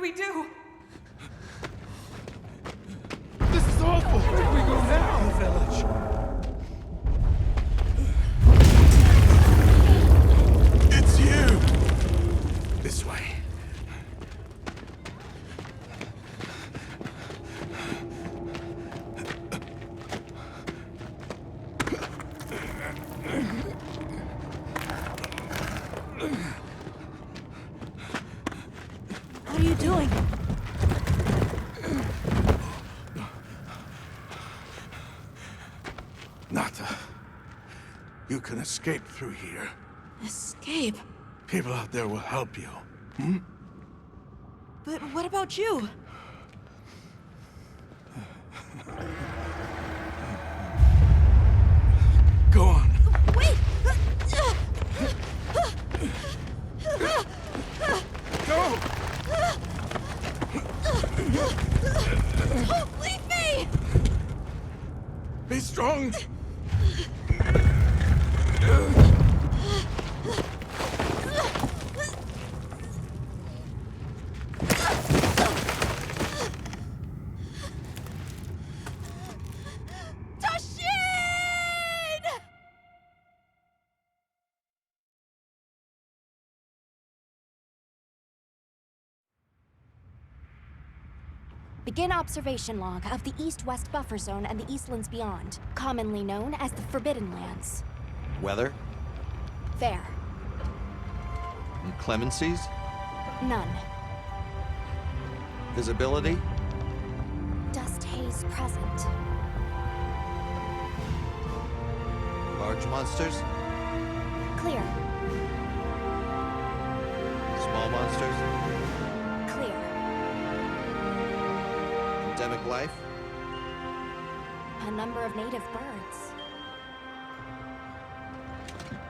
we do? This is awful! Where do we go now? The village. It's you! This way. What are you doing? Nata, you can escape through here. Escape? People out there will help you. But what about you? Go on. Wait! Go! Don't leave me! Be strong! Begin observation log of the East-West Buffer Zone and the Eastlands beyond, commonly known as the Forbidden Lands. Weather? Fair. Inclemencies? None. Visibility? Dust haze present. Large monsters? Clear. Small monsters? Clear. Endemic life? A number of native birds.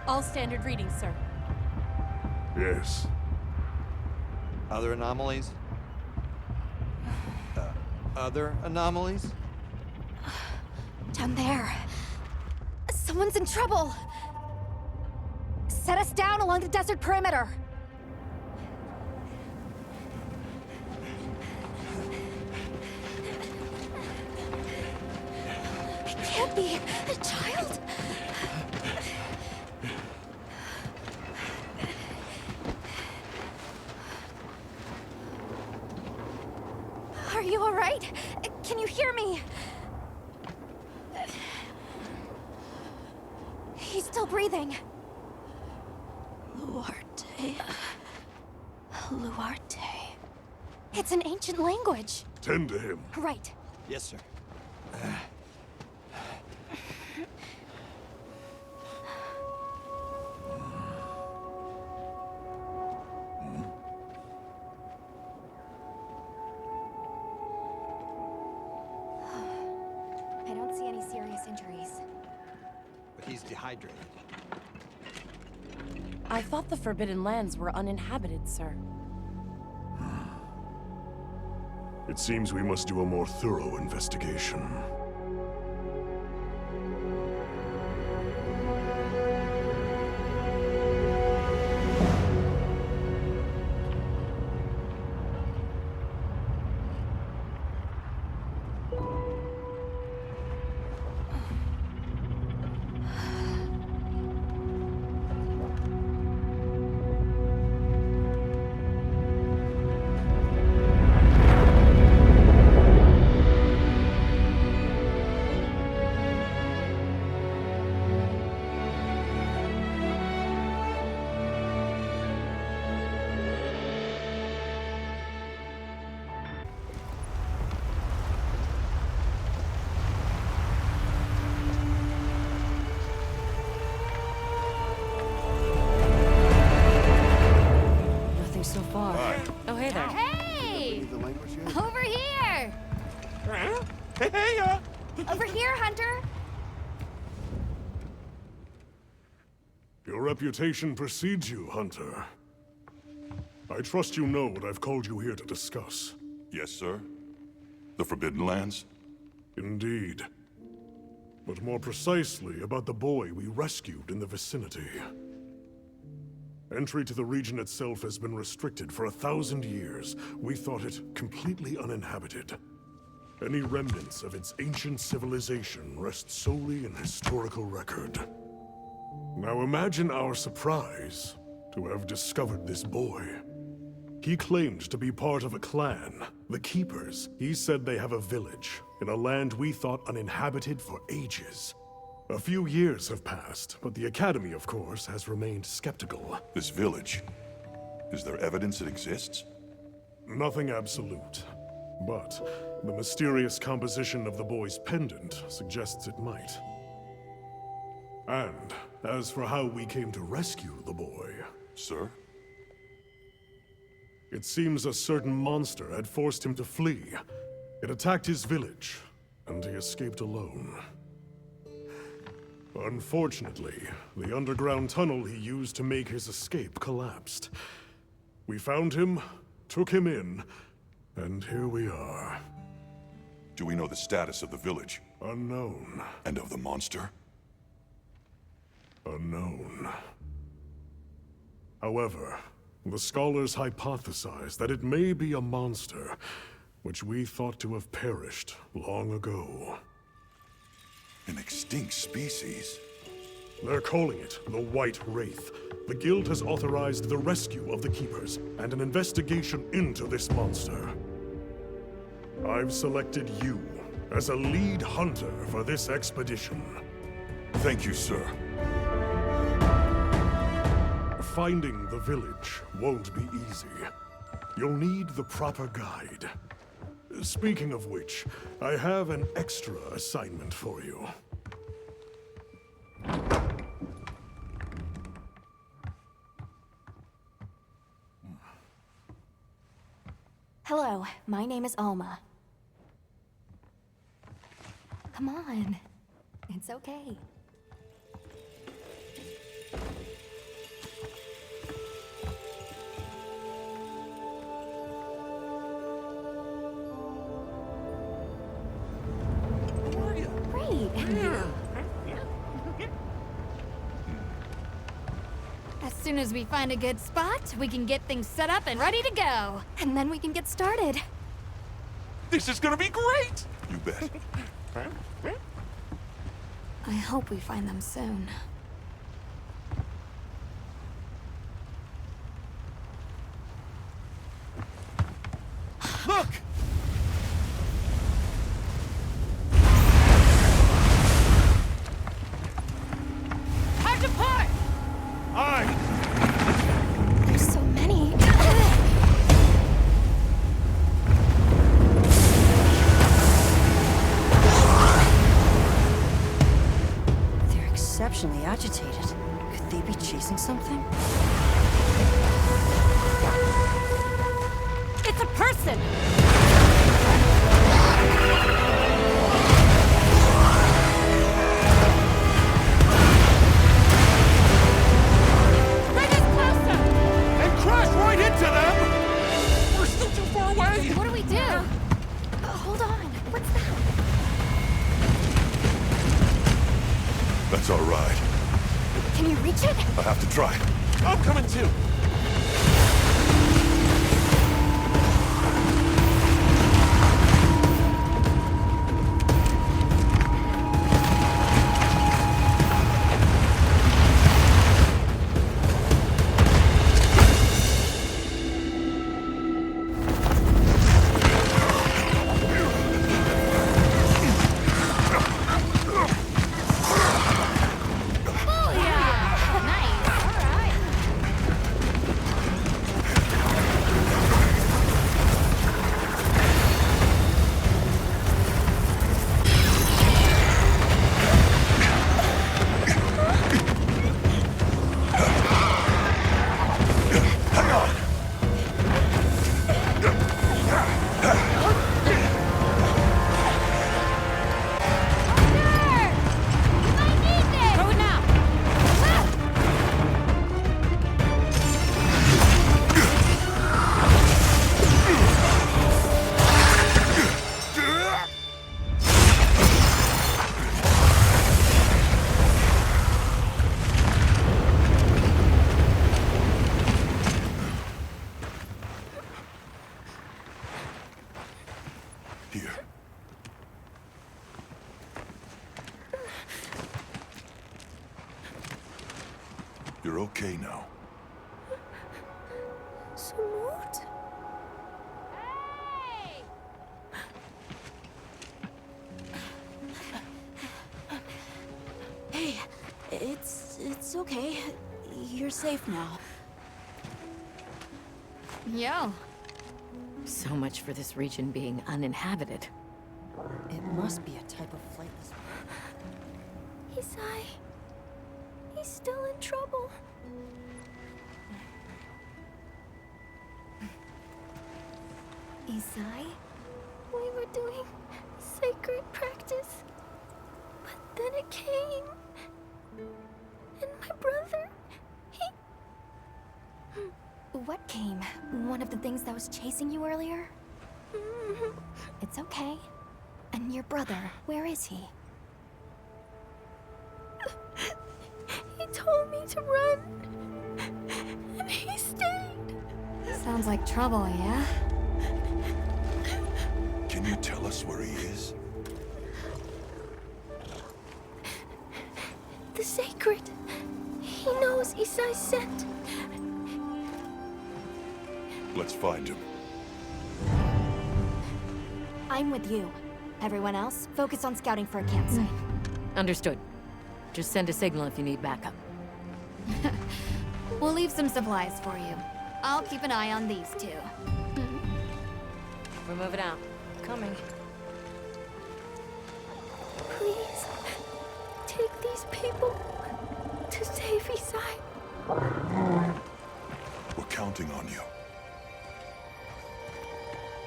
All standard readings, sir. Yes. Other anomalies? Other anomalies? Down there. Someone's in trouble. Set us down along the desert perimeter. It can't be a child. Are you all right? Can you hear me? He's still breathing. Luarte. Luarte. It's an ancient language. Tend to him. Right. Yes, sir. I don't see any serious injuries. But he's dehydrated. I thought the Forbidden Lands were uninhabited, sir. It seems we must do a more thorough investigation. Nothing so far. Oh, hey there. Hey! Over here! Hey, Over here, Hunter! Your reputation precedes you, Hunter. I trust you know what I've called you here to discuss. Yes, sir. The Forbidden Lands? Indeed. But more precisely about the boy we rescued in the vicinity. Entry to the region itself has been restricted for 1,000 years. We thought it completely uninhabited. Any remnants of its ancient civilization rest solely in historical record. Now imagine our surprise to have discovered this boy. He claimed to be part of a clan, the Keepers. He said they have a village in a land we thought uninhabited for ages. A few years have passed, but the Academy, of course, has remained skeptical. This village. Is there evidence it exists? Nothing absolute. But the mysterious composition of the boy's pendant suggests it might. And as for how we came to rescue the boy, Sir? it seems a certain monster had forced him to flee. It attacked his village, and he escaped alone. Unfortunately, the underground tunnel he used to make his escape collapsed. We found him, took him in, and here we are. Do we know the status of the village? Unknown. And of the monster? Unknown. However, the scholars hypothesize that it may be a monster, which we thought to have perished long ago. An extinct species? They're calling it the White Wraith. The Guild has authorized the rescue of the Keepers and an investigation into this monster. I've selected you as a lead hunter for this expedition. Thank you, sir. Finding the village won't be easy. You'll need the proper guide. Speaking of which, I have an extra assignment for you. Hello, my name is Alma. Come on. It's okay. Great. As soon as we find a good spot, we can get things set up and ready to go. And then we can get started. This is gonna be great! You bet. I hope we find them soon. Look! Time to part! There's so many. They're exceptionally agitated. Could they be chasing something? It's a person! Bring us closer! And crash right into them! We're still too far away! What do we do? Hold on. What's that? That's our ride. Can you reach it? I have to try. I'm coming too! Nice. All right. You're okay now. Smooth? Hey, it's okay. You're safe now. Yo. So much for this region being uninhabited. It must be a type of flightless. Isai... he's still in trouble. Isai? We were doing sacred practice. But then it came. And my brother, he... What came? One of the things that was chasing you earlier? It's okay. And your brother, where is he? He told me to run. And he stayed. Sounds like trouble, yeah? Can you tell us where he is? The sacred. He knows Isai's scent. Let's find him. I'm with you. Everyone else, focus on scouting for a campsite. Understood. Just send a signal if you need backup. We'll leave some supplies for you. I'll keep an eye on these two. We're moving out. Coming. Please, take these people to save Isai. We're counting on you.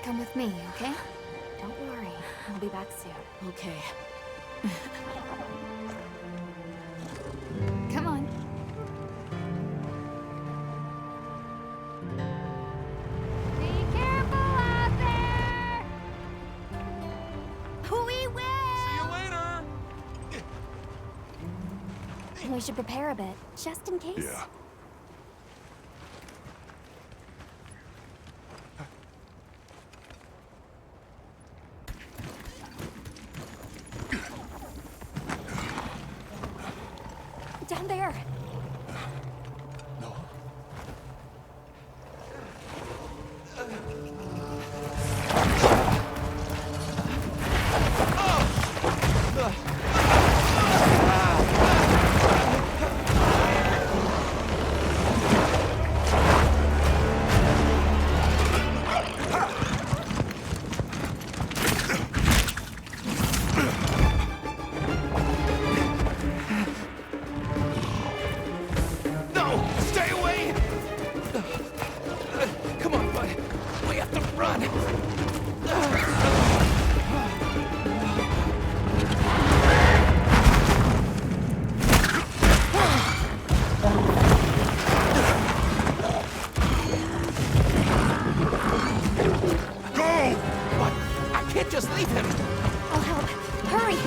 Come with me, okay? Don't worry, I'll be back soon. Okay. Come on. Be careful out there! We will! See you later! We should prepare a bit, just in case. Yeah. Down there. No. No! Stay away! Come on, bud. We have to run! Go! What? I can't just leave him! I'll help. Hurry!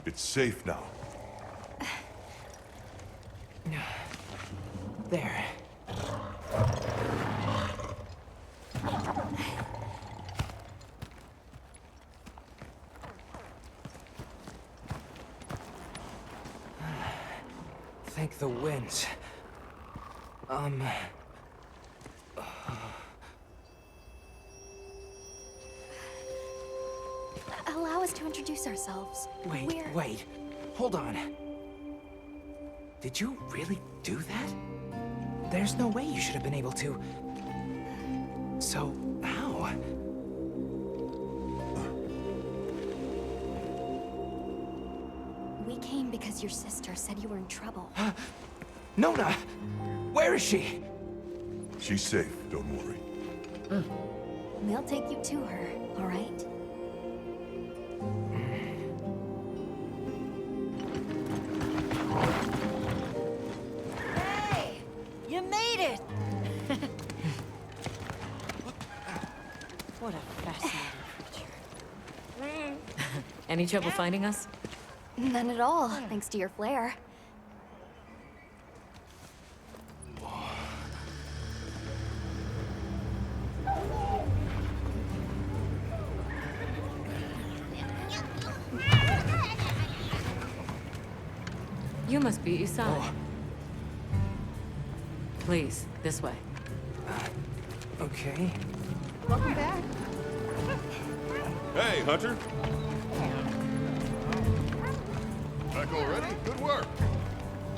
It's safe now. There. Thank the winds. Allow us to introduce ourselves. Wait, wait. Hold on. Did you really do that? There's no way you should have been able to. So, how? We came because your sister said you were in trouble. Nona! Where is she? She's safe, don't worry. We'll take you to her, all right? Hey! You made it! What a fascinating creature. Any trouble finding us? None at all, thanks to your flair. You must be Isai. Oh. Please, this way. Okay. Welcome back. Hey, Hunter. Back already? Good work.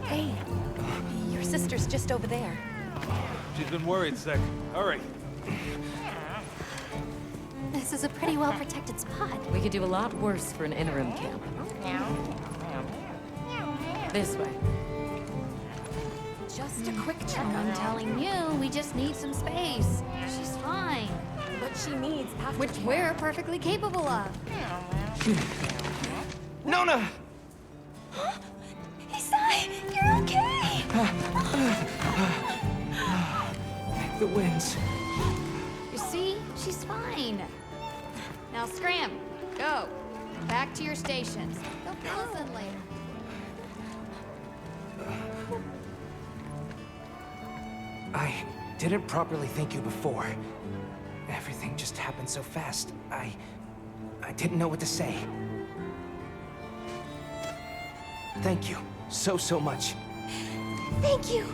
Hey, your sister's just over there. She's been worried, Sec. Hurry. This is a pretty well-protected spot. We could do a lot worse for an interim camp. This way. Just a quick check I'm on telling you, we just need some space. She's fine. what she needs after Which we're perfectly capable of. Nona! Isai, you're okay! The winds. You see? She's fine. Now scram. Go. Back to your stations. They'll fill us in later. I didn't properly thank you before. Everything just happened so fast. I didn't know what to say. Thank you so much. Thank you!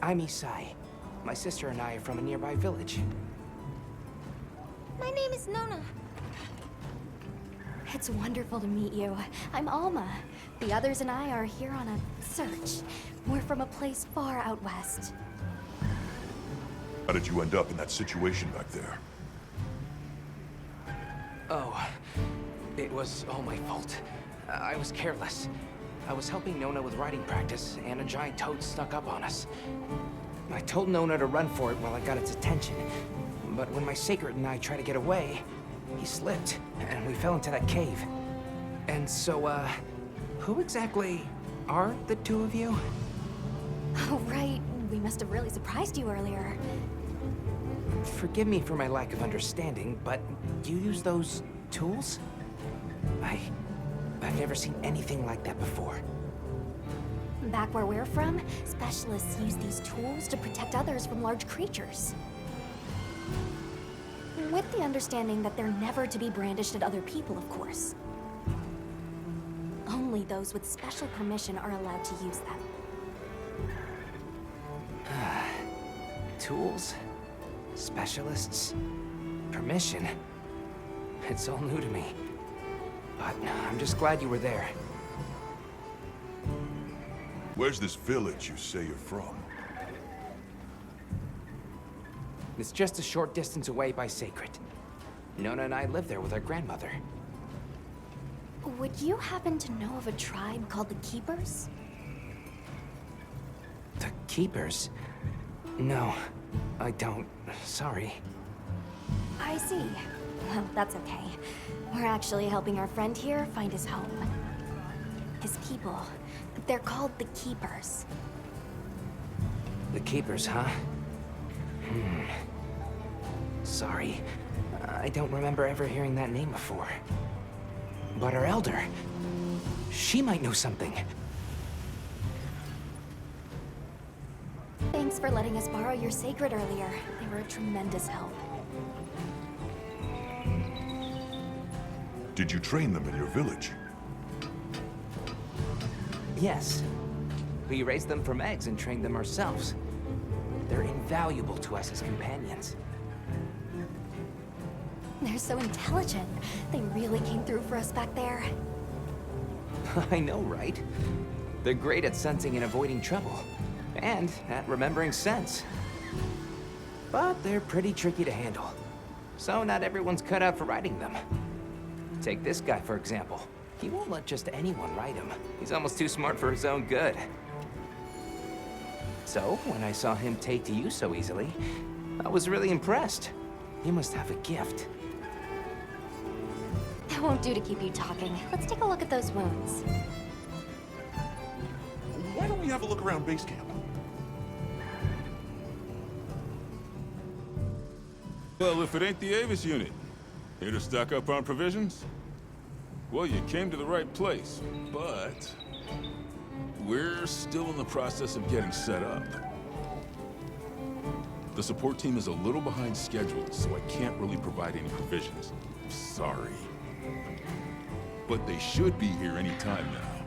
I'm Isai. My sister and I are from a nearby village. My name is Nona. It's wonderful to meet you. I'm Alma. The others and I are here on a search. We're from a place far out west. How did you end up in that situation back there? Oh, it was all my fault. I was careless. I was helping Nona with riding practice, and a giant toad snuck up on us. I told Nona to run for it while I got its attention. But when my sacred and I tried to get away, he slipped, and we fell into that cave. And so, who exactly are the two of you? Oh, right. We must have really surprised you earlier. Forgive me for my lack of understanding, but do you use those tools? I've never seen anything like that before. Back where we're from, specialists use these tools to protect others from large creatures. With the understanding that they're never to be brandished at other people, of course. Only those with special permission are allowed to use them. Tools? Specialists? Permission? It's all new to me. But I'm just glad you were there. Where's this village you say you're from? It's just a short distance away by Sacred. Nona and I live there with our grandmother. Would you happen to know of a tribe called the Keepers? The Keepers? No, I don't. Sorry. I see. Well, that's okay. We're actually helping our friend here find his home. His people. They're called the Keepers. The Keepers, huh? Sorry. I don't remember ever hearing that name before. But our elder, she might know something. Thanks for letting us borrow your sacred earlier. They were a tremendous help. Did you train them in your village? Yes. We raised them from eggs and trained them ourselves. They're invaluable to us as companions. They're so intelligent. They really came through for us back there. I know, right? They're great at sensing and avoiding trouble. And at remembering scents. But they're pretty tricky to handle. So not everyone's cut out for riding them. Take this guy, for example. He won't let just anyone ride him. He's almost too smart for his own good. So, when I saw him take to you so easily, I was really impressed. He must have a gift. That won't do to keep you talking. Let's take a look at those wounds. Why don't we have a look around base camp? Well, if it ain't the Avis unit, here to stock up on provisions? Well, you came to the right place, but we're still in the process of getting set up. The support team is a little behind schedule, so I can't really provide any provisions. sorry. But they should be here any time now.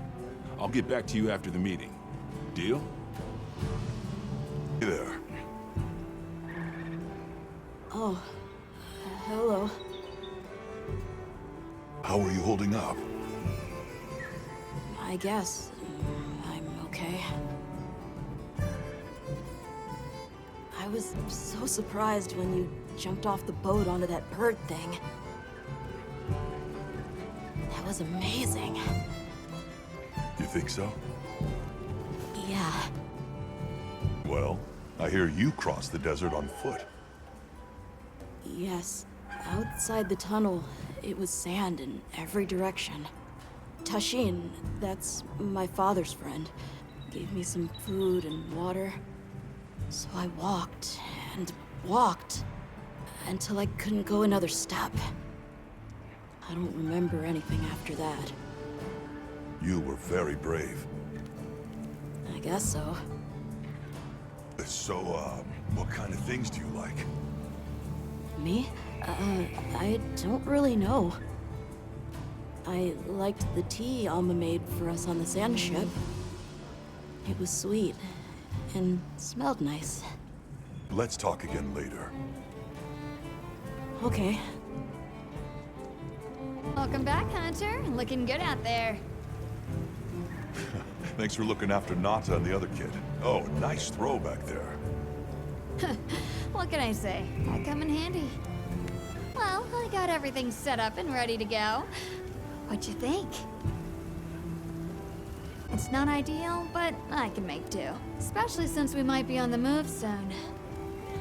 I'll get back to you after the meeting. Deal? Hey there. Oh, hello. How are you holding up? I guess I'm okay. I was so surprised when you jumped off the boat onto that bird thing. That was amazing. You think so? Yeah. Well, I hear you crossed the desert on foot. Yes. Outside the tunnel, it was sand in every direction. Tashin, that's my father's friend, gave me some food and water. So I walked and walked until I couldn't go another step. I don't remember anything after that. You were very brave. I guess so. So, what kind of things do you like? Me? I don't really know. I liked the tea Alma made for us on the sand ship. It was sweet and smelled nice. Let's talk again later. Okay. Welcome back, Hunter. Looking good out there. Thanks for looking after Nata and the other kid. Oh, nice throw back there. What can I say? I come in handy. Well, I got everything set up and ready to go. What'd you think? It's not ideal, but I can make do. Especially since we might be on the move soon.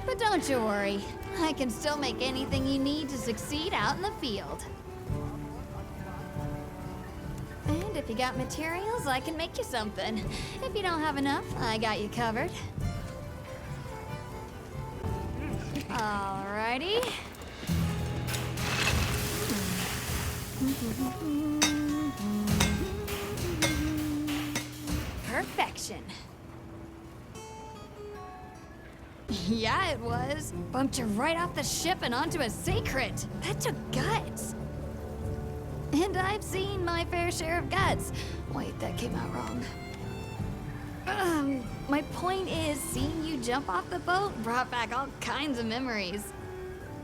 But don't you worry. I can still make anything you need to succeed out in the field. And if you got materials, I can make you something. If you don't have enough, I got you covered. Alrighty. Perfection. Yeah, it was. Bumped you right off the ship and onto a sacred. That took guts. And I've seen my fair share of guts. Wait, that came out wrong. My point is, seeing you jump off the boat brought back all kinds of memories.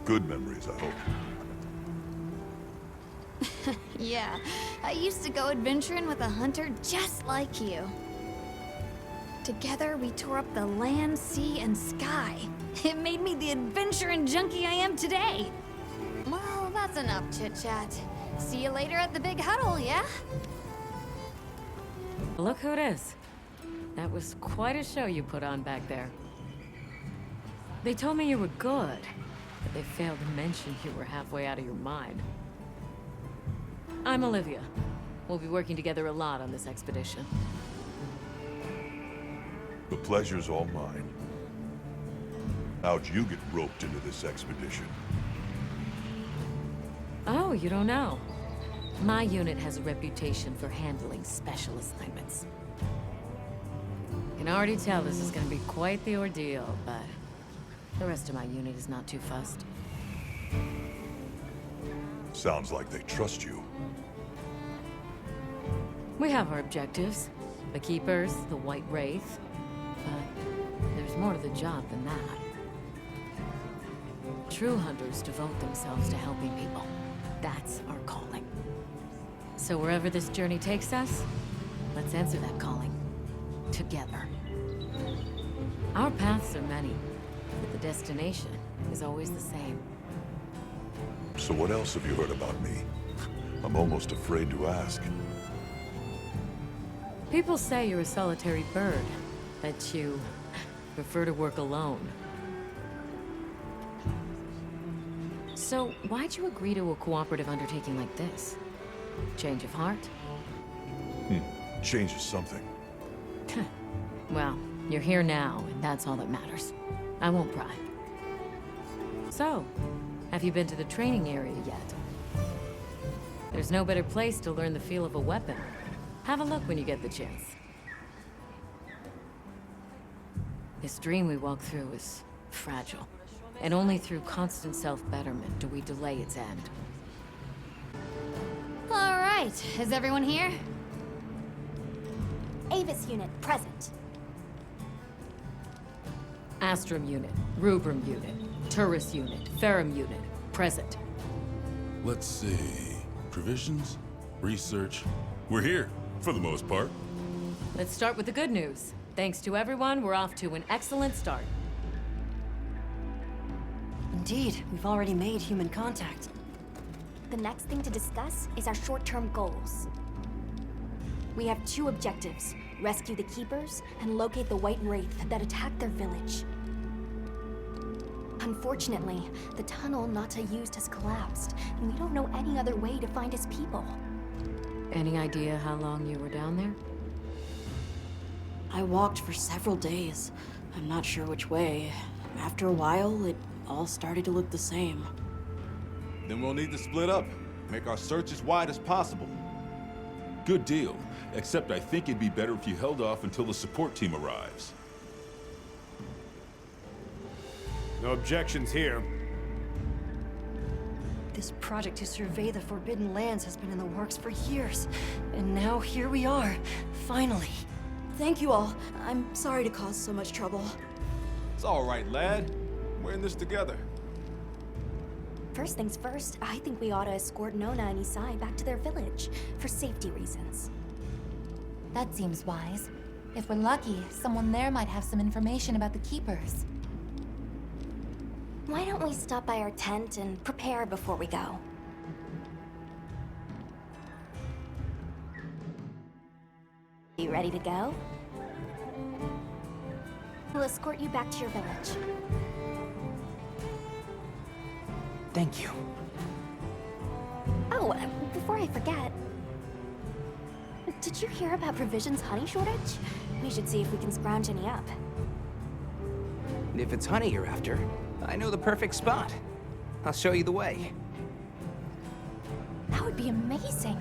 Good memories, I hope. Yeah, I used to go adventuring with a hunter just like you. Together, we tore up the land, sea, and sky. It made me the adventuring junkie I am today. Well, that's enough chit-chat. See you later at the big huddle, yeah? Look who it is. That was quite a show you put on back there. They told me you were good, but they failed to mention you were halfway out of your mind. I'm Olivia. We'll be working together a lot on this expedition. The pleasure's all mine. How'd you get roped into this expedition? Oh, you don't know. My unit has a reputation for handling special assignments. I can already tell this is gonna be quite the ordeal, but the rest of my unit is not too fussed. Sounds like they trust you. We have our objectives. The Keepers, the White Wraith. But there's more to the job than that. True hunters devote themselves to helping people. That's our calling. So wherever this journey takes us, let's answer that calling. Together. Our paths are many, but the destination is always the same. So what else have you heard about me? I'm almost afraid to ask. People say you're a solitary bird, that you prefer to work alone. So why'd you agree to a cooperative undertaking like this? Change of heart? Changes something. Well, you're here now, and that's all that matters. I won't pry. So, have you been to the training area yet? There's no better place to learn the feel of a weapon. Have a look when you get the chance. This dream we walk through is fragile, and only through constant self-betterment do we delay its end. right, is everyone here? Avis unit, present. Astrum unit, Rubrum unit, Turris unit, Ferrum unit, present. Let's see. Provisions? Research? We're here, for the most part. Let's start with the good news. Thanks to everyone, we're off to an excellent start. Indeed, we've already made human contact. The next thing to discuss is our short-term goals. We have two objectives: rescue the Keepers and locate the White Wraith that attacked their village. Unfortunately, the tunnel Nata used has collapsed, and we don't know any other way to find his people. Any idea how long you were down there? I walked for several days. I'm not sure which way. After a while, it all started to look the same. Then we'll need to split up. Make our search as wide as possible. Good deal. Except I think it'd be better if you held off until the support team arrives. No objections here. This project to survey the Forbidden Lands has been in the works for years. And now here we are, finally. Thank you all. I'm sorry to cause so much trouble. It's all right, lad. We're in this together. First things first, I think we ought to escort Nona and Isai back to their village, for safety reasons. That seems wise. If we're lucky, someone there might have some information about the Keepers. Why don't we stop by our tent and prepare before we go? You ready to go? We'll escort you back to your village. Thank you. Oh, before I forget, did you hear about Provision's honey shortage? We should see if we can scrounge any up. If it's honey you're after, I know the perfect spot. I'll show you the way. That would be amazing.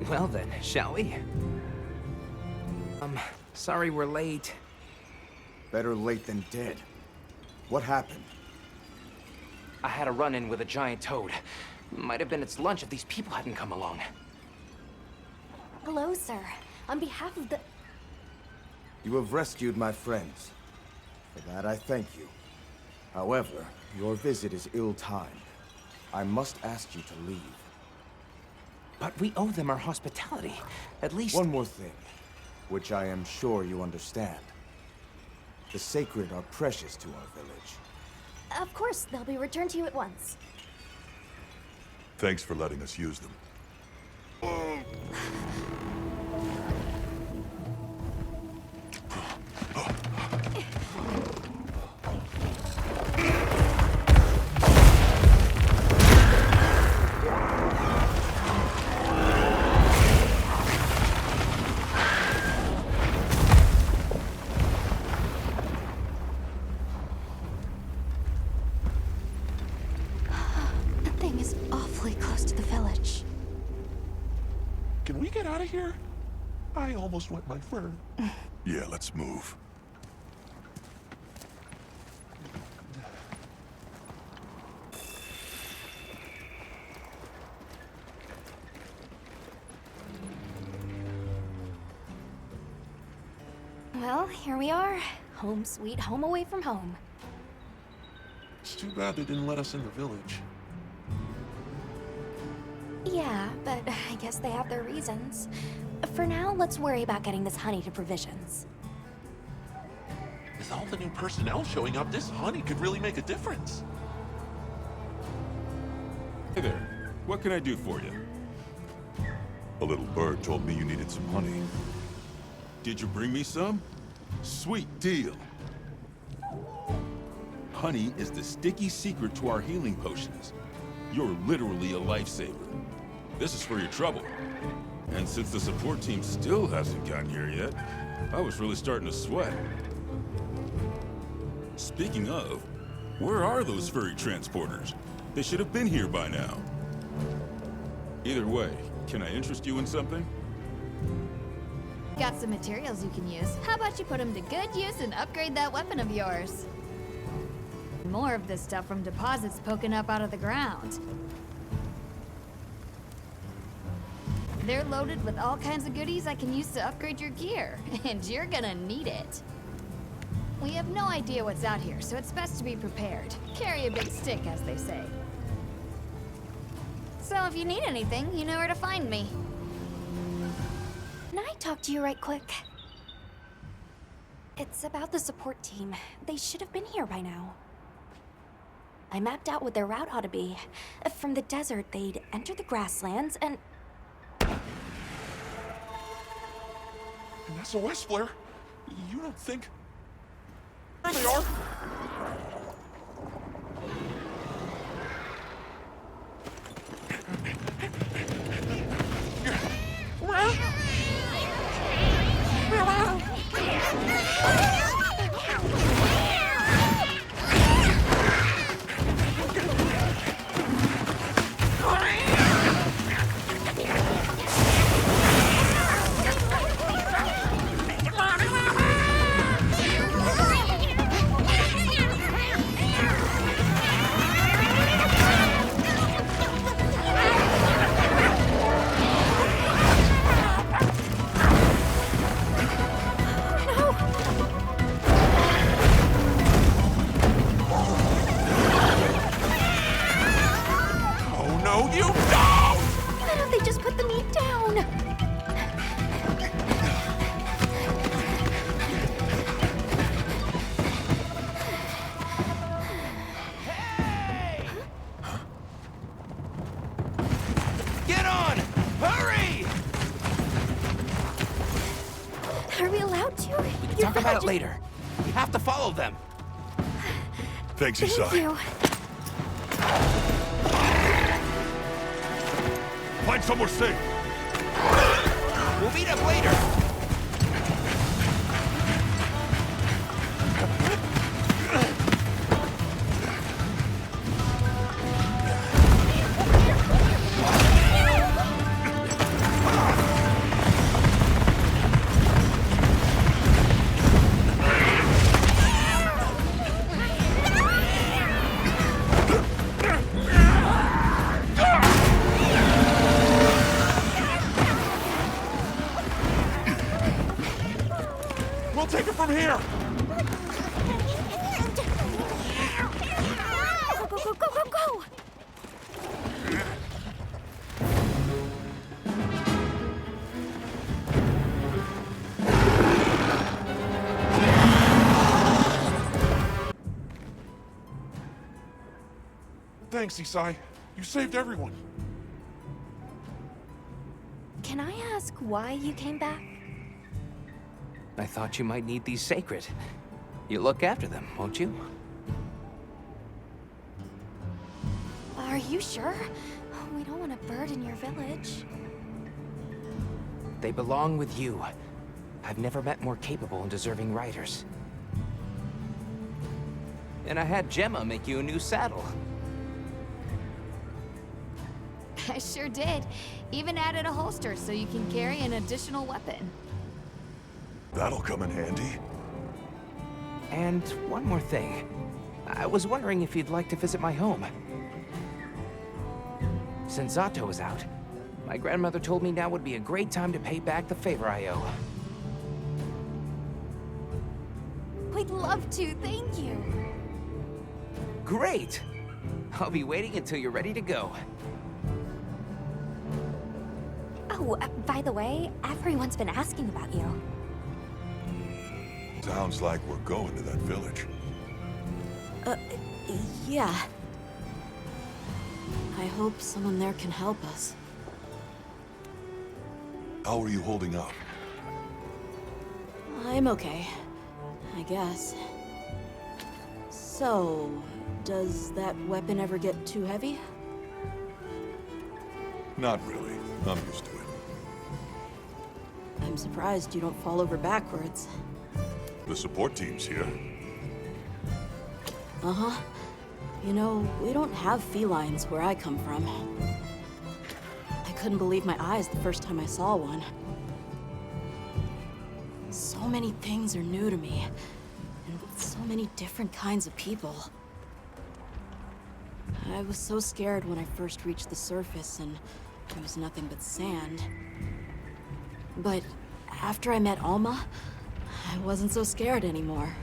Well then, shall we? Sorry we're late. Better late than dead. What happened? I had a run-in with a giant toad. Might have been its lunch if these people hadn't come along. Hello, sir. On behalf of the... You have rescued my friends. For that I thank you. However, your visit is ill-timed. I must ask you to leave. But we owe them our hospitality. At least... One more thing, which I am sure you understand. The sacred are precious to our village. Of course, they'll be returned to you at once. Thanks for letting us use them. The thing is awfully close to the village. Can we get out of here? I almost wet my fur. Yeah, let's move. Well, here we are. Home sweet home away from home. It's too bad they didn't let us in the village. Yeah, but I guess they have their reasons. For now, let's worry about getting this honey to Provisions. With all the new personnel showing up, this honey could really make a difference. Hey there. What can I do for you? A little bird told me you needed some honey. Did you bring me some? Sweet deal. Honey is the sticky secret to our healing potions. You're literally a lifesaver. This is for your trouble. And since the support team still hasn't gotten here yet, I was really starting to sweat. Speaking of, where are those furry transporters? They should have been here by now. Either way, can I interest you in something? Got some materials you can use. How about you put them to good use and upgrade that weapon of yours? More of this stuff from deposits poking up out of the ground. They're loaded with all kinds of goodies I can use to upgrade your gear, and you're gonna need it. We have no idea what's out here, so it's best to be prepared. Carry a big stick, as they say. So if you need anything, you know where to find me. Can I talk to you right quick? It's about the support team. They should have been here by now. I mapped out what their route ought to be. From the desert, they'd enter the grasslands and... An SOS flare? You don't think... There they are! Talk about it later. We have to follow them. Thanks, Isai. Thank you. Find somewhere safe. We'll meet up later. Thanks, Isai. You saved everyone. Can I ask why you came back? I thought you might need these sacred. You look after them, won't you? Are you sure? We don't want to burden your village. They belong with you. I've never met more capable and deserving riders. And I had Gemma make you a new saddle. I sure did. Even added a holster so you can carry an additional weapon. That'll come in handy. And one more thing. I was wondering if you'd like to visit my home. Since Zato is out, my grandmother told me now would be a great time to pay back the favor I owe. We'd love to, thank you. Great! I'll be waiting until you're ready to go. Oh, by the way, everyone's been asking about you. Sounds like we're going to that village. Yeah. I hope someone there can help us. How are you holding up? I'm okay, I guess. So, does that weapon ever get too heavy? Not really. I'm used to it. I'm surprised you don't fall over backwards. The support team's here. Uh-huh. You know, we don't have felines where I come from. I couldn't believe my eyes the first time I saw one. So many things are new to me, and so many different kinds of people. I was so scared when I first reached the surface, and It was nothing but sand. But after I met Alma, I wasn't so scared anymore.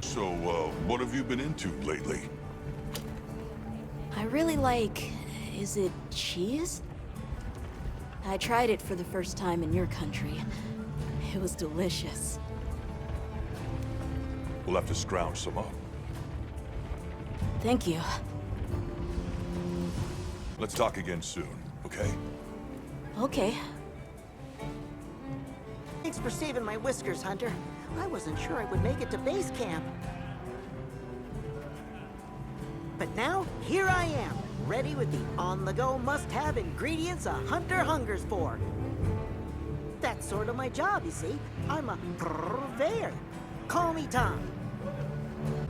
So, what have you been into lately? I really like... is it cheese? I tried it for the first time in your country. It was delicious. We'll have to scrounge some up. Thank you. Let's talk again soon, okay? Okay. Thanks for saving my whiskers, Hunter. I wasn't sure I would make it to base camp. But now, here I am, ready with the on-the-go must-have ingredients a hunter hungers for. That's sort of my job, you see. I'm a purveyor. Call me Tom.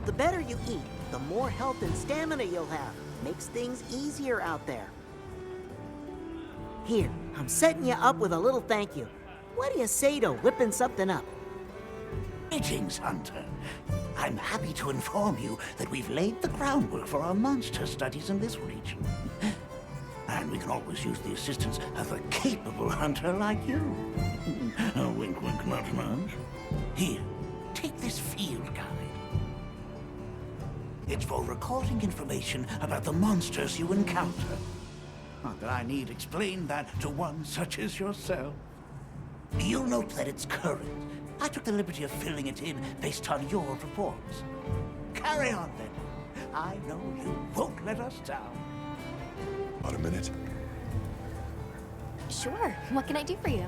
The better you eat, the more health and stamina you'll have. Makes things easier out there. Here, I'm setting you up with a little thank you. What do you say to whipping something up? Greetings, Hunter. I'm happy to inform you that we've laid the groundwork for our monster studies in this region. And we can always use the assistance of a capable hunter like you. Wink, wink, nudge, nudge. Here, take this field guide. It's for recording information about the monsters you encounter. Not that I need explain that to one such as yourself. You'll note that it's current. I took the liberty of filling it in based on your reports. Carry on, then. I know you won't let us down. About a minute? Sure. What can I do for you?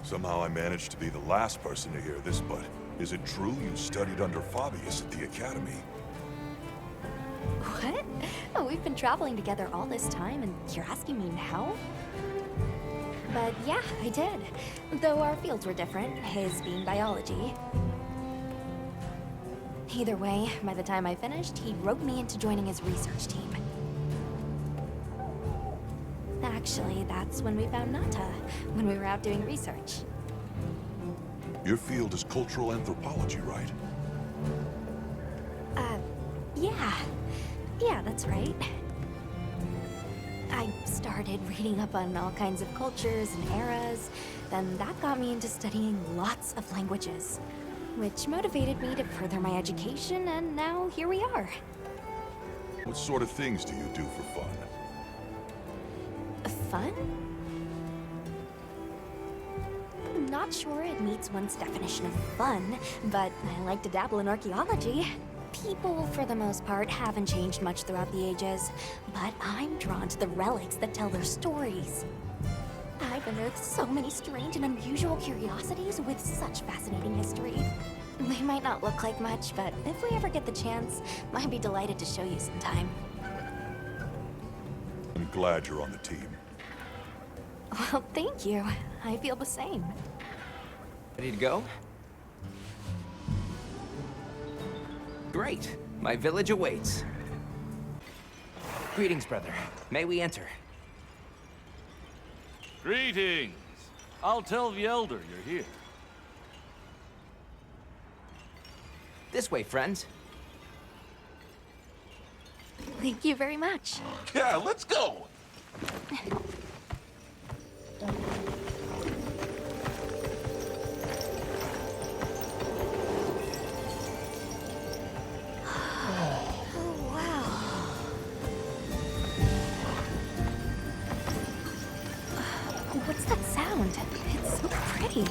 Somehow I managed to be the last person to hear this, but is it true you studied under Fabius at the Academy? What? Oh, we've been traveling together all this time, and you're asking me now? But yeah, I did. Though our fields were different, his being biology. Either way, by the time I finished, he roped me into joining his research team. Actually, that's when we found Nata, when we were out doing research. Your field is cultural anthropology, right? Yeah. Yeah, that's right. I started reading up on all kinds of cultures and eras. Then that got me into studying lots of languages, which motivated me to further my education, and now here we are. What sort of things do you do for fun? Fun? I'm not sure it meets one's definition of fun, but I like to dabble in archaeology. People, for the most part, haven't changed much throughout the ages, but I'm drawn to the relics that tell their stories. I've unearthed so many strange and unusual curiosities with such fascinating history. They might not look like much, but if we ever get the chance, I'd be delighted to show you sometime. I'm glad you're on the team. Well, thank you. I feel the same. Ready to go? Great. My village awaits. Greetings, brother. May we enter? Greetings. I'll tell the Elder you're here. This way, friends. Thank you very much. Yeah, let's go! What's that sound? It's so pretty.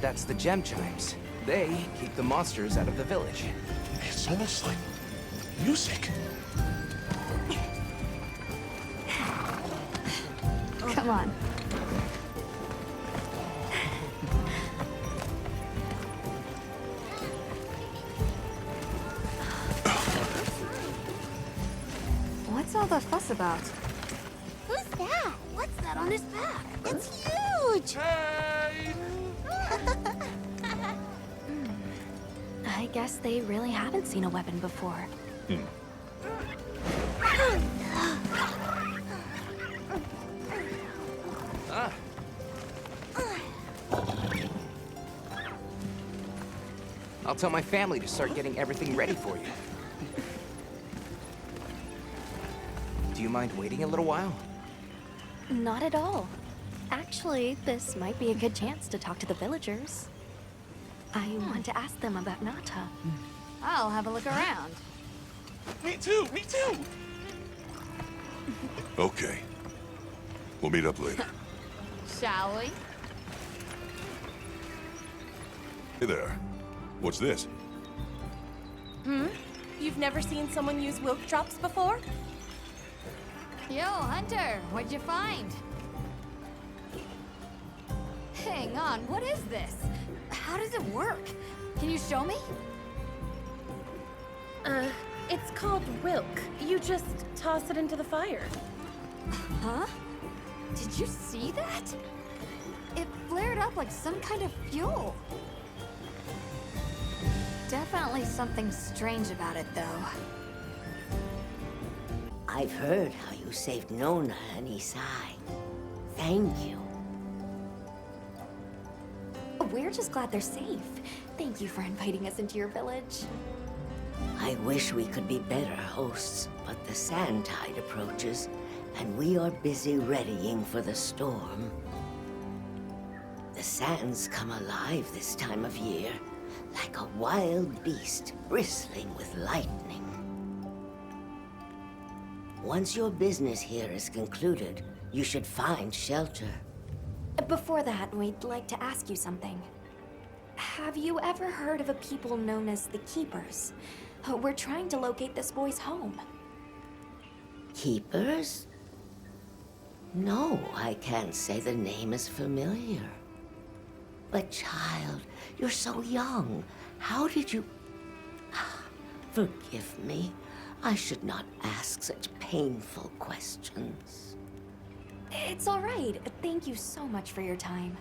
That's the gem chimes. They keep the monsters out of the village. It's almost like music. Come on. What's all the fuss about? Who's that? What's that on his back? It's huge! Hey! I guess they really haven't seen a weapon before. Ah. I'll tell my family to start getting everything ready for you. Do you mind waiting a little while? Not at all. Actually, this might be a good chance to talk to the villagers. I want to ask them about Nata. I'll have a look around. Me too, me too! Okay. We'll meet up later. Shall we? Hey there. What's this? You've never seen someone use wilk drops before? Yo, Hunter, what'd you find? Hang on, what is this? How does it work? Can you show me? It's called wilk. You just toss it into the fire. Huh? Did you see that? It flared up like some kind of fuel. Definitely something strange about it, though. I've heard how you saved Nona and Isai. Thank you. We're just glad they're safe. Thank you for inviting us into your village. I wish we could be better hosts, but the sand tide approaches, and we are busy readying for the storm. The sands come alive this time of year, like a wild beast bristling with lightning. Once your business here is concluded, you should find shelter. Before that, we'd like to ask you something. Have you ever heard of a people known as the Keepers? We're trying to locate this boy's home. Keepers? No, I can't say the name is familiar. But child, you're so young. How did you... Forgive me. I should not ask such painful questions. It's all right. Thank you so much for your time.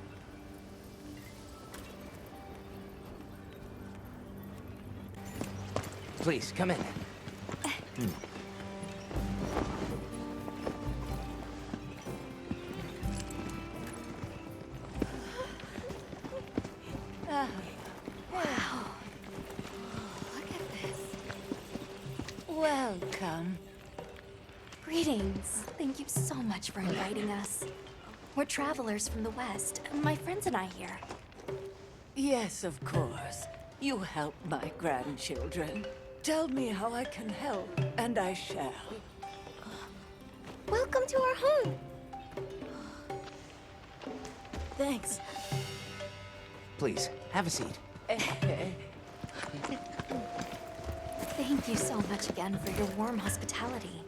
Please, come in. Wow. Look at this. Welcome. Greetings. Thank you so much for inviting us. We're travelers from the West, my friends and I here. Yes, of course. You help my grandchildren. Tell me how I can help, and I shall. Welcome to our home. Thanks. Please, have a seat. Thank you so much again for your warm hospitality.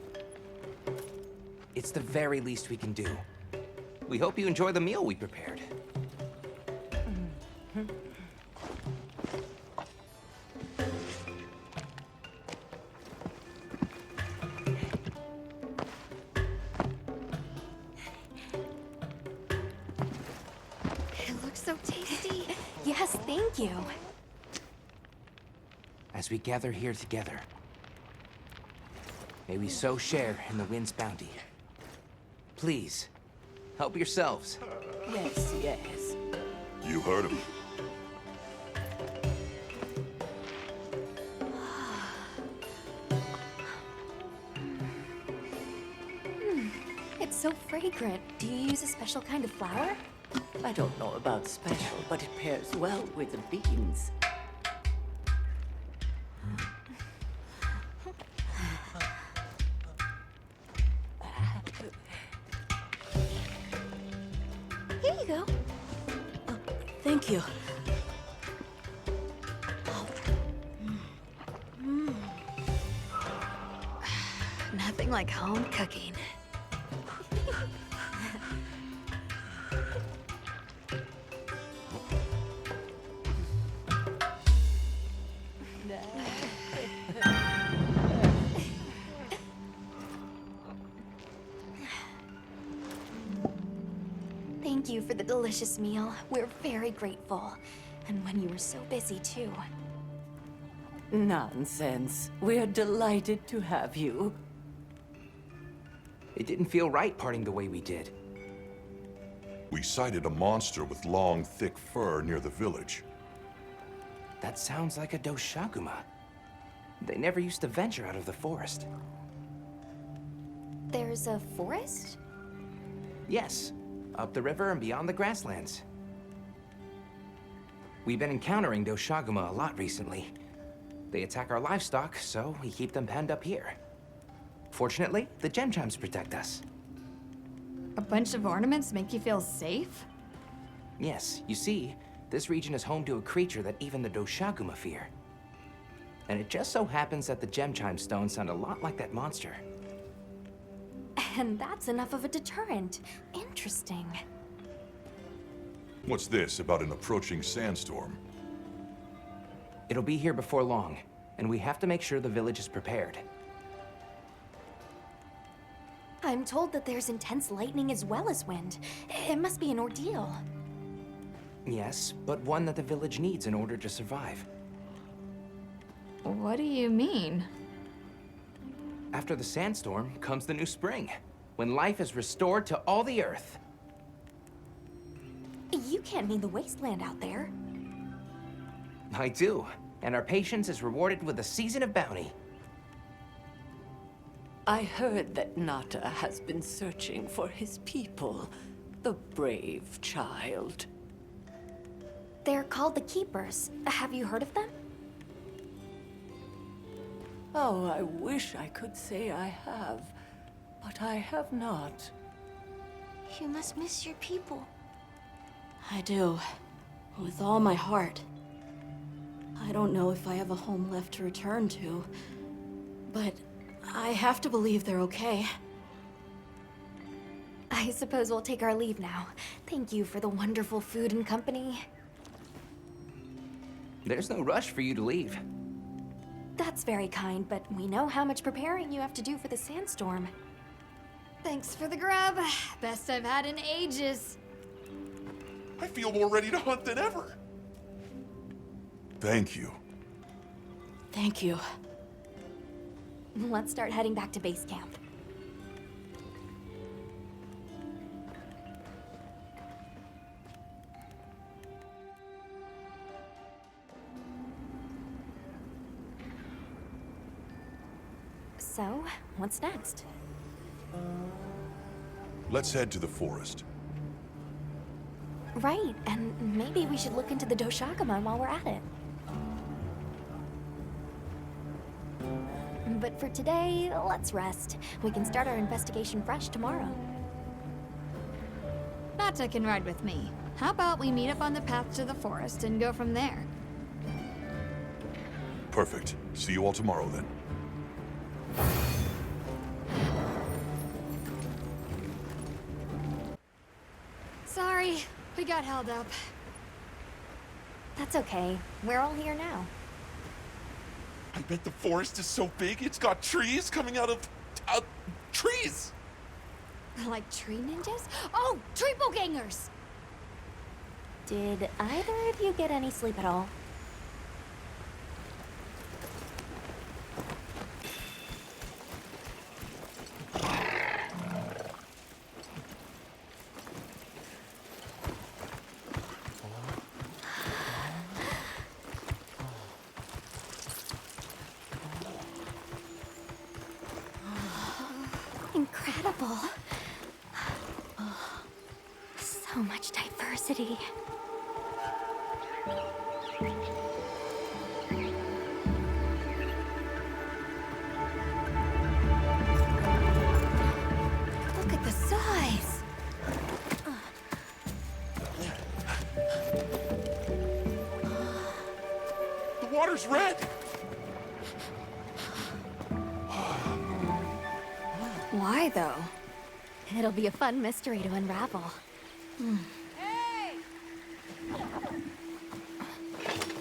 It's the very least we can do. We hope you enjoy the meal we prepared. It looks so tasty. Yes, thank you. As we gather here together, may we so share in the wind's bounty. Please, help yourselves. Yes, yes. You heard him. It's so fragrant. Do you use a special kind of flower? I don't know about special, but it pairs well with the beans. Here you go. Thank you. Nothing like home cooking. Thank you for the delicious meal. We're very grateful. And when you were so busy, too. Nonsense. We're delighted to have you. It didn't feel right parting the way we did. We sighted a monster with long, thick fur near the village. That sounds like a Doshaguma. They never used to venture out of the forest. There's a forest? Yes, up the river and beyond the grasslands. We've been encountering Doshaguma a lot recently. They attack our livestock, so we keep them penned up here. Fortunately, the gem chimes protect us. A bunch of ornaments make you feel safe? Yes, you see, this region is home to a creature that even the Doshaguma fear. And it just so happens that the gem chime stones sound a lot like that monster. And that's enough of a deterrent. Interesting. What's this about an approaching sandstorm? It'll be here before long, and we have to make sure the village is prepared. I'm told that there's intense lightning as well as wind. It must be an ordeal. Yes, but one that the village needs in order to survive. What do you mean? After the sandstorm comes the new spring, when life is restored to all the earth. You can't mean the wasteland out there. I do, and our patience is rewarded with a season of bounty. I heard that Nata has been searching for his people, the brave child. They're called the Keepers. Have you heard of them? Oh, I wish I could say I have, but I have not. You must miss your people. I do. With all my heart. I don't know if I have a home left to return to, but I have to believe they're okay. I suppose we'll take our leave now. Thank you for the wonderful food and company. There's no rush for you to leave. That's very kind, but we know how much preparing you have to do for the sandstorm. Thanks for the grub. Best I've had in ages. I feel more ready to hunt than ever. Thank you. Thank you. Let's start heading back to base camp. So, what's next? Let's head to the forest. Right, and maybe we should look into the Doshaguma while we're at it. But for today, let's rest. We can start our investigation fresh tomorrow. Nata can ride with me. How about we meet up on the path to the forest and go from there? Perfect. See you all tomorrow then. Sorry, we got held up. That's okay. We're all here now. I bet the forest is so big it's got trees coming out of trees. Like tree ninjas? Oh, triple gangers! Did either of you get any sleep at all? Incredible. So much diversity. Look at the size! The water's red. Why, though? It'll be a fun mystery to unravel.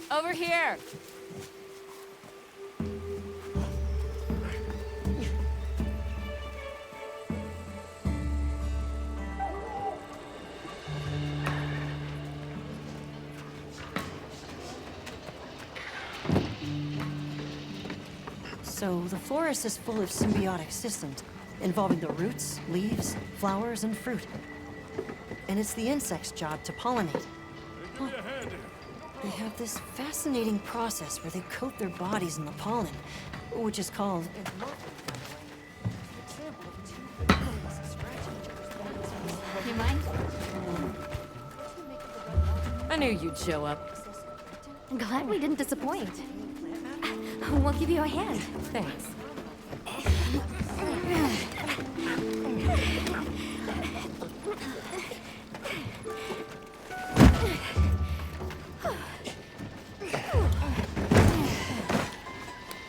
Over here! So the forest is full of symbiotic systems, involving the roots, leaves, flowers, and fruit. And it's the insect's job to pollinate. Huh. They have this fascinating process where they coat their bodies in the pollen, which is called... mind? I knew you'd show up. Glad we didn't disappoint. We'll give you a hand. Thanks.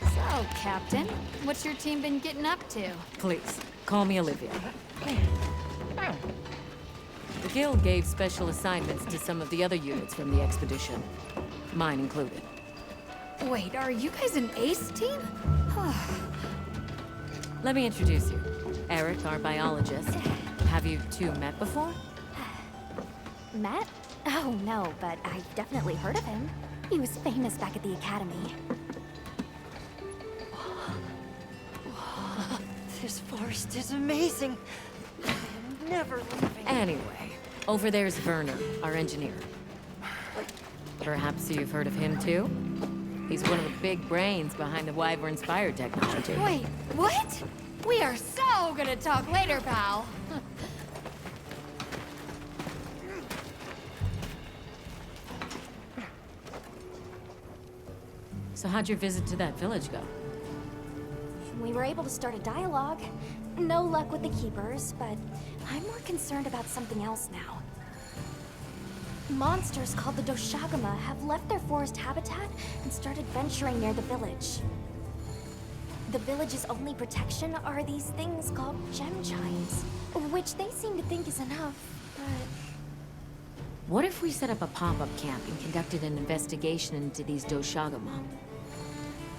So, Captain, what's your team been getting up to? Please, call me Olivia. The Guild gave special assignments to some of the other units from the expedition. Mine included. Wait, are you guys an ace team? Let me introduce you. Eric, our biologist. Have you two met before? Matt? Oh, no, but I've definitely heard of him. He was famous back at the academy. This forest is amazing. I'm never leaving. Anyway, over there's Werner, our engineer. Perhaps you've heard of him too? He's one of the big brains behind the Wyvern's fire technology. Wait, what? We are so gonna talk later, pal. So how'd your visit to that village go? We were able to start a dialogue. No luck with the keepers, but I'm more concerned about something else now. Monsters called the Doshagama have left their forest habitat and started venturing near the village. The village's only protection are these things called gem chimes, which they seem to think is enough, but... What if we set up a pop-up camp and conducted an investigation into these Doshagama?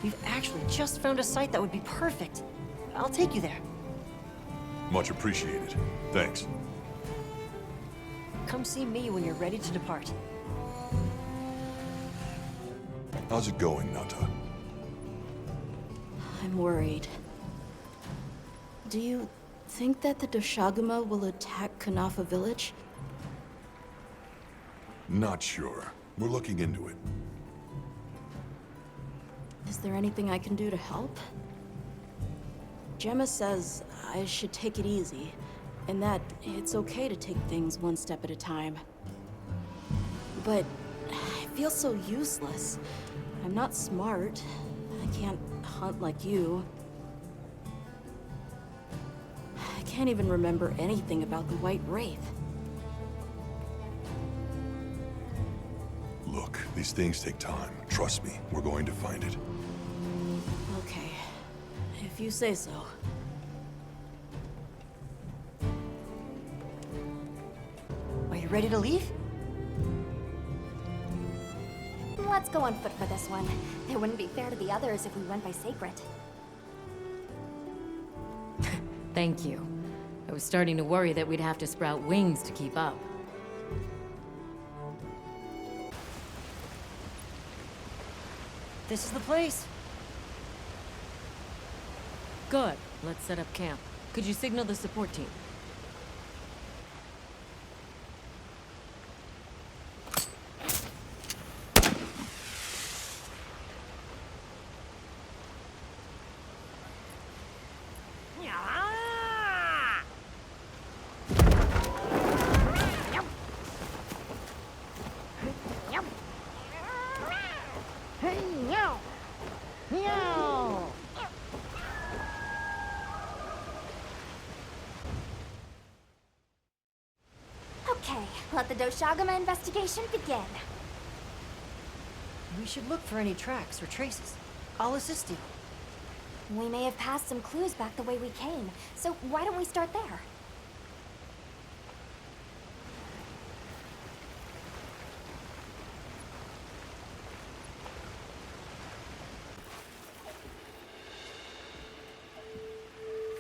We've actually just found a site that would be perfect. I'll take you there. Much appreciated. Thanks. Come see me when you're ready to depart. How's it going, Nata? I'm worried. Do you think that the Doshagama will attack Kanafa village? Not sure. We're looking into it. Is there anything I can do to help? Gemma says I should take it easy, and that it's okay to take things one step at a time. But I feel so useless. I'm not smart. I can't hunt like you. I can't even remember anything about the White Wraith. Look, these things take time. Trust me, we're going to find it. Okay, if you say so. Are you ready to leave? Let's go on foot for this one. It wouldn't be fair to the others if we went by Sacred. Thank you. I was starting to worry that we'd have to sprout wings to keep up. This is the place. Good. Let's set up camp. Could you signal the support team? Okay, let the Doshagama investigation begin. We should look for any tracks or traces. I'll assist you. We may have passed some clues back the way we came, so why don't we start there?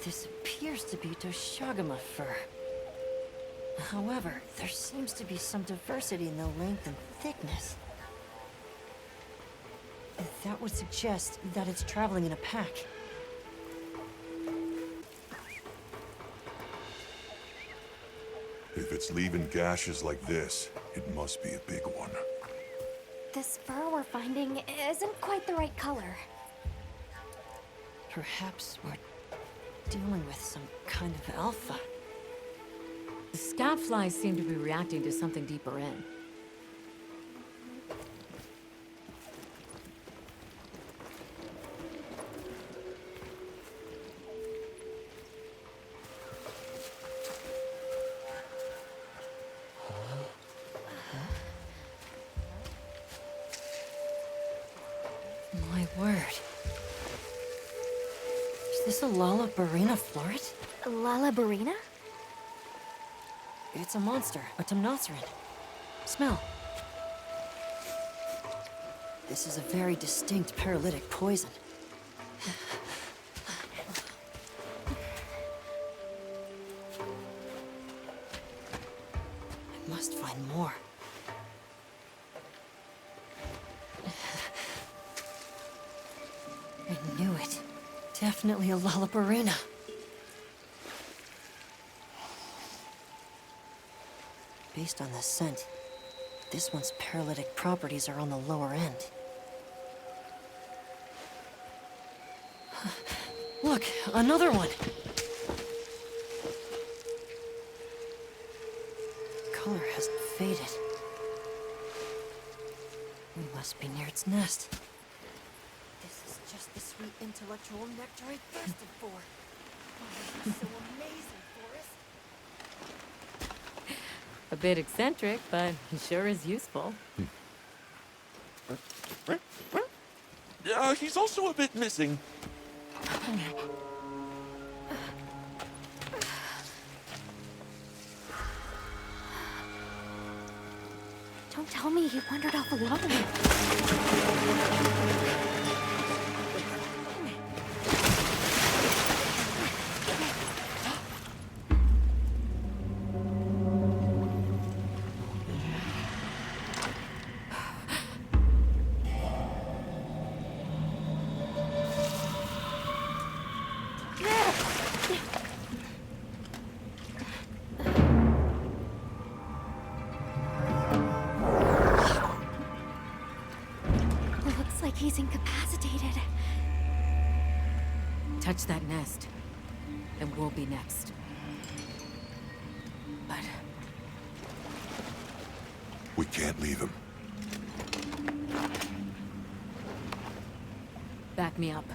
This appears to be Doshagama fur. However, there seems to be some diversity in the length and thickness. That would suggest that it's traveling in a pack. If it's leaving gashes like this, it must be a big one. This fur we're finding isn't quite the right color. Perhaps we're dealing with some kind of alpha. The scout flies seem to be reacting to something deeper in. My word. Is this a Lalabarina floret? Lalabarina? It's a monster, a Temnoceran. Smell. This is a very distinct paralytic poison. I must find more. I knew it. Definitely a Lalabarina. Based on the scent, this one's paralytic properties are on the lower end. Look, another one! Color hasn't faded. We must be near its nest. This is just the sweet intellectual nectar I thirsted for. Oh, this is so amazing, Forrest. A bit eccentric, but he sure is useful. He's also a bit missing. Don't tell me he wandered off alone. Looks like he's incapacitated. Touch that nest, and we'll be next. But We can't leave him. back me up.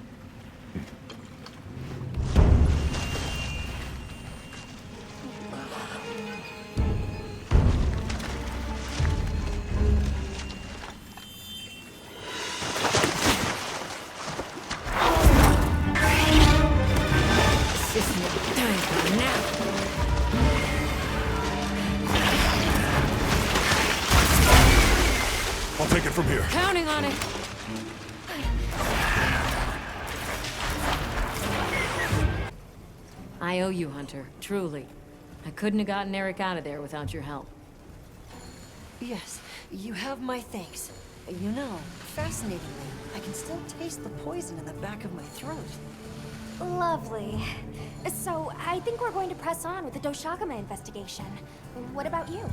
I'll take it from here. Counting on it. I owe you, Hunter. Truly. I couldn't have gotten Eric out of there without your help. Yes, you have my thanks. You know, fascinatingly, I can still taste the poison in the back of my throat. Lovely. So, I think we're going to press on with the Doshakama investigation. What about you?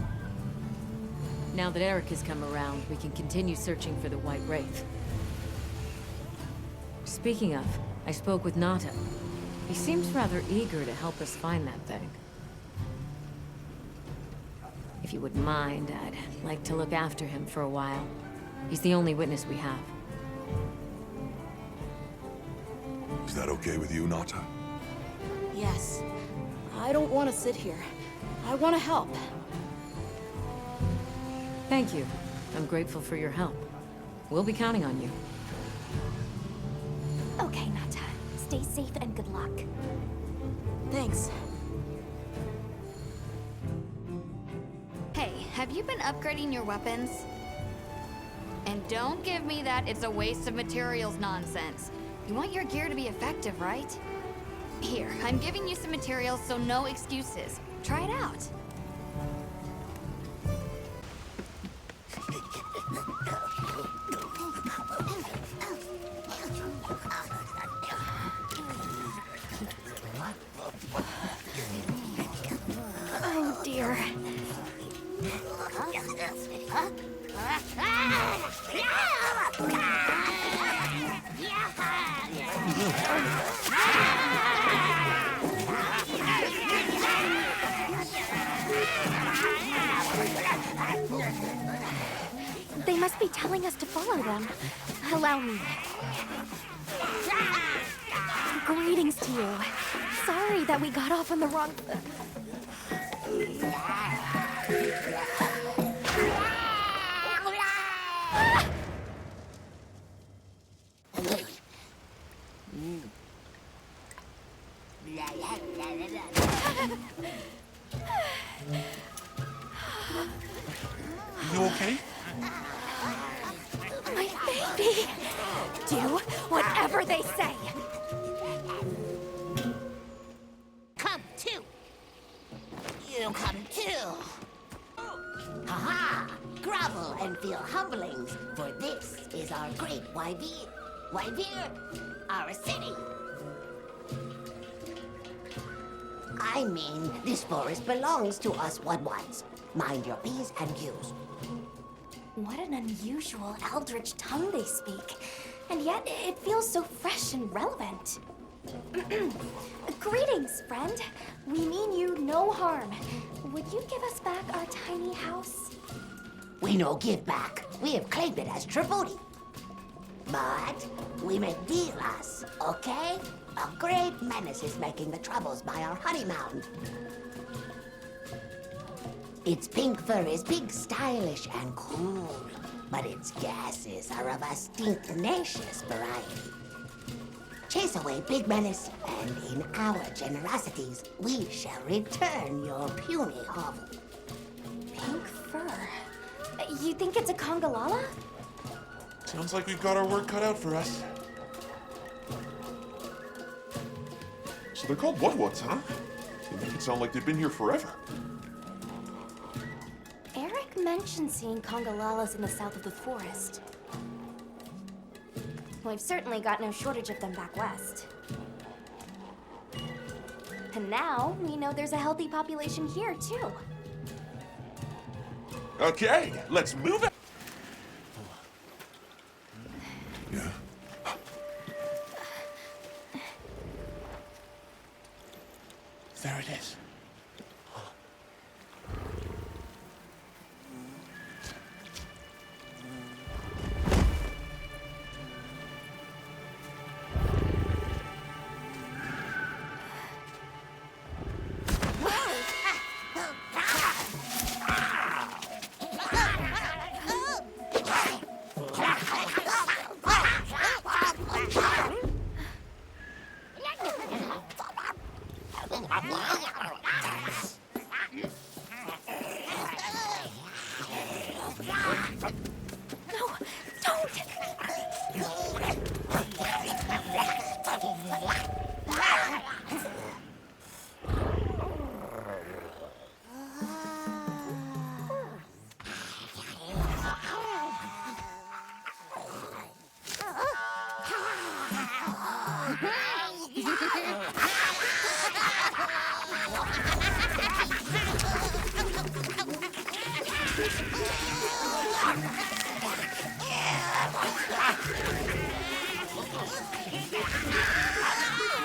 Now that Eric has come around, we can continue searching for the White Wraith. Speaking of, I spoke with Nata. He seems rather eager to help us find that thing. If you wouldn't mind, I'd like to look after him for a while. He's the only witness we have. Is that okay with you, Nata? Yes. I don't want to sit here. I want to help. Thank you. I'm grateful for your help. We'll be counting on you. Okay, Nata. Stay safe and good luck. Thanks. Hey, have you been upgrading your weapons? And don't give me that it's a waste of materials nonsense. You want your gear to be effective, right? Here, I'm giving you some materials, so no excuses. Try it out. Oh dear. telling us to follow them. Allow me. Greetings to you. Sorry that we got off on the wrong... You okay? My baby! Do whatever they say! Come too. You come too. Haha! Grovel and feel humblings, for this is our great Wyvir. Wyvir, our city. I mean, this forest belongs to us Wudwuds. Mind your P's and Q's. What an unusual eldritch tongue they speak. And yet, it feels so fresh and relevant. Greetings, friend. We mean you no harm. Would you give us back our tiny house? We no give back. We have claimed it as tribute. But we make deals, okay? A great menace is making the troubles by our honey mound. Its pink fur is big, stylish, and cool, but its gases are of a stinknacious variety. Chase away Big Menace, and in our generosities, we shall return your puny hovel. Pink fur? You think it's a Congalala? Sounds like we've got our work cut out for us. So they're called Wudwuds, huh? They make it sound like they've been here forever. Eric mentioned seeing Congalalas in the south of the forest. We've certainly got no shortage of them back west. And now, we know there's a healthy population here, too. Okay, let's move it. Yeah. There it is.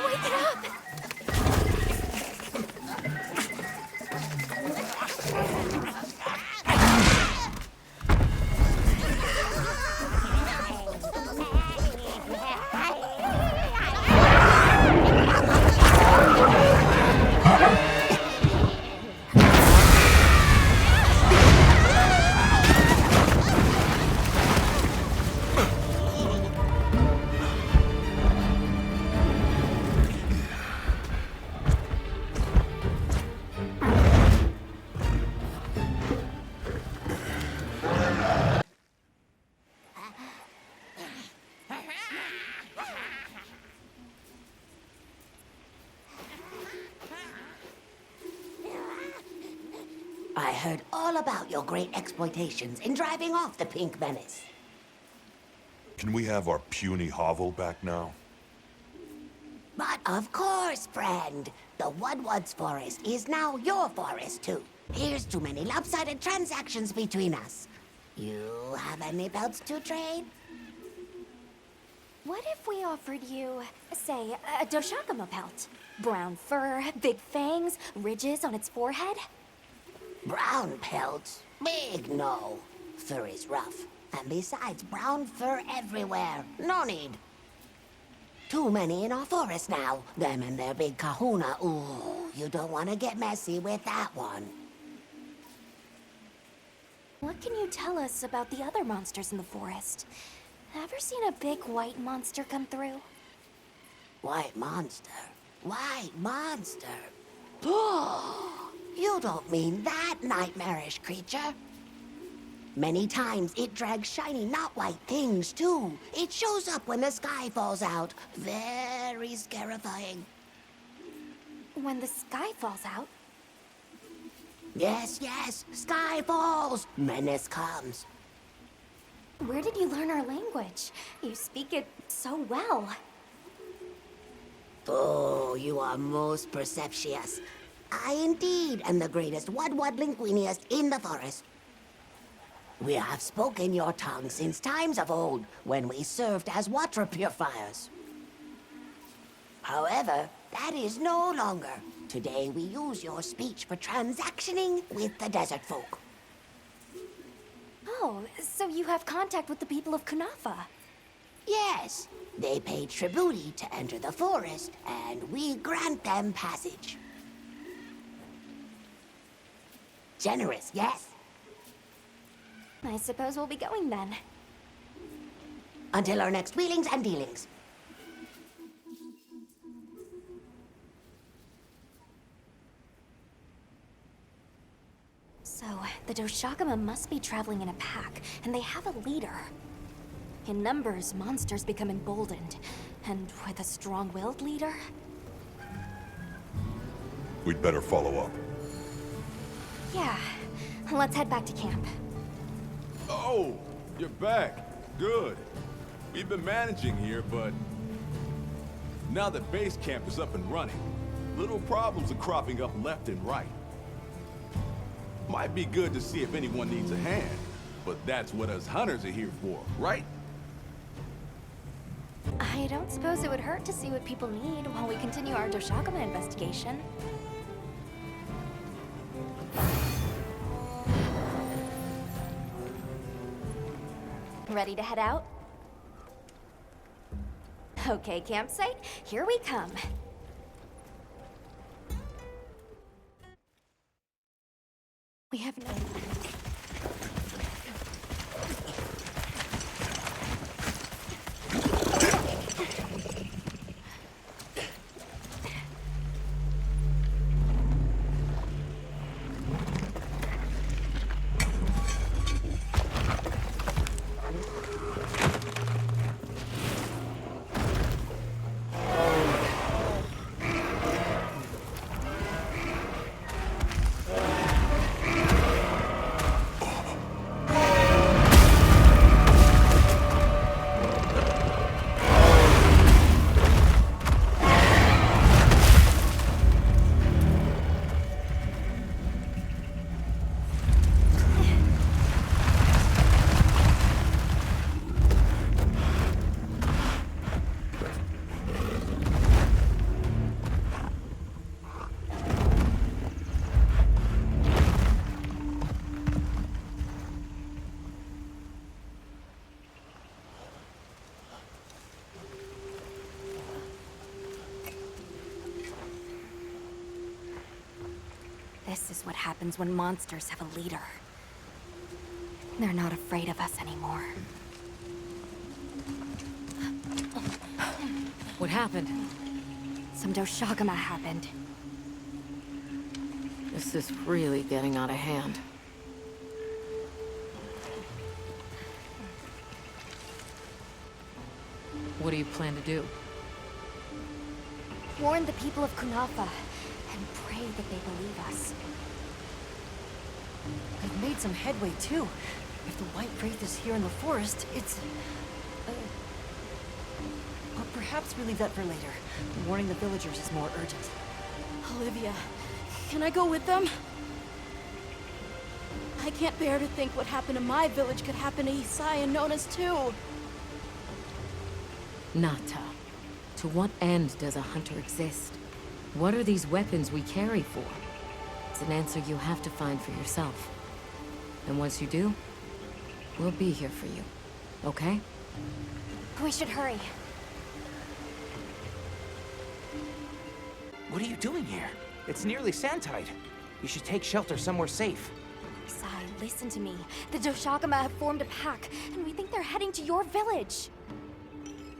Wake it up! I heard all about your great exploitations in driving off the Pink Menace. Can we have our puny hovel back now? But of course, friend. The Wudwuds forest is now your forest, too. Here's too many lopsided transactions between us. You have any belts to trade? What if we offered you, say, a Doshakama pelt? Brown fur, big fangs, ridges on its forehead? Brown pelt? Big no. Fur is rough. And besides, brown fur everywhere. No need. Too many in our forest now. Them and their big kahuna. Ooh, you don't want to get messy with that one. What can you tell us about the other monsters in the forest? Ever seen a big white monster come through? White monster? White monster? You don't mean that nightmarish creature? Many times it drags shiny, not white things, too. It shows up when the sky falls out. Very scarifying. When the sky falls out? Yes, yes. Sky falls. Menace comes. Where did you learn our language? You speak it so well. Oh, you are most perceptious. I indeed am the greatest wud-wud-linguiniest in the forest. We have spoken your tongue since times of old, when we served as water purifiers. However, that is no longer. Today we use your speech for transactioning with the desert folk. Oh, so you have contact with the people of Kunafa? Yes, they pay tribute to enter the forest, and we grant them passage. Generous, yes? I suppose we'll be going then. Until our next wheelings and dealings. So, the Doshagama must be traveling in a pack, and they have a leader. In numbers, monsters become emboldened, and with a strong-willed leader... We'd better follow up. Yeah, let's head back to camp. Oh, you're back. Good. We've been managing here, but now that base camp is up and running, little problems are cropping up left and right. Might be good to see if anyone needs a hand, but that's what us hunters are here for, right? I don't suppose it would hurt to see what people need while we continue our Doshagama investigation. Ready to head out? Okay, campsite, here we come. We have no... This is what happens when monsters have a leader. They're not afraid of us anymore. What happened? Some Doshagama happened. This is really getting out of hand. What do you plan to do? Warn the people of Kunafa and pray that they believe us. We've made some headway, too. If the White Wraith is here in the forest, it's... But perhaps we leave that for later. Warning the villagers is more urgent. Olivia, can I go with them? I can't bear to think what happened to my village could happen to Isai and Nona's too. Nata, to what end does a hunter exist? What are these weapons we carry for? It's an answer you have to find for yourself. And once you do, We'll be here for you, okay? We should hurry. What are you doing here? It's nearly sandtide. You should take shelter somewhere safe. Sai, listen to me. The Doshagama have formed a pack, and we think they're heading to your village.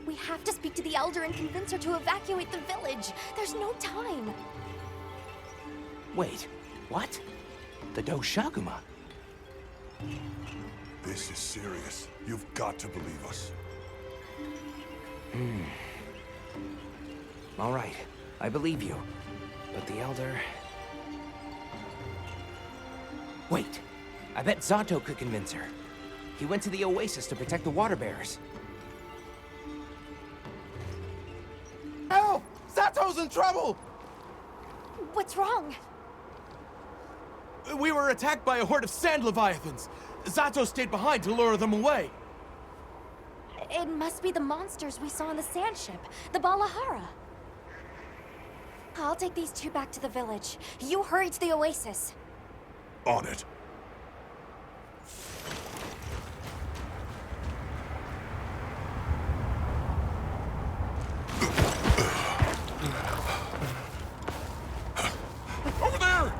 We have to speak to the Elder and convince her to evacuate the village. There's no time. Wait, what? The Doshaguma? This is serious. You've got to believe us. All right, I believe you. But the Elder... Wait, I bet Zato could convince her. He went to the Oasis to protect the water bearers. Help! Zato's in trouble! What's wrong? We were attacked by a horde of sand leviathans. Zato stayed behind to lure them away. It must be the monsters we saw on the sand ship, the Balahara. I'll take these two back to the village. You hurry to the Oasis. On it. Over there!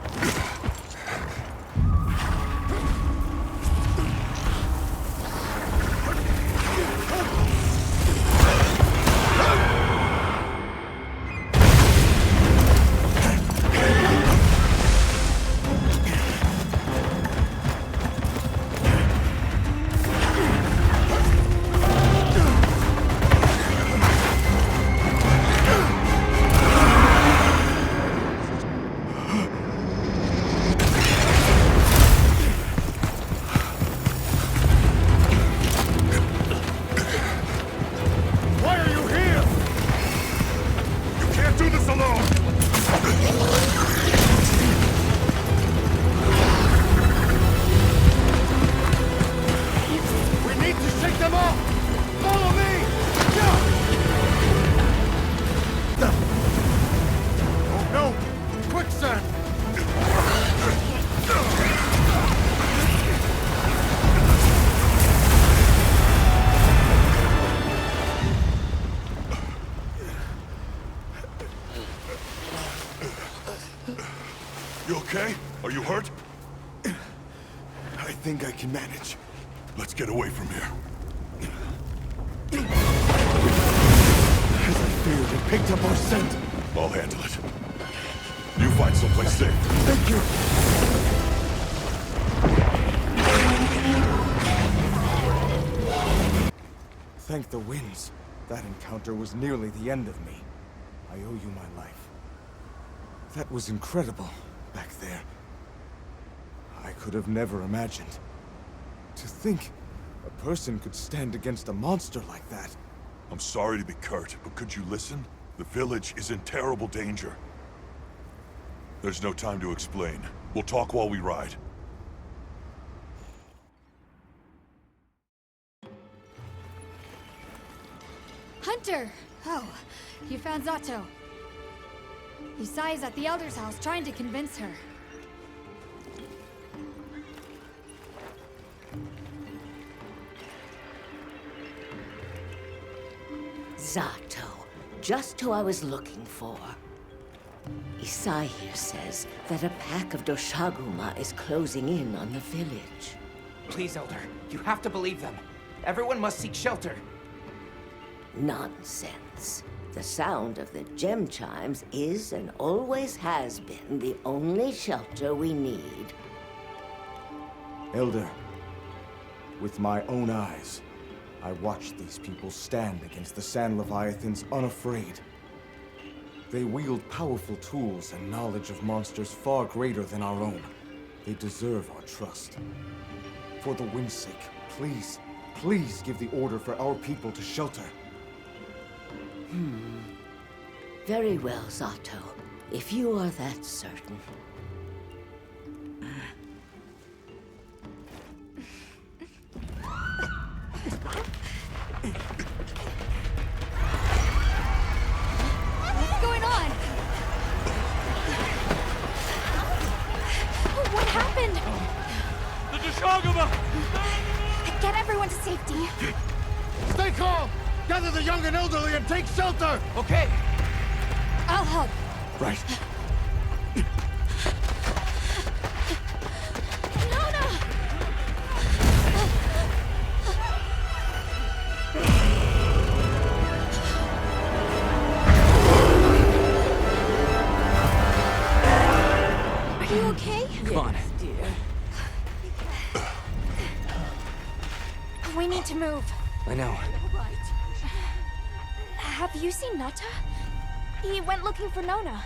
Why are you here? You can't do this alone! We need to shake them off! Follow me! Oh no! Quicksand! You okay? Are you hurt? I think I can manage. Let's get away from here. As I feared, it picked up our scent. I'll handle it. You find someplace safe. Thank you. Thank the winds. That encounter was nearly the end of me. I owe you my life. That was incredible, back there. I could have never imagined. To think a person could stand against a monster like that. I'm sorry to be curt, but could you listen? The village is in terrible danger. There's no time to explain. We'll talk while we ride. Hunter! Oh, you found Zato. Isai's at the Elder's house trying to convince her. Zato. Just who I was looking for. Isai here says that a pack of Doshaguma is closing in on the village. Please, Elder, you have to believe them. Everyone must seek shelter. Nonsense. The sound of the gem chimes is and always has been the only shelter we need. Elder, with my own eyes, I watched these people stand against the Sand Leviathans unafraid. They wield powerful tools and knowledge of monsters far greater than our own. They deserve our trust. For the wind's sake, please, please give the order for our people to shelter. Very well, Zato. If you are that certain. What's going on? What happened? The Doshaguma! Get everyone to safety. Stay calm! Gather the young and elderly and take shelter! Okay. I'll help. Right. Are you okay? Come on. Dear. We need to move. I know. Have you seen Nata? He went looking for Nona.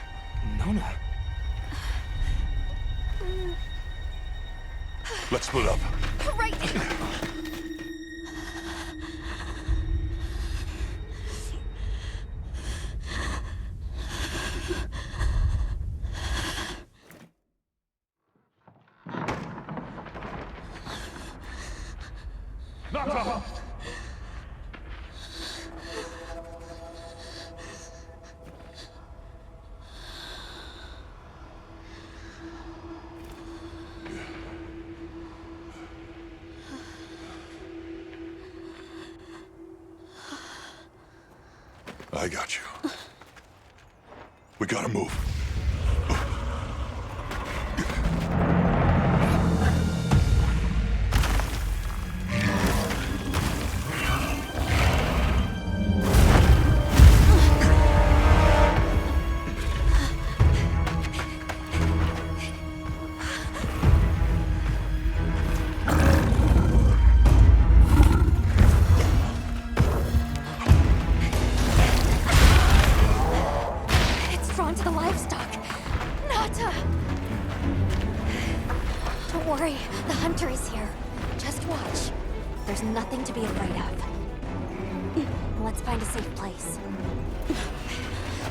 Nona? Let's split up. Right! Nata! I got you. We gotta move. Drawn to the livestock. Nata! Don't worry, the hunter is here. Just watch. There's nothing to be afraid of. Let's find a safe place.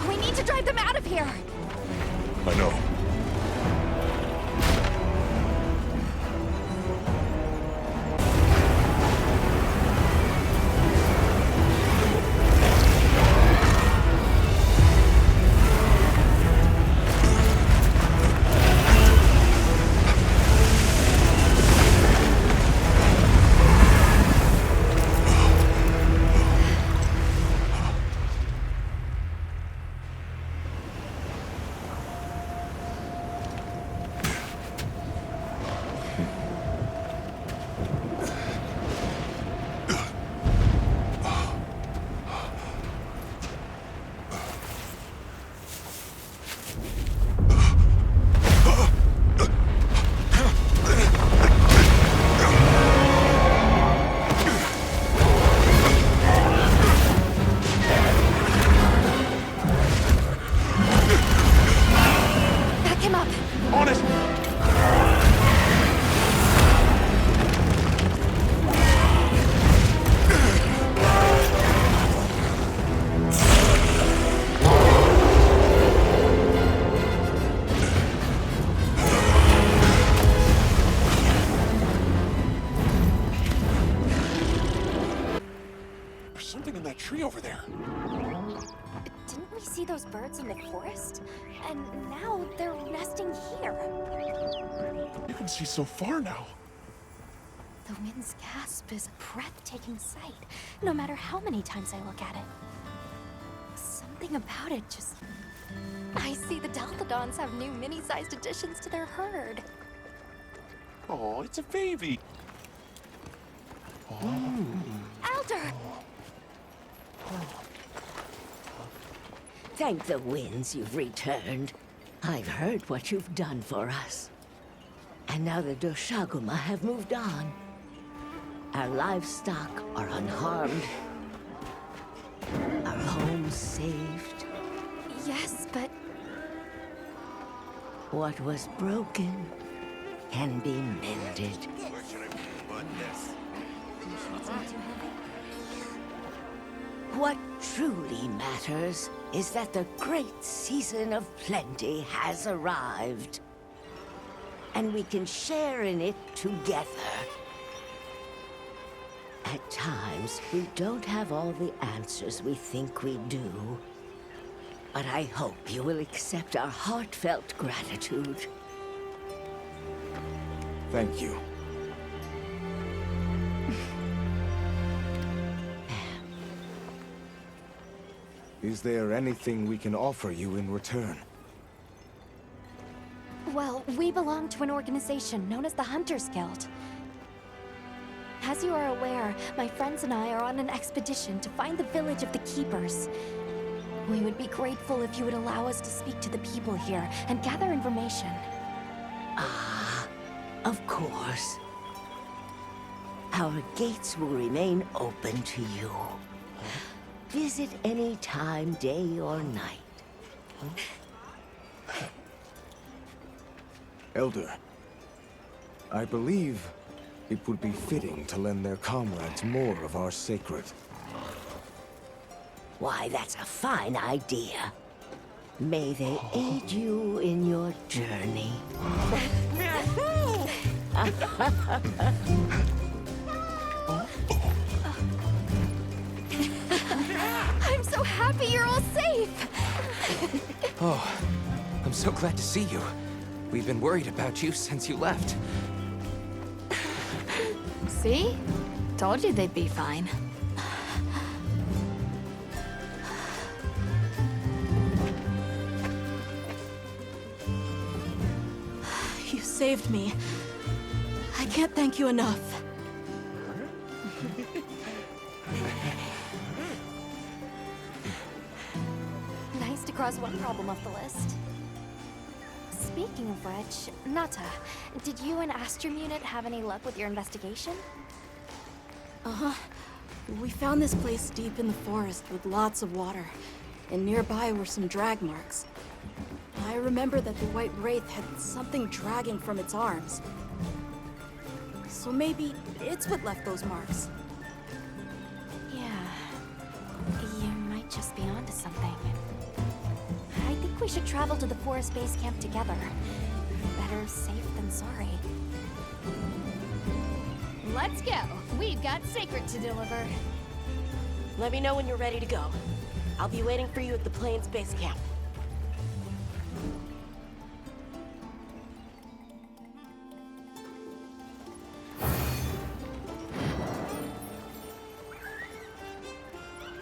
We need to drive them out of here! I know. Something in that tree over there. Didn't we see those birds in the forest? And now they're nesting here. You can see so far now. The wind's gasp is a breathtaking sight, no matter how many times I look at it. Something about it just... I see the Dalthodons have new mini-sized additions to their herd. Oh, it's a baby. Elder! Thank the winds you've returned. I've heard what you've done for us. And now the Doshaguma have moved on. Our livestock are unharmed. Our homes saved. Yes, but... What was broken can be mended. What truly matters is that the great season of plenty has arrived. And we can share in it together. At times, we don't have all the answers we think we do. But I hope you will accept our heartfelt gratitude. Thank you. Is there anything we can offer you in return? Well, we belong to an organization known as the Hunters Guild. As you are aware, my friends and I are on an expedition to find the village of the Keepers. We would be grateful if you would allow us to speak to the people here and gather information. Ah, of course. Our gates will remain open to you. Visit any time, day or night. Elder, I believe it would be fitting to lend their comrades more of our sacred. Why, that's a fine idea. May they aid you in your journey. I'm so happy you're all safe! Oh, I'm so glad to see you. We've been worried about you since you left. See? Told you they'd be fine. You saved me. I can't thank you enough. Nice to cross one problem off the list. Speaking of which, Nata, did you and Astrum Unit have any luck with your investigation? Uh-huh. We found this place deep in the forest with lots of water, and nearby were some drag marks. I remember that the White Wraith had something dragging from its arms. So maybe it's what left those marks. Yeah. You might just be onto something. I think we should travel to the forest base camp together. Better safe than sorry. Let's go. We've got Sacred to deliver. Let me know when you're ready to go. I'll be waiting for you at the Plains base camp.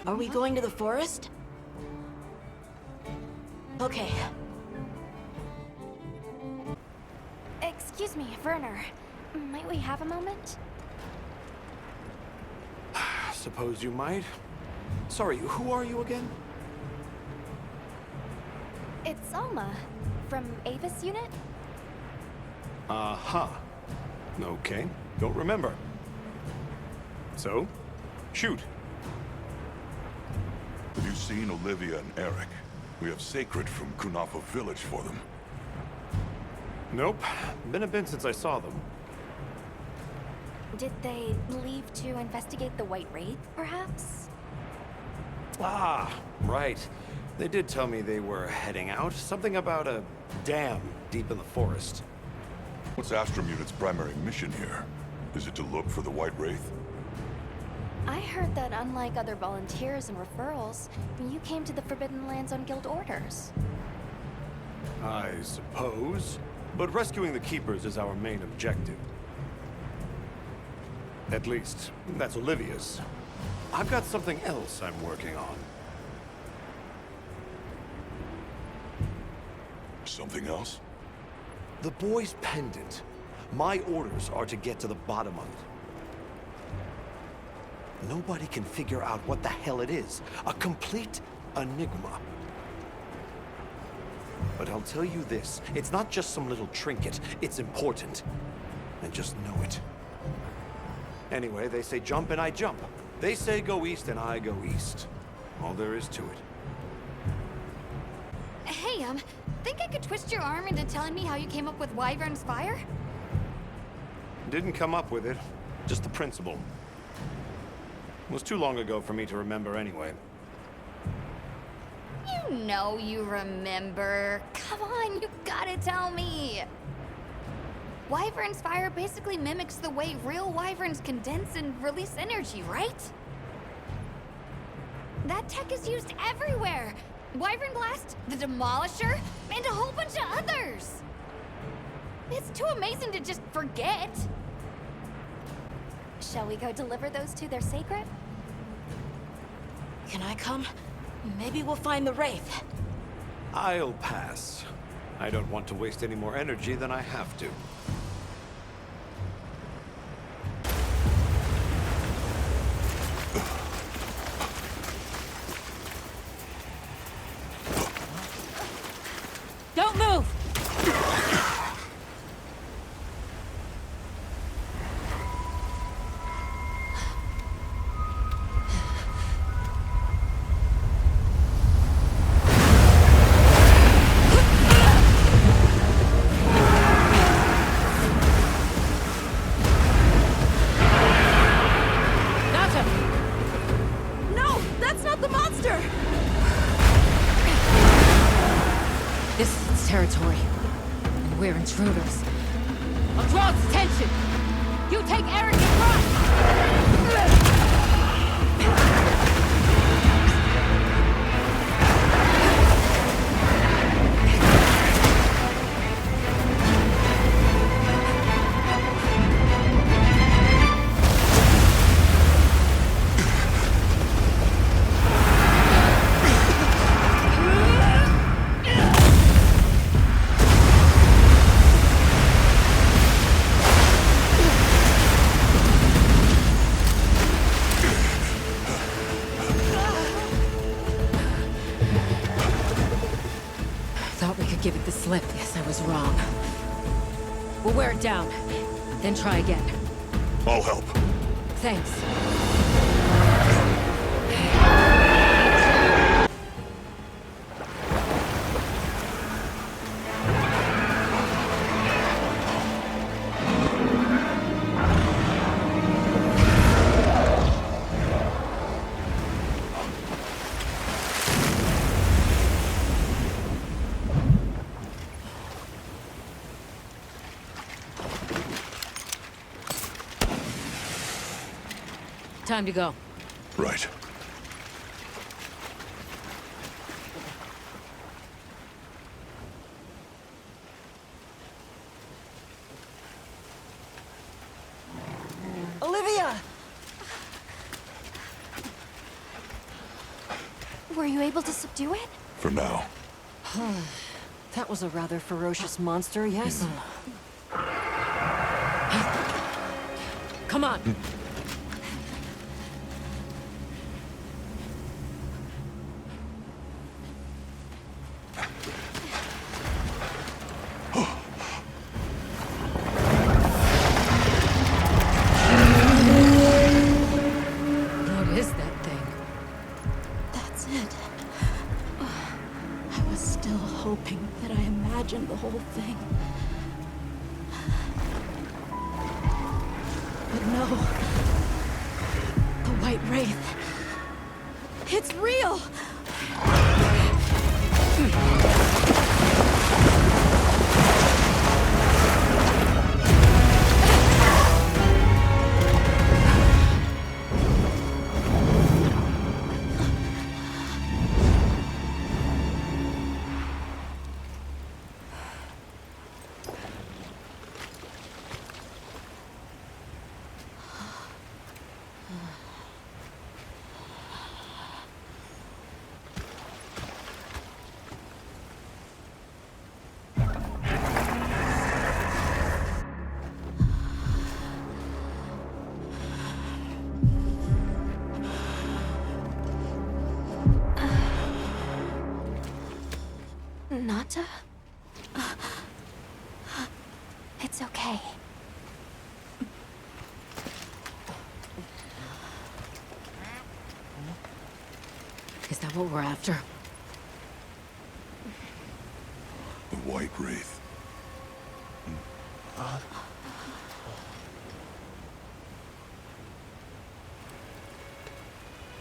Are we going to the forest? Okay. Excuse me, Werner. Might we have a moment? Suppose you might. Sorry, who are you again? It's Alma, from Avis Unit. Uh-huh. Okay, don't remember. So, shoot. Have you seen Olivia and Eric? We have sacred from Kunafa village for them. Nope. Been a bit since I saw them. Did they leave to investigate the White Wraith, perhaps? Ah, right. They did tell me they were heading out. Something about a dam deep in the forest. What's Astrum Unit's primary mission here? Is it to look for the White Wraith? I heard that unlike other volunteers and referrals, you came to the Forbidden Lands on guild orders. I suppose. But rescuing the Keepers is our main objective. At least, that's Olivia's. I've got something else I'm working on. Something else? The boy's pendant. My orders are to get to the bottom of it. Nobody can figure out what the hell it is. A complete enigma. But I'll tell you this, it's not just some little trinket, it's important. And just know it. Anyway, they say jump and I jump. They say go east and I go east. All there is to it. Hey, think I could twist your arm into telling me how you came up with Wyvern's Fire? Didn't come up with it, just the principle. It was too long ago for me to remember anyway. You know you remember. Come on, you gotta tell me. Wyvern's Fire basically mimics the way real wyverns condense and release energy, right? That tech is used everywhere. Wyvern Blast, the Demolisher, and a whole bunch of others. It's too amazing to just forget. Shall we go deliver those to their sacred? Can I come? Maybe we'll find the Wraith. I'll pass. I don't want to waste any more energy than I have to. Don't move! No, that's not the monster! This is its territory, and we're intruders. I'll draw its attention! You take Eric and run! Thought we could give it the slip. Yes, I was wrong. We'll wear it down, then try again. I'll help. Thanks. Time to go. Right. Olivia! Were you able to subdue it? For now. That was a rather ferocious monster, yes? Come on. What is that thing? That's it. I was still hoping that I imagined the whole thing. But no. The White Wraith. It's real! Nata? It's okay. Is that what we're after? The White Wraith.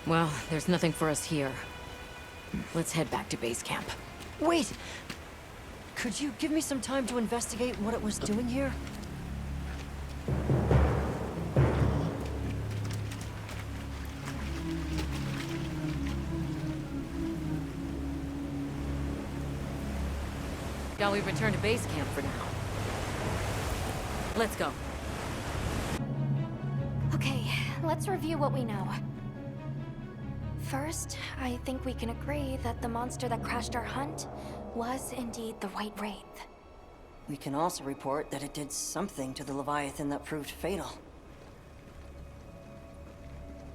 Well, there's nothing for us here. Let's head back to base camp. Wait! Could you give me some time to investigate what it was doing here? Shall we return to base camp for now? Let's go. Okay, let's review what we know. First, I think we can agree that the monster that crashed our hunt was indeed the White Wraith. We can also report that it did something to the Leviathan that proved fatal.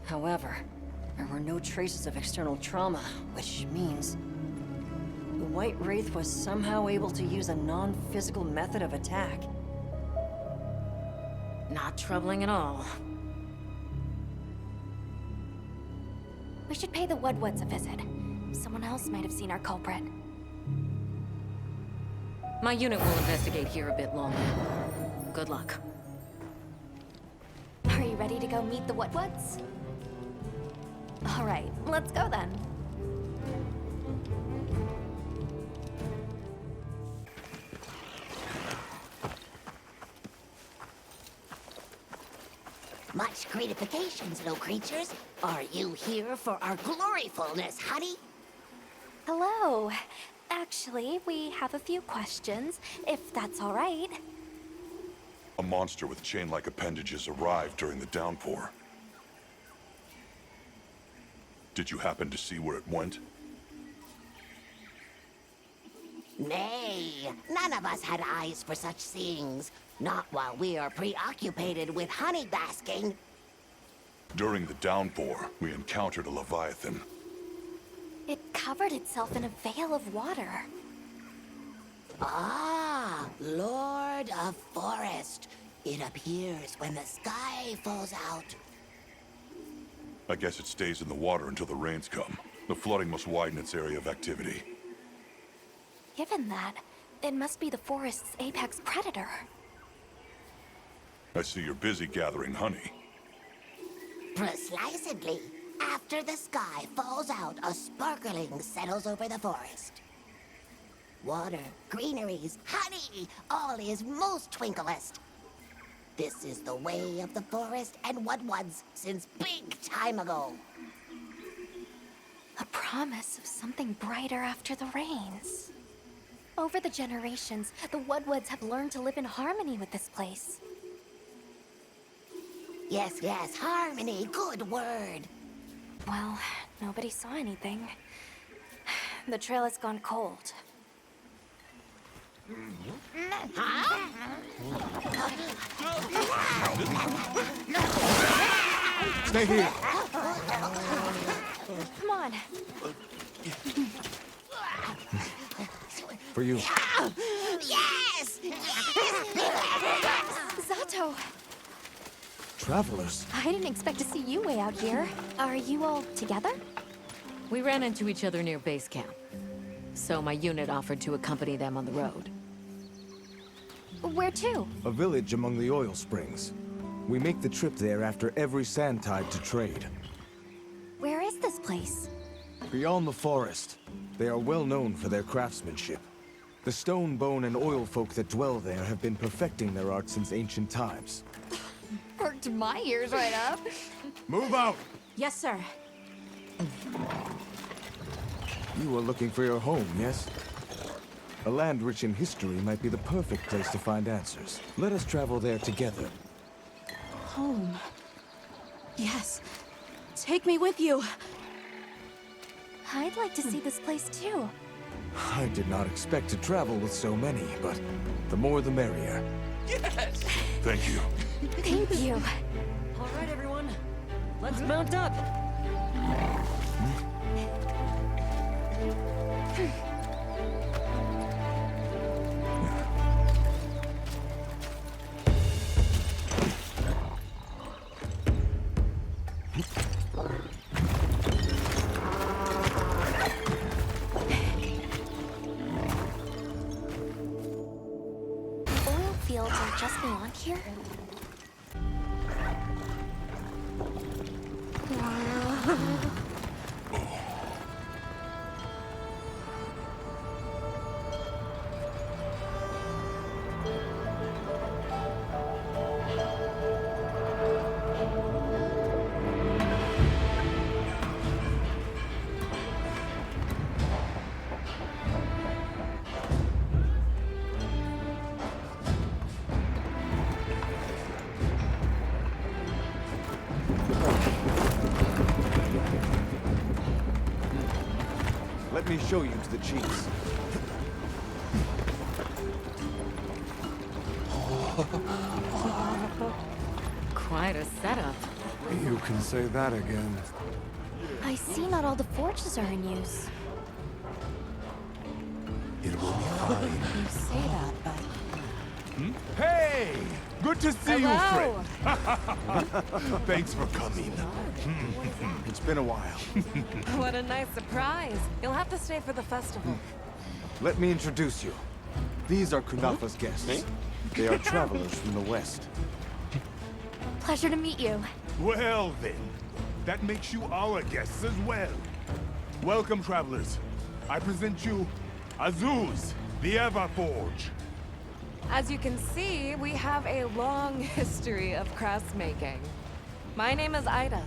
However, there were no traces of external trauma, which means the White Wraith was somehow able to use a non-physical method of attack. Not troubling at all. We should pay the Woodwoods a visit. Someone else might have seen our culprit. My unit will investigate here a bit longer. Good luck. Are you ready to go meet the Woodwoods? All right, let's go then. Much gratifications, little creatures. Are you here for our gloryfulness, honey? Hello. Actually, we have a few questions, if that's all right. A monster with chain-like appendages arrived during the downpour. Did you happen to see where it went? Nay, none of us had eyes for such things. Not while we are preoccupied with honey basking. During the downpour, we encountered a Leviathan. It covered itself in a veil of water. Ah, Lord of Forest. It appears when the sky falls out. I guess it stays in the water until the rains come. The flooding must widen its area of activity. Given that, it must be the forest's apex predator. I see you're busy gathering honey. Precisely. After the sky falls out, a sparkling settles over the forest. Water, greeneries, honey, all is most twinklest. This is the way of the forest and Woodwoods since big time ago. A promise of something brighter after the rains. Over the generations, the Woodwoods have learned to live in harmony with this place. Yes, yes, harmony, good word. Well, nobody saw anything. The trail has gone cold. Stay here. Come on. For you. Yes! Zato! Travelers. I didn't expect to see you way out here. Are you all together? We ran into each other near base camp. So my unit offered to accompany them on the road. Where to? A village among the oil springs. We make the trip there after every sand tide to trade. Where is this place? Beyond the forest, they are well known for their craftsmanship. The stone, bone, and oil folk that dwell there have been perfecting their art since ancient times. Perked my ears right up. Move out! Yes, sir. You are looking for your home, yes? A land rich in history might be the perfect place to find answers. Let us travel there together. Home. Yes. Take me with you. I'd like to see this place too. I did not expect to travel with so many, but the more the merrier. Yes! Thank you. Thank you. All right, everyone. Let's mount up. Oil fields are just beyond here? me show you to the chiefs. Quite a setup. You can say that again. I see not all the forges are in use. It will be fine. You say that, but... Hey! Good to see Hello. you, friend. Thanks for coming. It's been a while. What a nice surprise. You'll have to stay for the festival. Let me introduce you. These are Kunafa's guests. They are travelers from the west. Pleasure to meet you. Well then, that makes you our guests as well. Welcome, travelers. I present you Azuz, the Everforge. As you can see, we have a long history of crafts making. My name is Ida,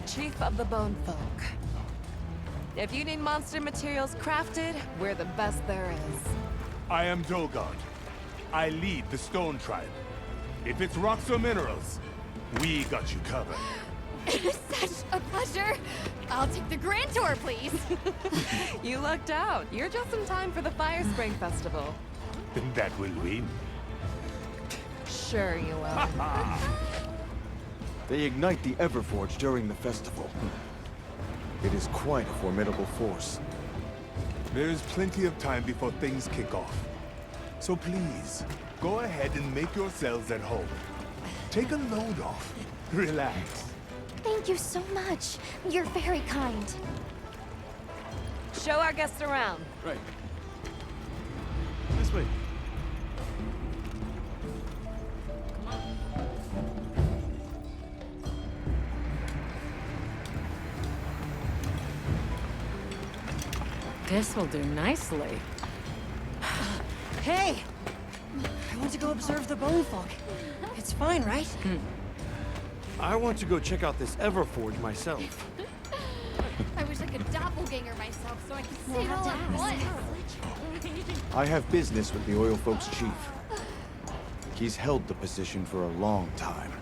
Chief of the Bone Folk. If you need monster materials crafted, we're the best there is. I am Dolgard. I lead the Stone Tribe. If it's rocks or minerals, we got you covered. It is such a pleasure. I'll take the grand tour, please. You lucked out. You're just in time for the Fire Spring Festival. Then that will win. Sure you will. They ignite the Everforge during the festival. It is quite a formidable force. There's plenty of time before things kick off. So please, go ahead and make yourselves at home. Take a load off. Relax. Thank you so much. You're very kind. Show our guests around. Right. This way. This will do nicely. Hey! I want to go observe the bone folk. It's fine, right? I want to go check out this Everforge myself. I wish I could doppelganger myself so I could see it all at once. I have business with the Oil Folks' chief. He's held the position for a long time.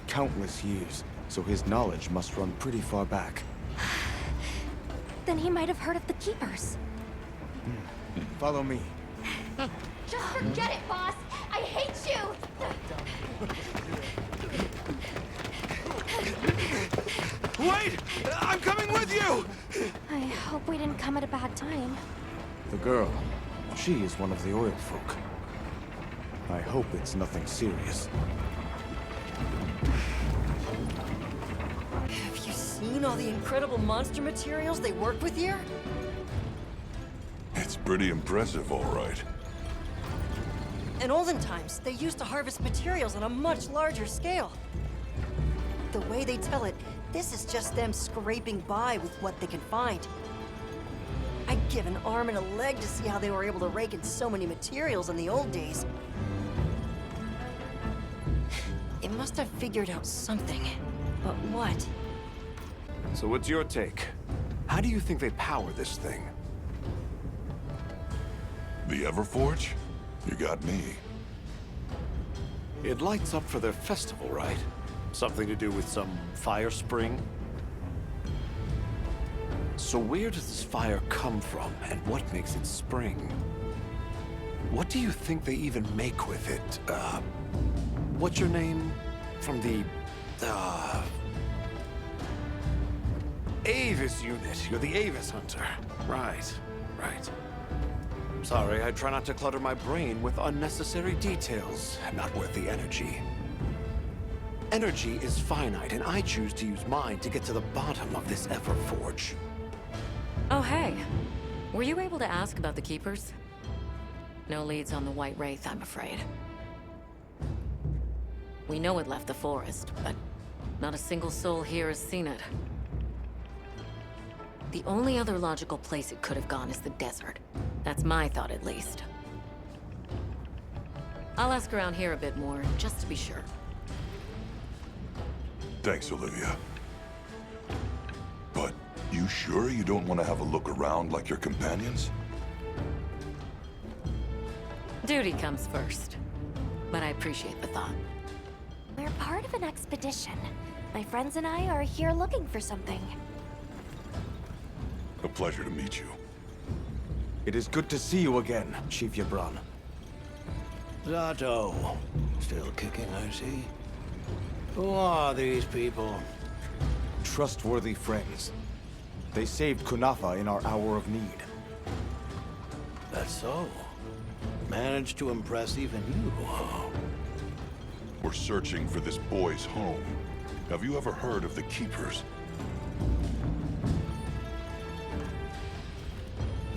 Countless years, so his knowledge must run pretty far back. Then he might have heard of the Keepers. Follow me. Just forget it, boss. I hate you. Wait! I'm coming with you! I hope we didn't come at a bad time. The girl, she is one of the Oil Folk. I hope it's nothing serious. Have you seen all the incredible monster materials they work with here? It's pretty impressive, all right. In olden times, they used to harvest materials on a much larger scale. The way they tell it, this is just them scraping by with what they can find. I'd give an arm and a leg to see how they were able to rake in so many materials in the old days. It must have figured out something. But what? So what's your take? How do you think they power this thing? The Everforge? You got me. It lights up for their festival, right? Something to do with some fire spring? So where does this fire come from, and what makes it spring? What do you think they even make with it? What's your name? From the, Avis unit. You're the Avis hunter. Right, right. Sorry, I try not to clutter my brain with unnecessary details. Not worth the energy. Energy is finite, and I choose to use mine to get to the bottom of this Everforge. Oh, hey. Were you able to ask about the Keepers? No leads on the White Wraith, I'm afraid. We know it left the forest, but not a single soul here has seen it. The only other logical place it could have gone is the desert. That's my thought, at least. I'll ask around here a bit more, just to be sure. Thanks, Olivia. But you sure you don't want to have a look around like your companions? Duty comes first. But I appreciate the thought. We're part of an expedition. My friends and I are here looking for something. A pleasure to meet you. It is good to see you again, Chief Yabran. Zato. Still kicking, I see. Who are these people? Trustworthy friends. They saved Kunafa in our hour of need. That's so. Managed to impress even you. We're searching for this boy's home. Have you ever heard of the Keepers?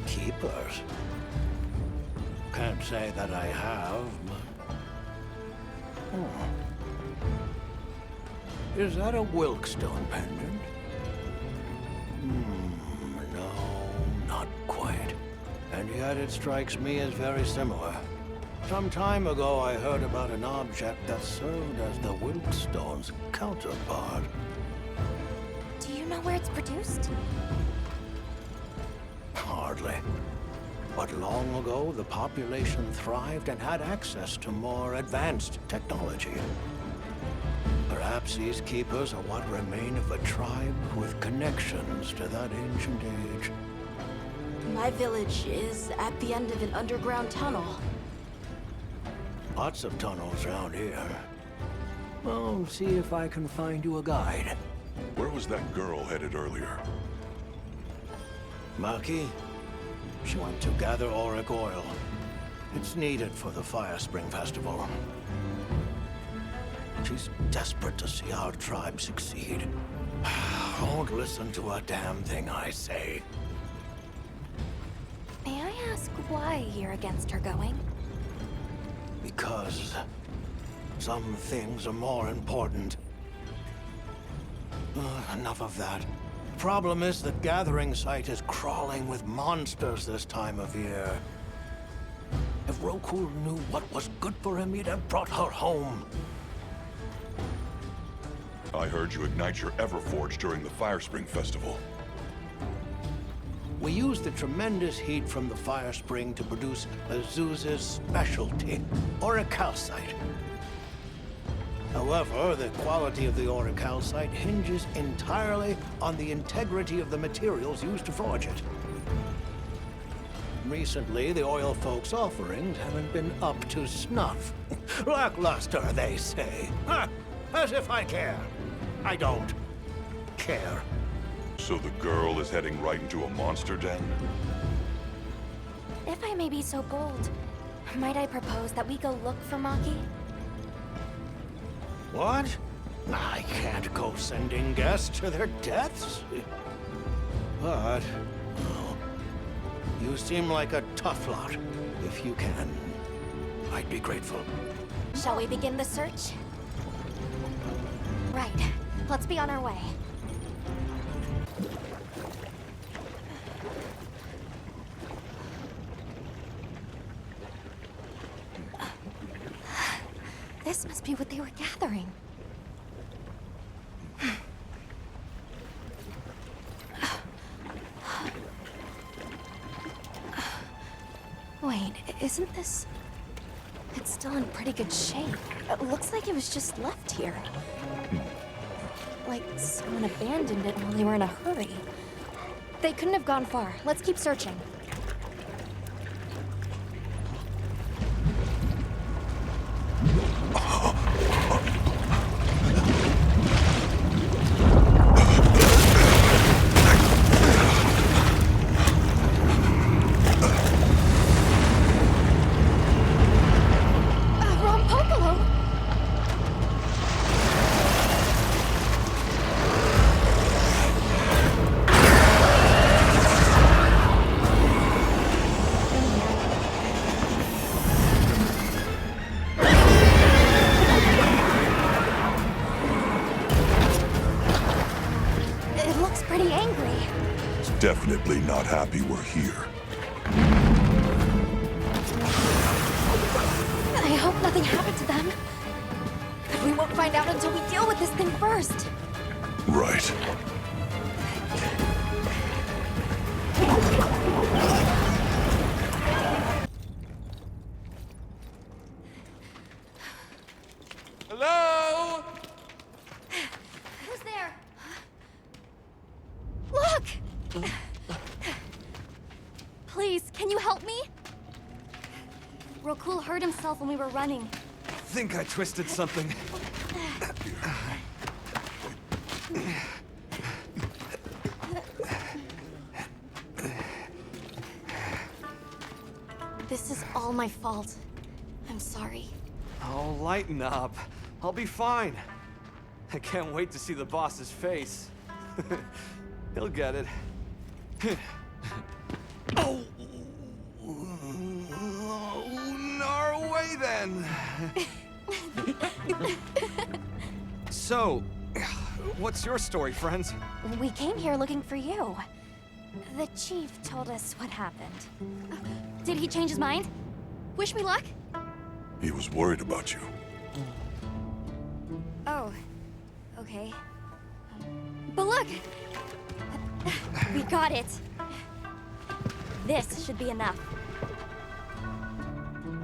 Keepers? Can't say that I have, but... Oh. Is that a Wilkstone pendant? No, not quite. And yet it strikes me as very similar. Some time ago I heard about an object that served as the Wilkstone's counterpart. Do you know where it's produced? Hardly. But long ago, the population thrived and had access to more advanced technology. Perhaps these keepers are what remain of a tribe with connections to that ancient age. My village is at the end of an underground tunnel. Lots of tunnels around here. Well, see if I can find you a guide. Where was that girl headed earlier? Maki? She went to gather auric oil. It's needed for the Fire Spring Festival. She's desperate to see our tribe succeed. Won't listen to a damn thing I say. May I ask why you're against her going? Because some things are more important. Enough of that. Problem is the gathering site is crawling with monsters this time of year. If Roku knew what was good for him, he'd have brought her home. I heard you ignite your Everforge during the Fire Spring Festival. We use the tremendous heat from the fire spring to produce Azuz's specialty, auricalcite. However, the quality of the auricalcite hinges entirely on the integrity of the materials used to forge it. Recently, the oil folks' offerings haven't been up to snuff. Lackluster, they say. Huh, as if I care. I don't care. So the girl is heading right into a monster den? If I may be so bold, might I propose that we go look for Maki? What? I can't go sending guests to their deaths. But, well, you seem like a tough lot. If you can, I'd be grateful. Shall we begin the search? Right. Let's be on our way. This must be what they were gathering. Wait, isn't this... It's still in pretty good shape. It looks like it was just left here. Like someone abandoned it while they were in a hurry. They couldn't have gone far. Let's keep searching. Definitely not happy we're here. I hope nothing happened to them. But we won't find out until we deal with this thing first. Right. Hello? Who's there? Look! Please, can you help? Cool hurt himself when we were running. Think I twisted something. This is all my fault. I'm sorry. Oh, lighten up. I'll be fine. I can't wait to see the boss's face. He'll get it. Oh! No way then! So, what's your story, friends? We came here looking for you. The chief told us what happened. Did he change his mind? Wish me luck? He was worried about you. Oh, okay. But look! We got it. This should be enough.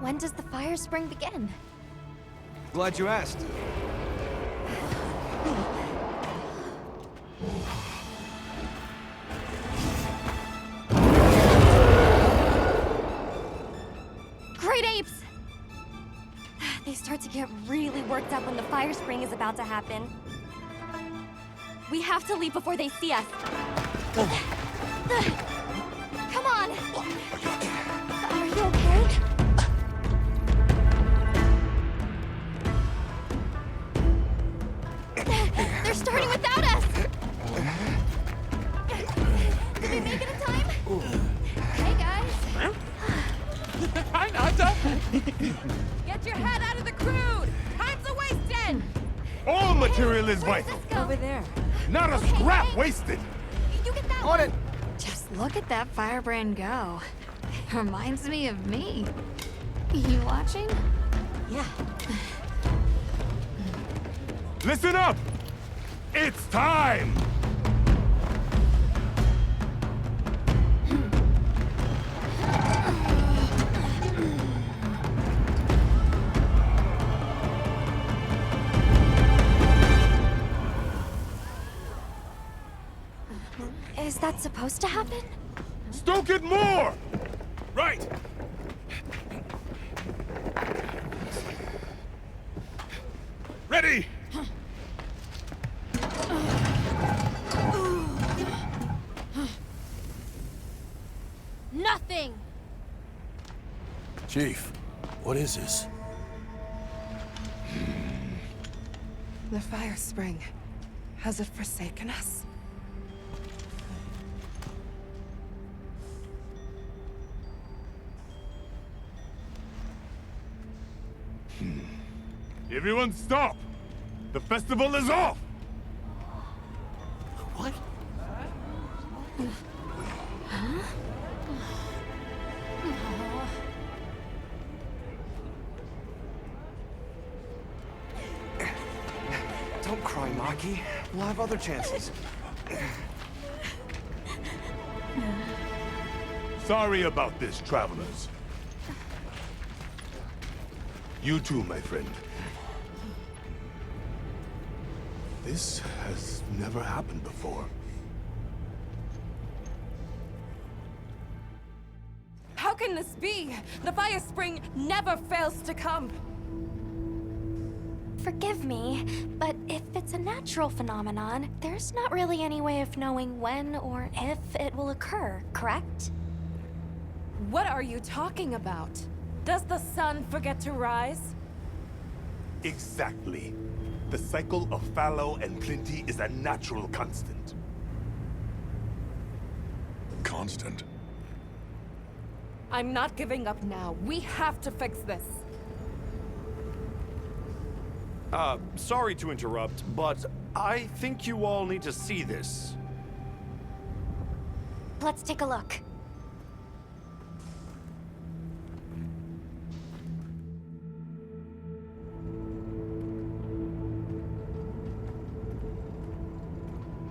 When does the fire spring begin? Glad you asked. Great apes! They start to get really worked up when the fire spring is about to happen. We have to leave before they see us. Come on! Are you okay? They're starting without us! Did we make it in time? Hey, guys! Hi, Nata! Get your head out of the crude! Time's a wasting! All material is vital. Over there. Not a scrap wasted. You get that On it. Just look at that firebrand go. Reminds me of me. You watching? Yeah. Listen up! It's time! Is that supposed to happen? Stoke it more! Right! Ready! Nothing! Chief, what is this? The fire spring. Has it forsaken us? Everyone stop! The festival is off! What? Don't cry, Maki. We'll have other chances. Sorry about this, travelers. You too, my friend. This has never happened before. How can this be? The fire spring never fails to come. Forgive me, but if it's a natural phenomenon, there's not really any way of knowing when or if it will occur, correct? What are you talking about? Does the sun forget to rise? Exactly. The cycle of fallow and plenty is a natural constant. Constant? I'm not giving up now. We have to fix this. Sorry to interrupt, but I think you all need to see this. Let's take a look.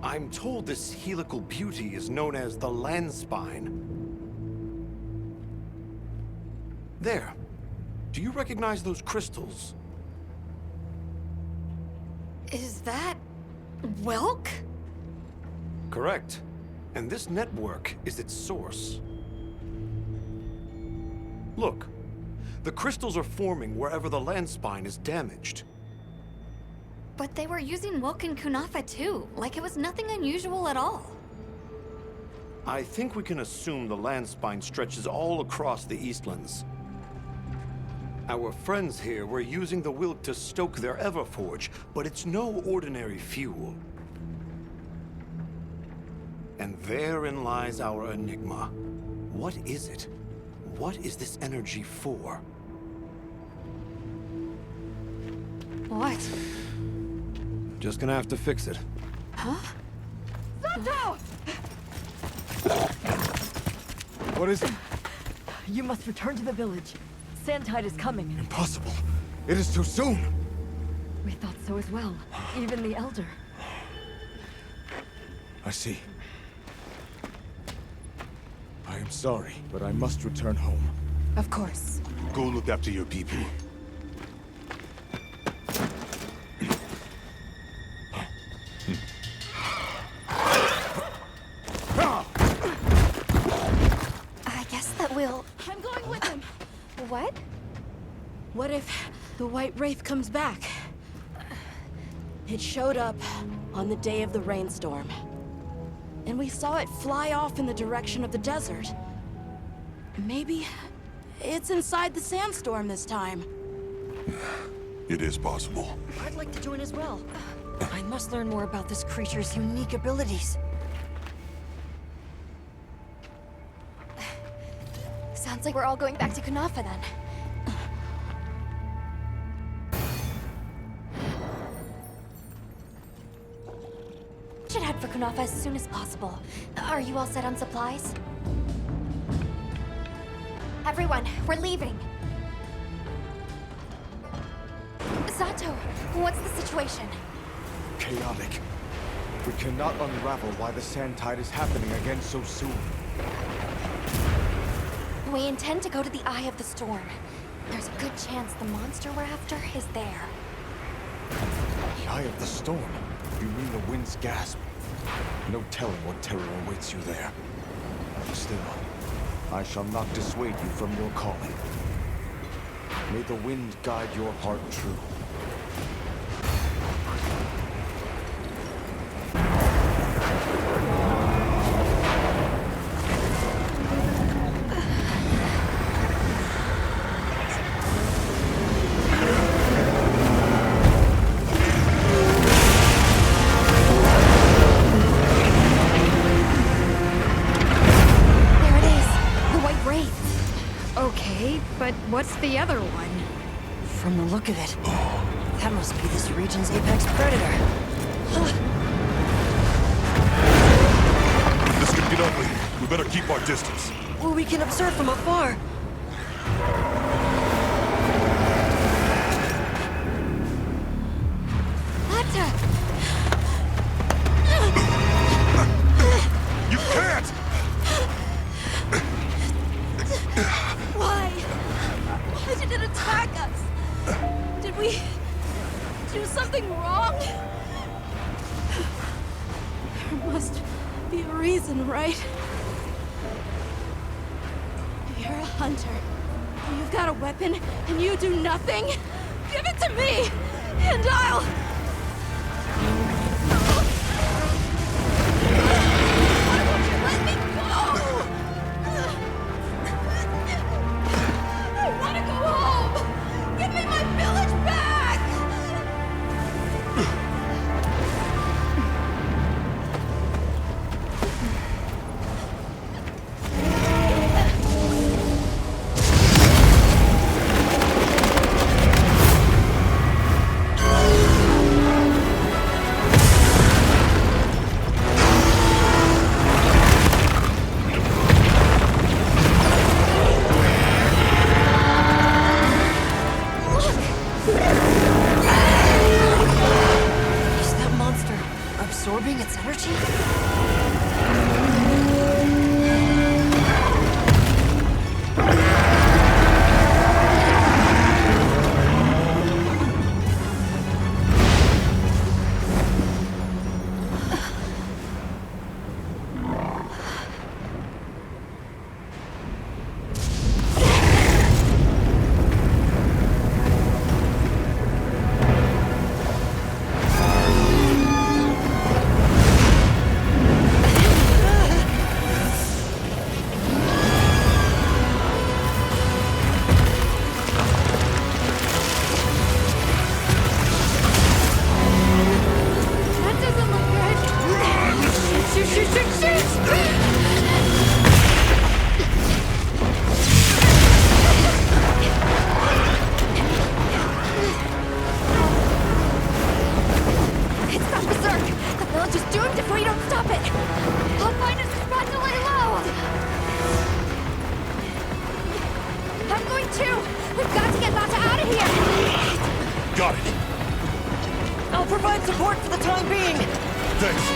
I'm told this helical beauty is known as the land spine. There. Do you recognize those crystals? Is that... Welk? Correct. And this network is its source. Look, The crystals are forming wherever the land spine is damaged. But they were using Woken Kunafa too, like it was nothing unusual at all. I think we can assume the land spine stretches all across the Eastlands. Our friends here were using the Wilk to stoke their Everforge, but it's no ordinary fuel. And therein lies our enigma. What is it? What is this energy for? What? Just gonna have to fix it. Huh? Sato! What is it? You must return to the village. Sandtide is coming. Impossible. It is too soon. We thought so as well. Even the Elder. I see. I am sorry, but I must return home. Of course. Go look after your people. I guess that we'll... I'm going with him. What? What if the White Wraith comes back? It showed up on the day of the rainstorm. And we saw it fly off in the direction of the desert. Maybe it's inside the sandstorm this time. It is possible. I'd like to join as well. I must learn more about this creature's unique abilities. Sounds like we're all going back to Kunafa then. Should head for Kunafa as soon as possible. Are you all set on supplies? Everyone, we're leaving. Sato, what's the situation? Chaotic. We cannot unravel why the Sandtide is happening again so soon. We intend to go to the Eye of the Storm. There's a good chance the monster we're after is there. The Eye of the Storm? You mean the wind's gasp? No telling what terror awaits you there. Still, I shall not dissuade you from your calling. May the wind guide your heart true. But what's the other one? From the look of it, that must be this region's apex predator. This could get ugly. We better keep our distance. Well, we can observe from afar. You can't! Why did it attack us? Did we do something wrong? There must be a reason, right? You're a hunter. You've got a weapon, and you do nothing? Give it to me, and I'll... Absorbing its energy? got it. I'll provide support for the time being. Thanks.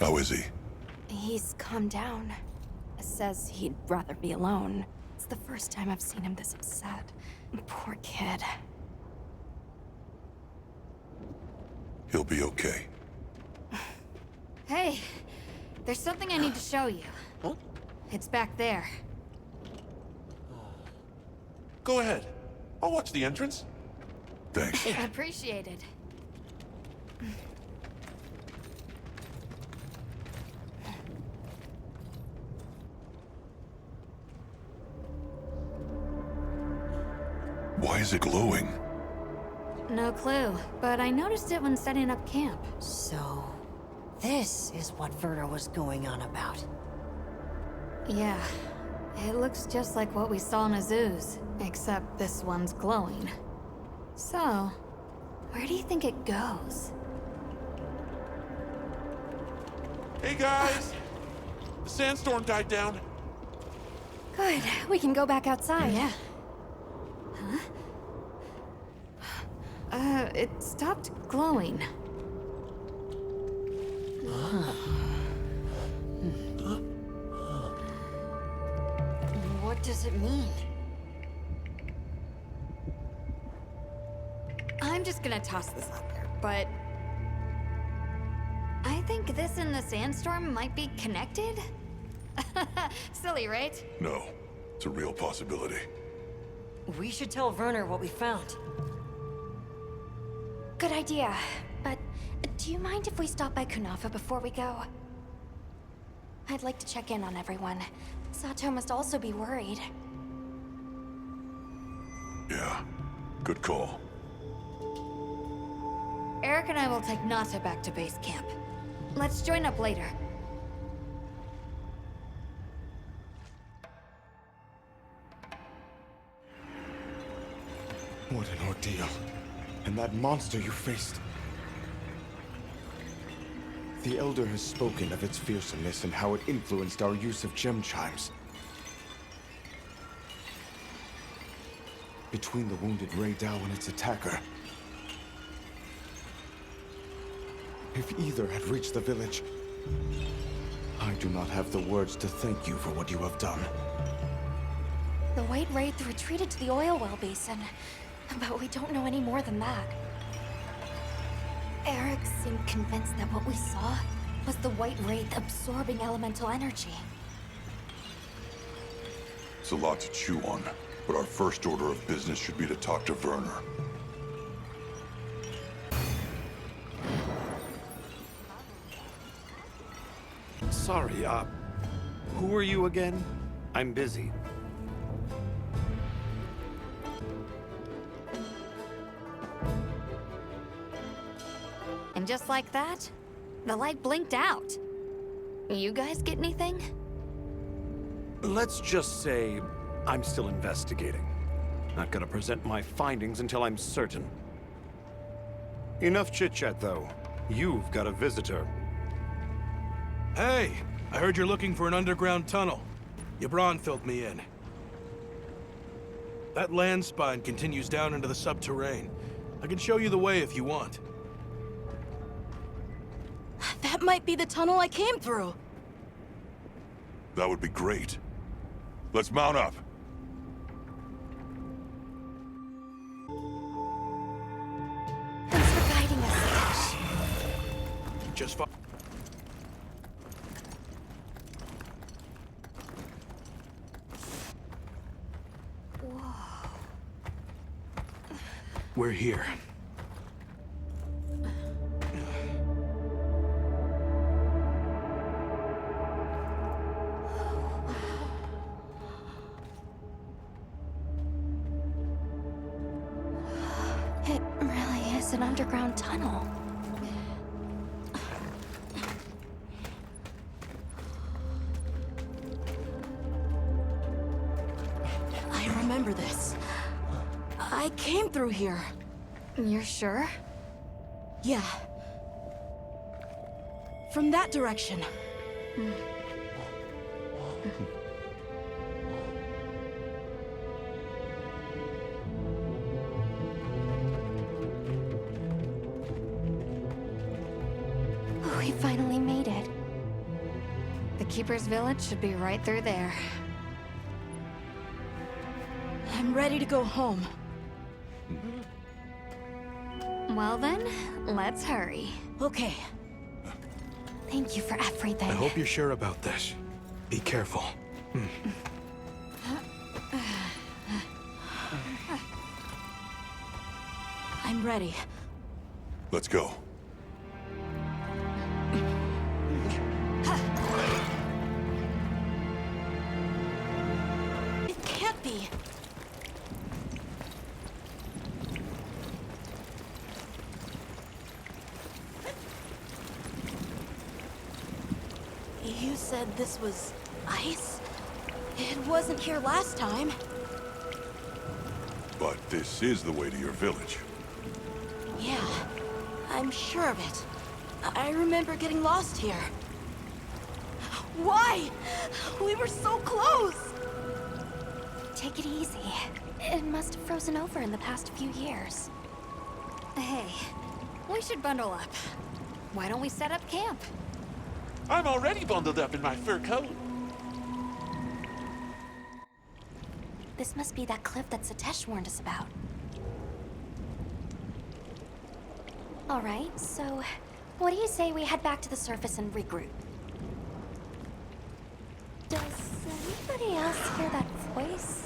How is he? He's calmed down. Says he'd rather be alone. It's the first time I've seen him this upset. Poor kid. He'll be okay. Hey, there's something I need to show you. Huh? It's back there. Go ahead. I'll watch the entrance. Thanks. Appreciated. Why is it glowing? No clue, but I noticed it when setting up camp. So, this is what Werner was going on about. Yeah, it looks just like what we saw in Azu's, except this one's glowing. So, where do you think it goes? Hey guys! The sandstorm died down. Good, we can go back outside. Yeah. Huh? It stopped glowing. What does it mean? I'm just gonna toss this out there, but I think this and the sandstorm might be connected? Silly, right? No, it's a real possibility. We should tell Werner what we found. Good idea. But do you mind if we stop by Kunafa before we go? I'd like to check in on everyone. Sato must also be worried. Yeah, good call. Eric and I will take Nata back to base camp. Let's join up later. What an ordeal. And that monster you faced. The Elder has spoken of its fearsomeness and how it influenced our use of gem chimes. Between the wounded Rei Dao and its attacker, if either had reached the village, I do not have the words to thank you for what you have done. The White Wraith retreated to the oil well basin, but we don't know any more than that. Eric seemed convinced that what we saw was the White Wraith absorbing elemental energy. It's a lot to chew on, but our first order of business should be to talk to Werner. Sorry, who are you again? I'm busy. And just like that, the light blinked out. You guys get anything? Let's just say I'm still investigating. Not gonna present my findings until I'm certain. Enough chit-chat, though. You've got a visitor. Hey, I heard you're looking for an underground tunnel. Yabron filled me in. That land spine continues down into the subterrane. I can show you the way if you want. That might be the tunnel I came through. That would be great. Let's mount up. Thanks for guiding us. Just fine. We're here. It really is an underground tunnel. remember this. I came through here. You're sure? Yeah. From that direction. We finally made it. The Keeper's Village should be right through there. I'm ready to go home. Well then, let's hurry. Okay. Thank you for everything. I hope you're sure about this. Be careful. I'm ready. Let's go. It can't be. You said this was ice? It wasn't here last time. But this is the way to your village. Yeah, I'm sure of it. I remember getting lost here. Why? We were so close! Take it easy. It must have frozen over in the past few years. Hey, we should bundle up. Why don't we set up camp? I'm already bundled up in my fur coat. This must be that cliff that Satesh warned us about. All right, so what do you say we head back to the surface and regroup? Does anybody else hear that voice?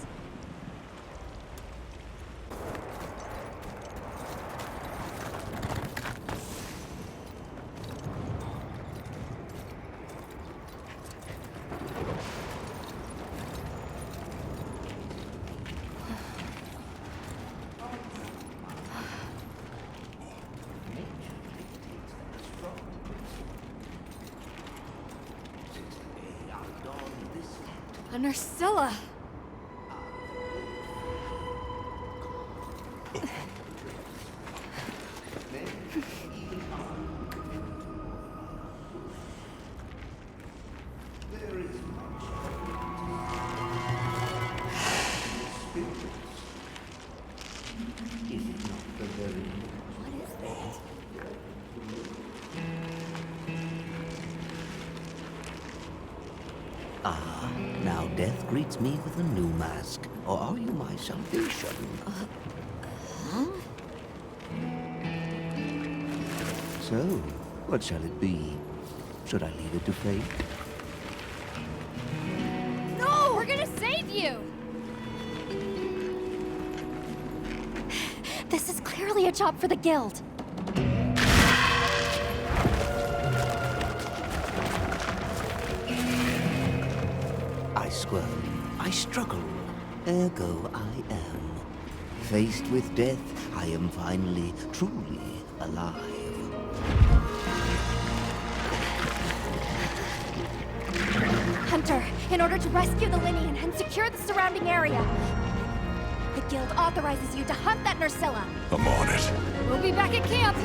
A Nursilla! Now death greets me with a new mask. Or are you my salvation? So, what shall it be? Should I leave it to fate? No! We're gonna save you! This is clearly a job for the guild. I squirm, I struggle, ergo I am. Faced with death, I am finally, truly alive. Hunter, in order to rescue the Linean and secure the surrounding area, the guild authorizes you to hunt that Nursilla. I'm on it. We'll be back at camp!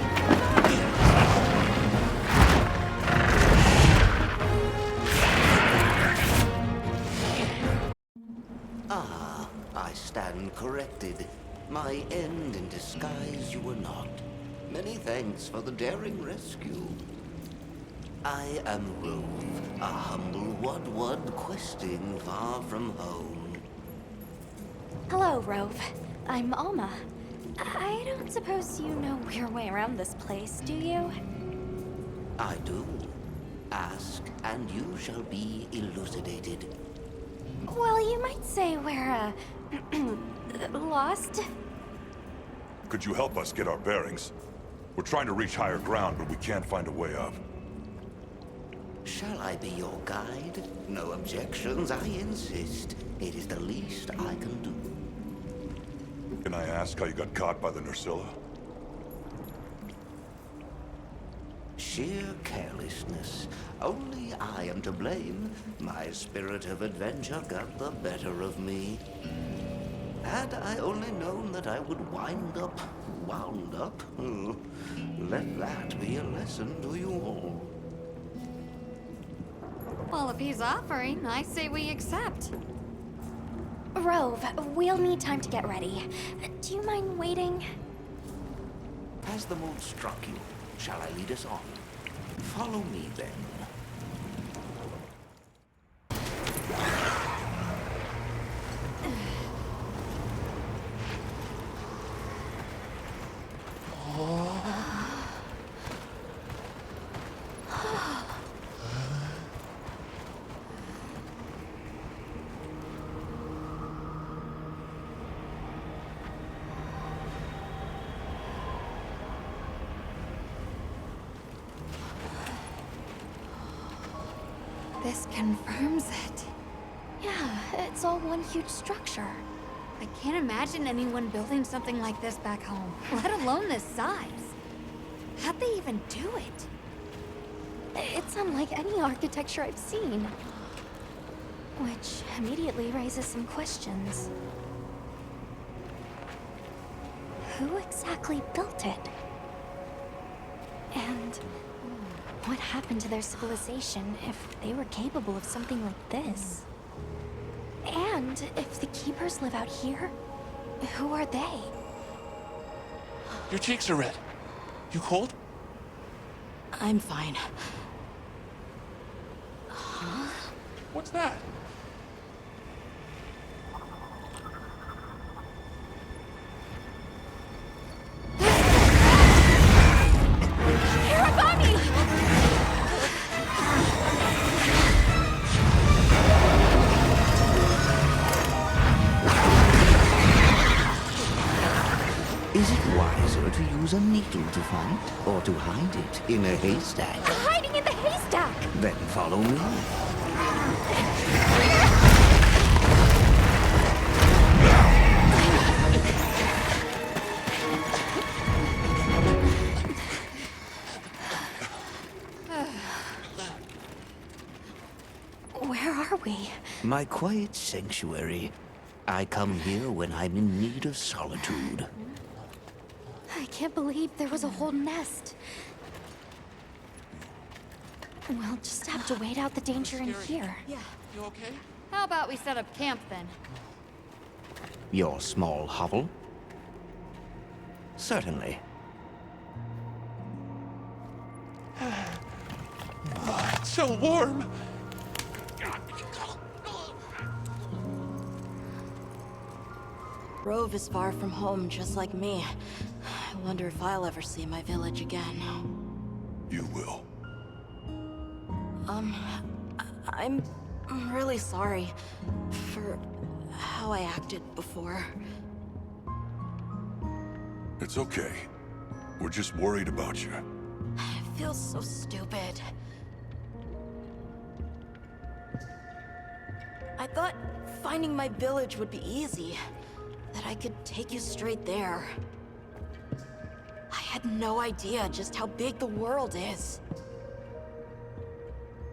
Ah, I stand corrected. My end in disguise you were not. Many thanks for the daring rescue. I am Rove, a humble Wud questing far from home. Hello, Rove. I'm Alma. I don't suppose you know your way around this place, do you? I do. Ask, and you shall be elucidated. Well, you might say we're, lost. Could you help us get our bearings? We're trying to reach higher ground, but we can't find a way up. Shall I be your guide? No objections, I insist. It is the least I can do. Can I ask how you got caught by the Nursilla? Sheer carelessness. Only I am to blame. My spirit of adventure got the better of me. Had I only known that I would wound up, let that be a lesson to you all. Well, if he's offering, I say we accept. Rove, we'll need time to get ready. Do you mind waiting? Has the mood struck you? Shall I lead us on? Follow me then. This confirms it. Yeah, it's all one huge structure. I can't imagine anyone building something like this back home, let alone this size. How'd they even do it? It's unlike any architecture I've seen. Which immediately raises some questions. Who exactly built it? And what happened to their civilization if they were capable of something like this? And if the Keepers live out here, who are they? Your cheeks are red. You cold? I'm fine. Huh? What's that? Is it wiser to use a needle to fight, or to hide it in a haystack? Hiding in the haystack! Then follow me. Where are we? My quiet sanctuary. I come here when I'm in need of solitude. I can't believe there was a whole nest. We'll just have to wait out the danger in here. Yeah. You okay? How about we set up camp then? Your small hovel? Certainly. Oh, it's so warm. Rove is far from home, just like me. I wonder if I'll ever see my village again. You will. I'm really sorry for how I acted before. It's okay. We're just worried about you. It feels so stupid. I thought finding my village would be easy. That I could take you straight there. I had no idea just how big the world is.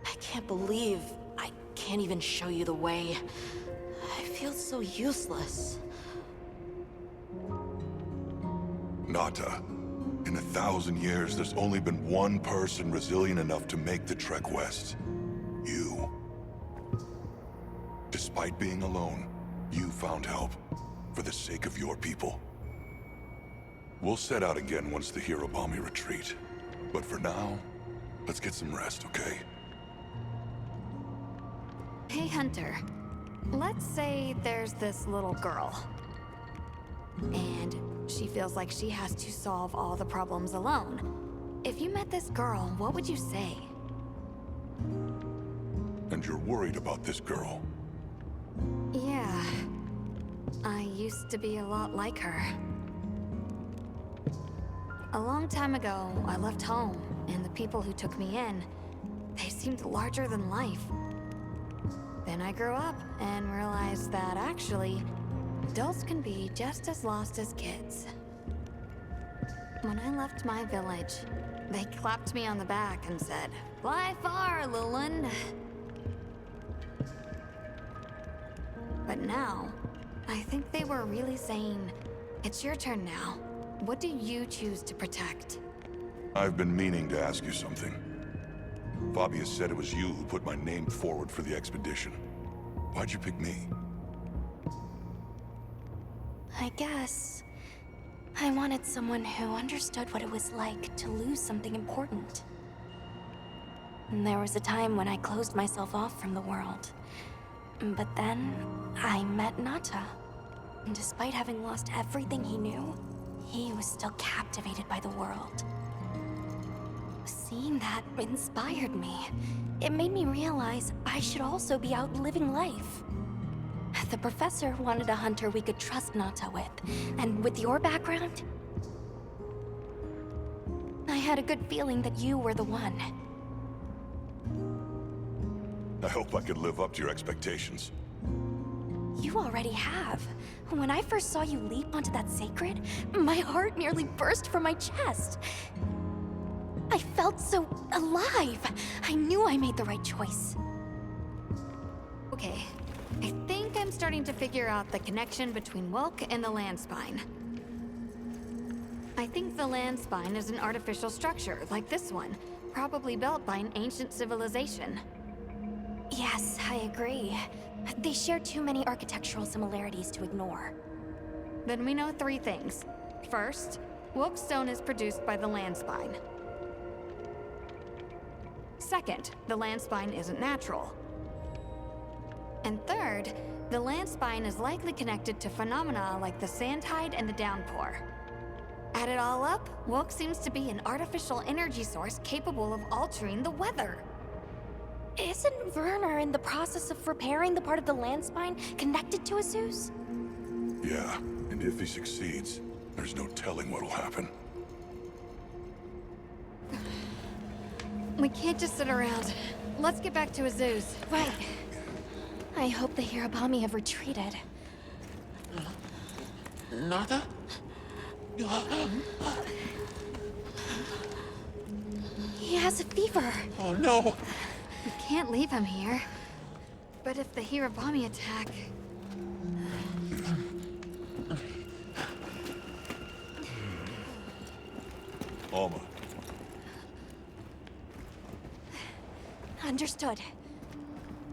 I can't believe I can't even show you the way. I feel so useless. Nata, in 1,000 years, there's only been one person resilient enough to make the trek west. You. Despite being alone, you found help. For the sake of your people. We'll set out again once the Hirobami retreat. But for now, let's get some rest, okay? Hey, Hunter. Let's say there's this little girl. And she feels like she has to solve all the problems alone. If you met this girl, what would you say? And you're worried about this girl. Yeah. I used to be a lot like her. A long time ago, I left home, and the people who took me in, they seemed larger than life. Then I grew up and realized that actually, adults can be just as lost as kids. When I left my village, they clapped me on the back and said, "Fly far, little one." But now, I think they were really saying, it's your turn now. What do you choose to protect? I've been meaning to ask you something. Fabius said it was you who put my name forward for the expedition. Why'd you pick me? I guess I wanted someone who understood what it was like to lose something important. And there was a time when I closed myself off from the world. But then I met Nata. And despite having lost everything he knew, he was still captivated by the world. Seeing that inspired me. It made me realize I should also be out living life. The professor wanted a hunter we could trust Nata with, and with your background, I had a good feeling that you were the one. I hope I could live up to your expectations. You already have. When I first saw you leap onto that sacred, my heart nearly burst from my chest. I felt so alive. I knew I made the right choice. Okay, I think I'm starting to figure out the connection between Wilk and the land spine. I think the land spine is an artificial structure, like this one, probably built by an ancient civilization. Yes, I agree. They share too many architectural similarities to ignore. Then we know 3 things. First, Wilk stone is produced by the land spine. Second, the land spine isn't natural. And third, the land spine is likely connected to phenomena like the sand tide and the downpour. Add it all up, Wilk seems to be an artificial energy source capable of altering the weather. Isn't Werner in the process of repairing the part of the land spine connected to Zeus? Yeah, and if he succeeds, there's no telling what'll happen. We can't just sit around. Let's get back to Azuz. Right. I hope the Hirabami have retreated. Nata? He has a fever. Oh no! We can't leave him here. But if the Hirabami attack... Alma. Understood.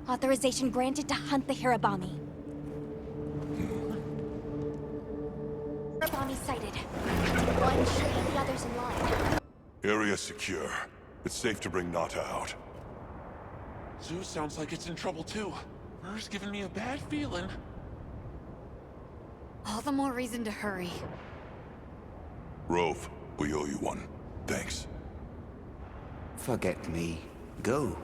Authorization granted to hunt the Hirabami. Hirabami sighted. One should get the others in line. Area secure. It's safe to bring Nata out. Zeus sounds like it's in trouble too. Mer's giving me a bad feeling. All the more reason to hurry. Rove, we owe you one. Thanks. Forget me. Go.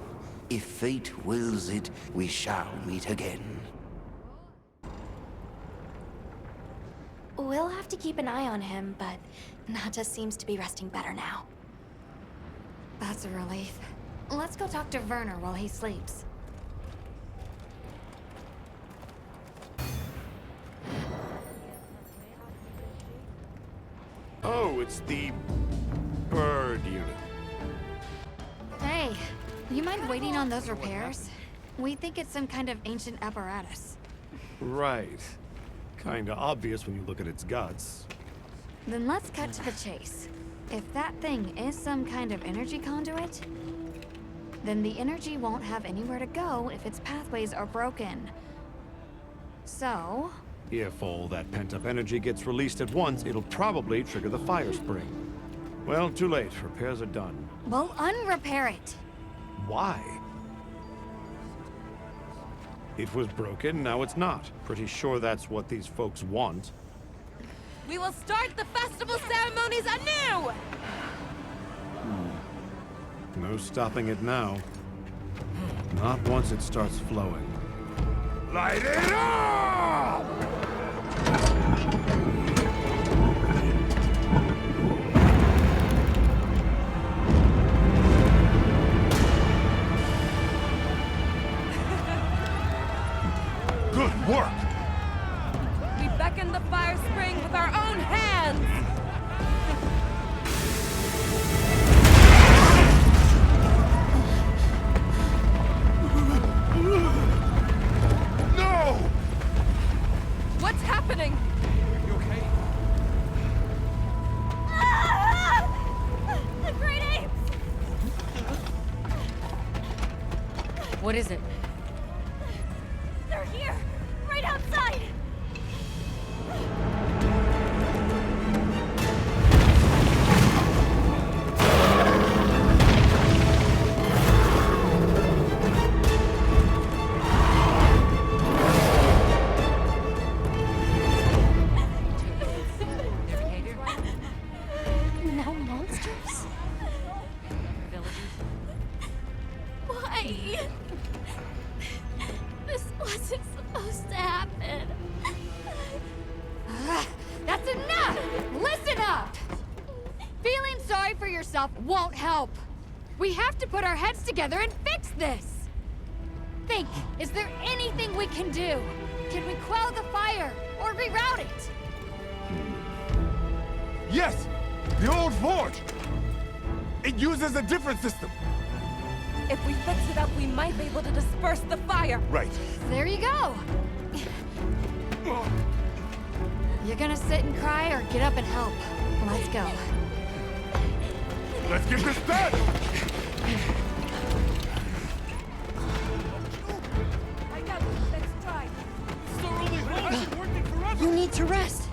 If fate wills it, we shall meet again. We'll have to keep an eye on him, but Nata seems to be resting better now. That's a relief. Let's go talk to Werner while he sleeps. Oh, it's the bird unit. Hey, you mind waiting on those repairs? We think it's some kind of ancient apparatus. Right. Kinda obvious when you look at its guts. Then let's cut to the chase. If that thing is some kind of energy conduit, then the energy won't have anywhere to go if its pathways are broken. So... If all that pent-up energy gets released at once, it'll probably trigger the fire spring. Well, too late. Repairs are done. we'll unrepair it. Why? It was broken, now it's not. Pretty sure that's what these folks want. We will start the festival ceremonies anew! No stopping it now. Not once it starts flowing. Light it up! Good work! We beckon the fire spring with our own hands! No! What's What is it? They're here! Right outside! Now monsters? Why? This wasn't supposed to happen. That's enough! Listen up! Feeling sorry for yourself won't help. We have to put our heads together and fix this. Think, is there anything we can do? Can we quell the fire or reroute it? Yes! The old forge! It uses a different system. If we fix it up, we might be able to disperse the fire. Right. There you go. You're gonna sit and cry or get up and help? Let's go. Let's get this done! I got it. Let's try. You need to rest.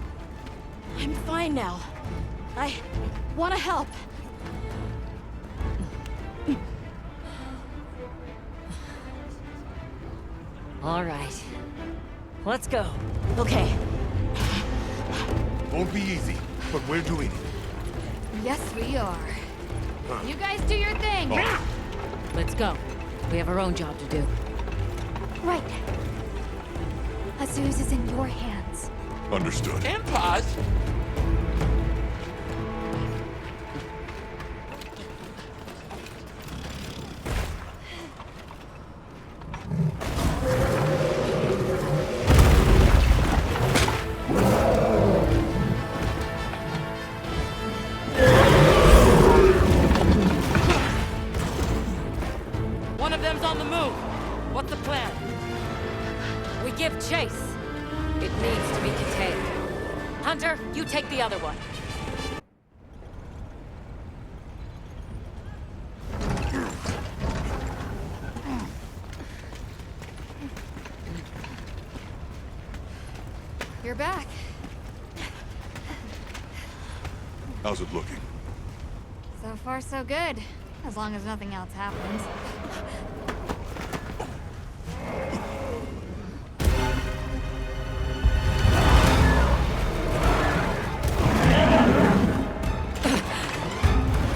I'm fine now. I want to help. All right. Let's go. Okay. Won't be easy, but we're doing it. Yes, we are. You guys do your thing. Let's go. We have our own job to do. Right. Azuz is in your hands. Understood. And pause. One of them's on the move. What's the plan? We give chase. It needs to be contained. Hunter, you take the other one. You're back. How's it looking? So far, so good. As long as nothing else happens.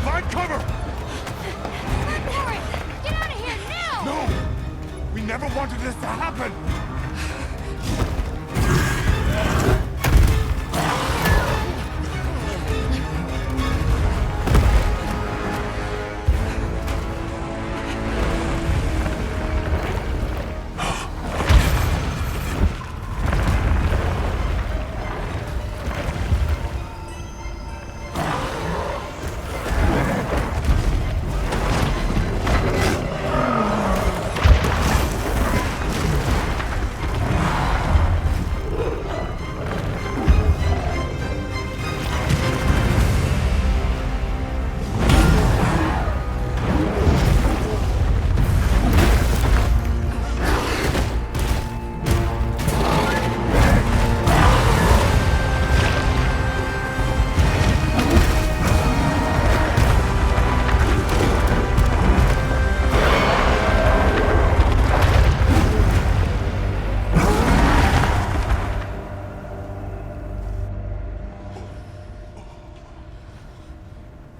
Find cover! Warren, get out of here now! No! We never wanted this to happen!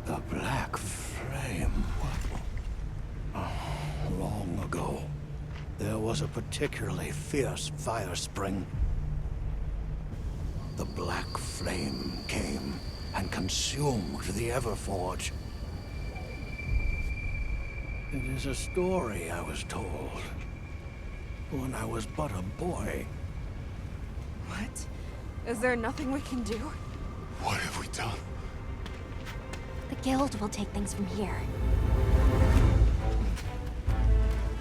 The Black Flame. Long ago, there was a particularly fierce fire spring. The Black Flame came and consumed the Everforge. It is a story I was told when I was but a boy. What? Is there nothing we can do? What have we done? The guild will take things from here.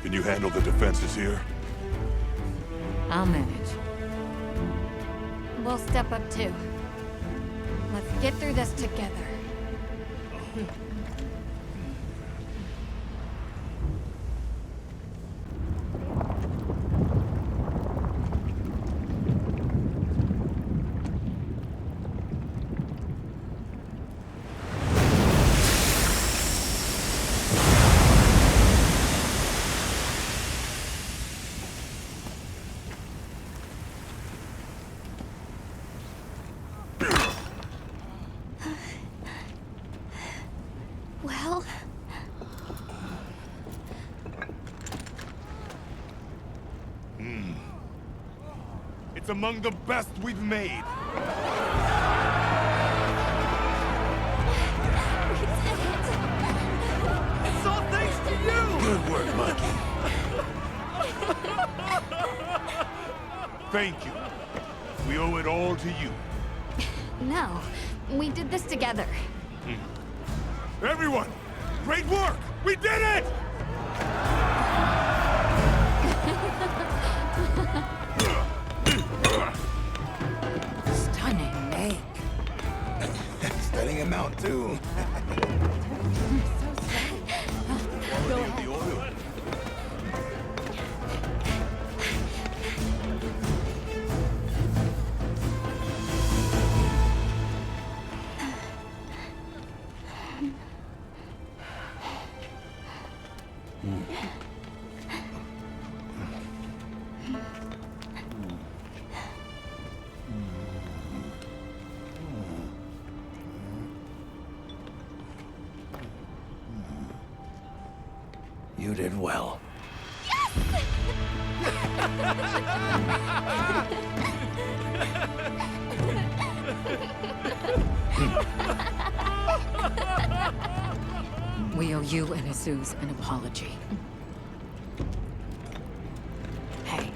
Can you handle the defenses here? I'll manage. We'll step up too. Let's get through this together. It's among the best we've made. It's all thanks to you! Good work, Monkey. Thank you. We owe it all to you. No, we did this together. Everyone, great work! We did it! Stunning make. Stunning him out, too. Go ahead. The oil. You did well. We owe you and Jesus an apology. Hey.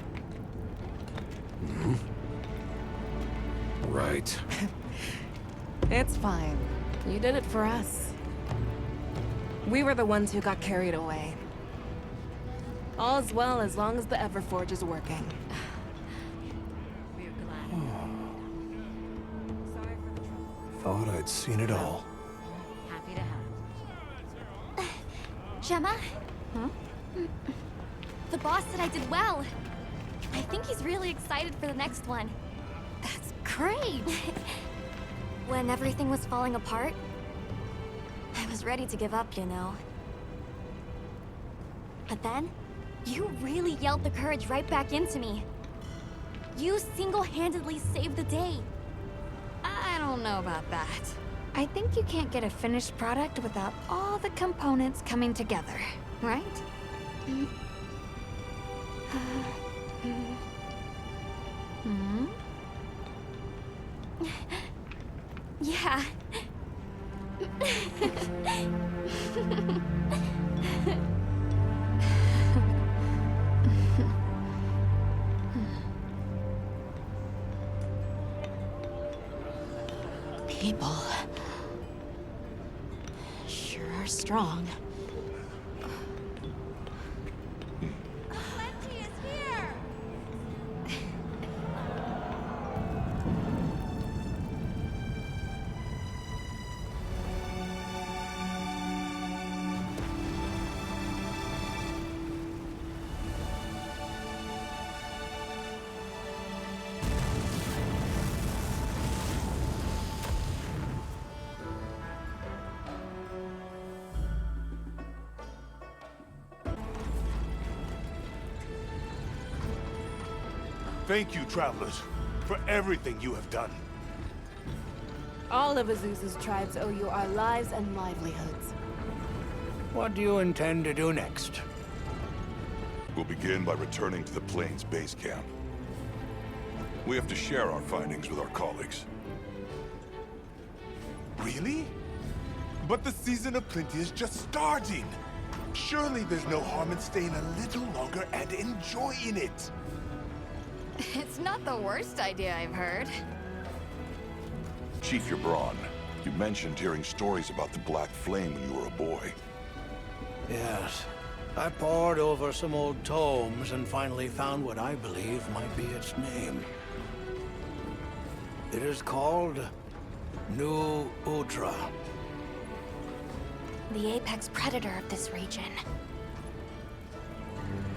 Right. It's fine. You did it for us. We were the ones who got carried away. All's well as long as the Everforge is working. We're glad. Thought I'd seen it all. Happy to have Gemma? Huh? The boss said I did well. I think he's really excited for the next one. That's great! When everything was falling apart, I was ready to give up, you know. But then, you really yelled the courage right back into me. You single-handedly saved the day. I don't know about that. I think you can't get a finished product without all the components coming together, right? Yeah. People sure are strong. Thank you, travelers, for everything you have done. All of Azusa's tribes owe you our lives and livelihoods. What do you intend to do next? We'll begin by returning to the Plains base camp. We have to share our findings with our colleagues. Really? But the season of plenty is just starting. Surely there's no harm in staying a little longer and enjoying it. It's not the worst idea I've heard. Chief Yabron, you mentioned hearing stories about the Black Flame when you were a boy. Yes. I pored over some old tomes and finally found what I believe might be its name. It is called New Udra. The apex predator of this region.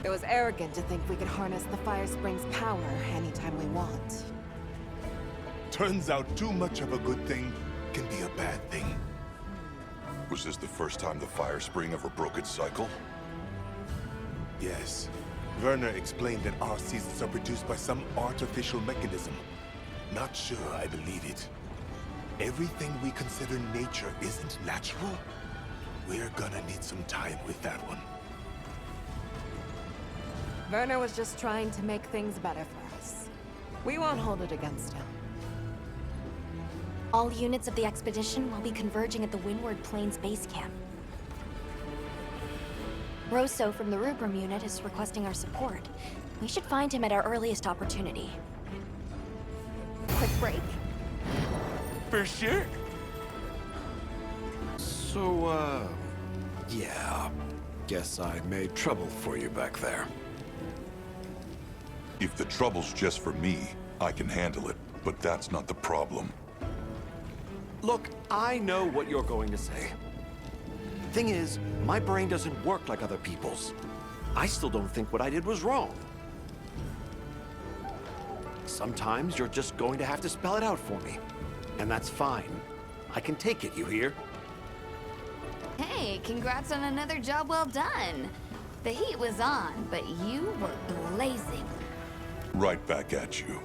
It was arrogant to think we could harness the Fire Spring's power anytime we want. Turns out too much of a good thing can be a bad thing. Was this the first time the Fire Spring ever broke its cycle? Yes. Werner explained that our seasons are produced by some artificial mechanism. Not sure I believe it. Everything we consider nature isn't natural. We're gonna need some time with that one. Werner was just trying to make things better for us. We won't hold it against him. All units of the expedition will be converging at the Windward Plains base camp. Rosso from the Rubrum unit is requesting our support. We should find him at our earliest opportunity. Quick break. For sure. So, yeah. Guess I made trouble for you back there. If the trouble's just for me, I can handle it, but that's not the problem. Look, I know what you're going to say. Thing is, my brain doesn't work like other people's. I still don't think what I did was wrong. Sometimes you're just going to have to spell it out for me. And that's fine. I can take it, you hear? Hey, congrats on another job well done. The heat was on, but you were blazing. Right back at you.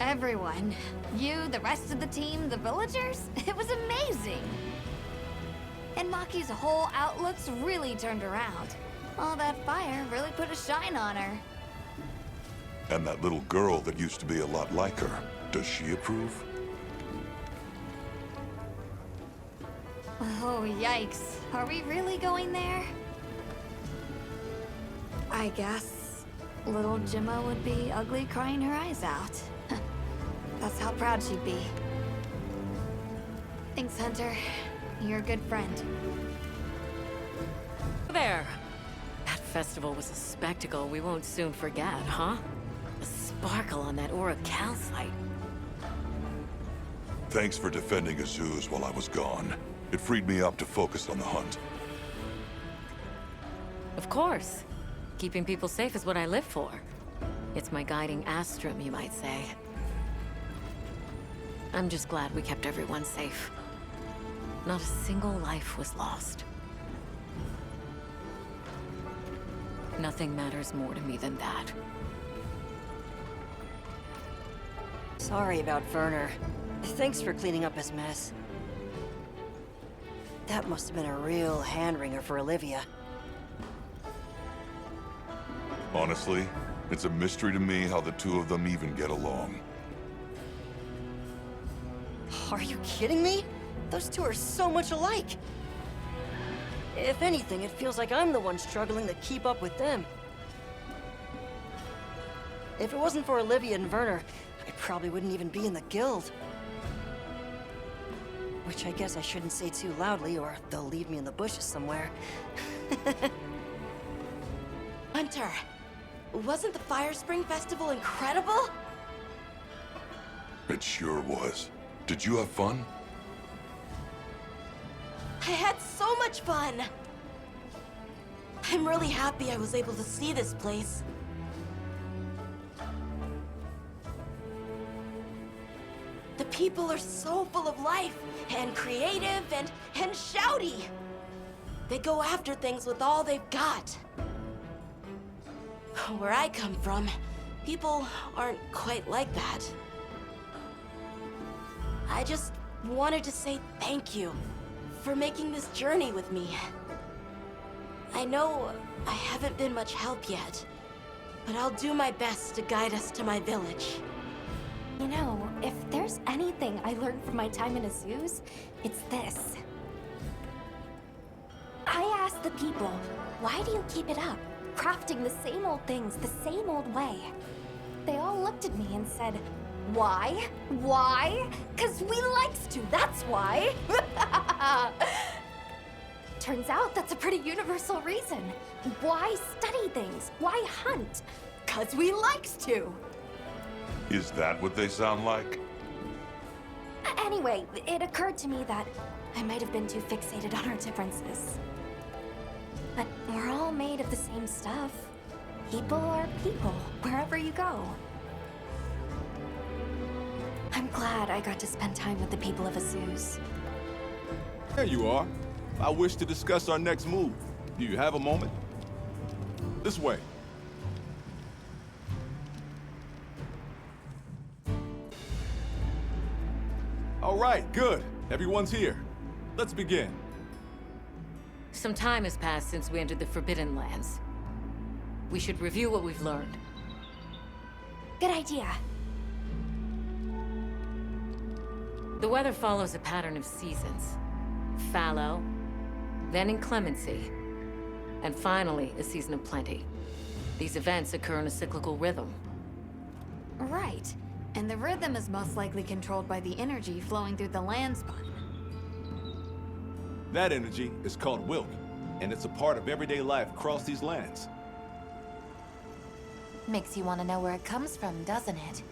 Everyone. You, the rest of the team, the villagers. It was amazing. And Maki's whole outlook's really turned around. All that fire really put a shine on her. And that little girl that used to be a lot like her, does she approve? Oh, yikes. Are we really going there? I guess little Gemma would be ugly crying her eyes out. That's how proud she'd be. Thanks, Hunter. You're a good friend. There. That festival was a spectacle we won't soon forget, huh? The sparkle on that Aura calcite. Thanks for defending Azuz while I was gone. It freed me up to focus on the hunt. Of course. Keeping people safe is what I live for. It's my guiding astrum, you might say. I'm just glad we kept everyone safe. Not a single life was lost. Nothing matters more to me than that. Sorry about Werner. Thanks for cleaning up his mess. That must have been a real hand-wringer for Olivia. Honestly, it's a mystery to me how the two of them even get along. Are you kidding me? Those two are so much alike. If anything, it feels like I'm the one struggling to keep up with them. If it wasn't for Olivia and Werner, I probably wouldn't even be in the guild. Which I guess I shouldn't say too loudly, or they'll leave me in the bushes somewhere. Hunter, wasn't the Fire Spring Festival incredible? It sure was. Did you have fun? I had so much fun! I'm really happy I was able to see this place. The people are so full of life, and creative, and shouty. They go after things with all they've got. Where I come from, people aren't quite like that. I just wanted to say thank you for making this journey with me. I know I haven't been much help yet, but I'll do my best to guide us to my village. You know, if there's anything I learned from my time in Azuz, it's this. I asked the people, why do you keep it up? Crafting the same old things the same old way. They all looked at me and said, why? Why? 'Cause we likes to, that's why. Turns out that's a pretty universal reason. Why study things? Why hunt? 'Cause we likes to. Is that what they sound like? Anyway, it occurred to me that I might have been too fixated on our differences. But we're all made of the same stuff. People are people, wherever you go. I'm glad I got to spend time with the people of Azuz. There you are. I wish to discuss our next move. Do you have a moment? This way. All right, good. Everyone's here. Let's begin. Some time has passed since we entered the Forbidden Lands. We should review what we've learned. Good idea. The weather follows a pattern of seasons. Fallow, then inclemency, and finally a season of plenty. These events occur in a cyclical rhythm. Right. And the rhythm is most likely controlled by the energy flowing through the land spine. That energy is called Wilk, and it's a part of everyday life across these lands. Makes you want to know where it comes from, doesn't it?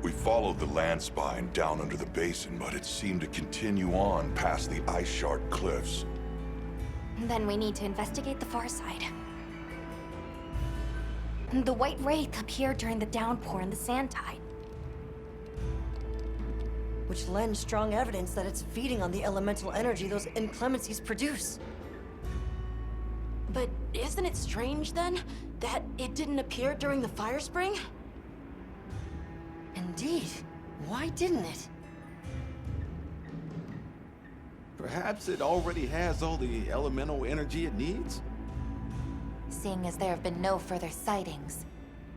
We followed the land spine down under the basin, but it seemed to continue on past the ice shard cliffs. Then we need to investigate the far side. The White Wraith appeared during the downpour and the sand tide. Which lends strong evidence that it's feeding on the elemental energy those inclemencies produce. But isn't it strange, then, that it didn't appear during the fire spring? Indeed. Why didn't it? Perhaps it already has all the elemental energy it needs? Seeing as there have been no further sightings,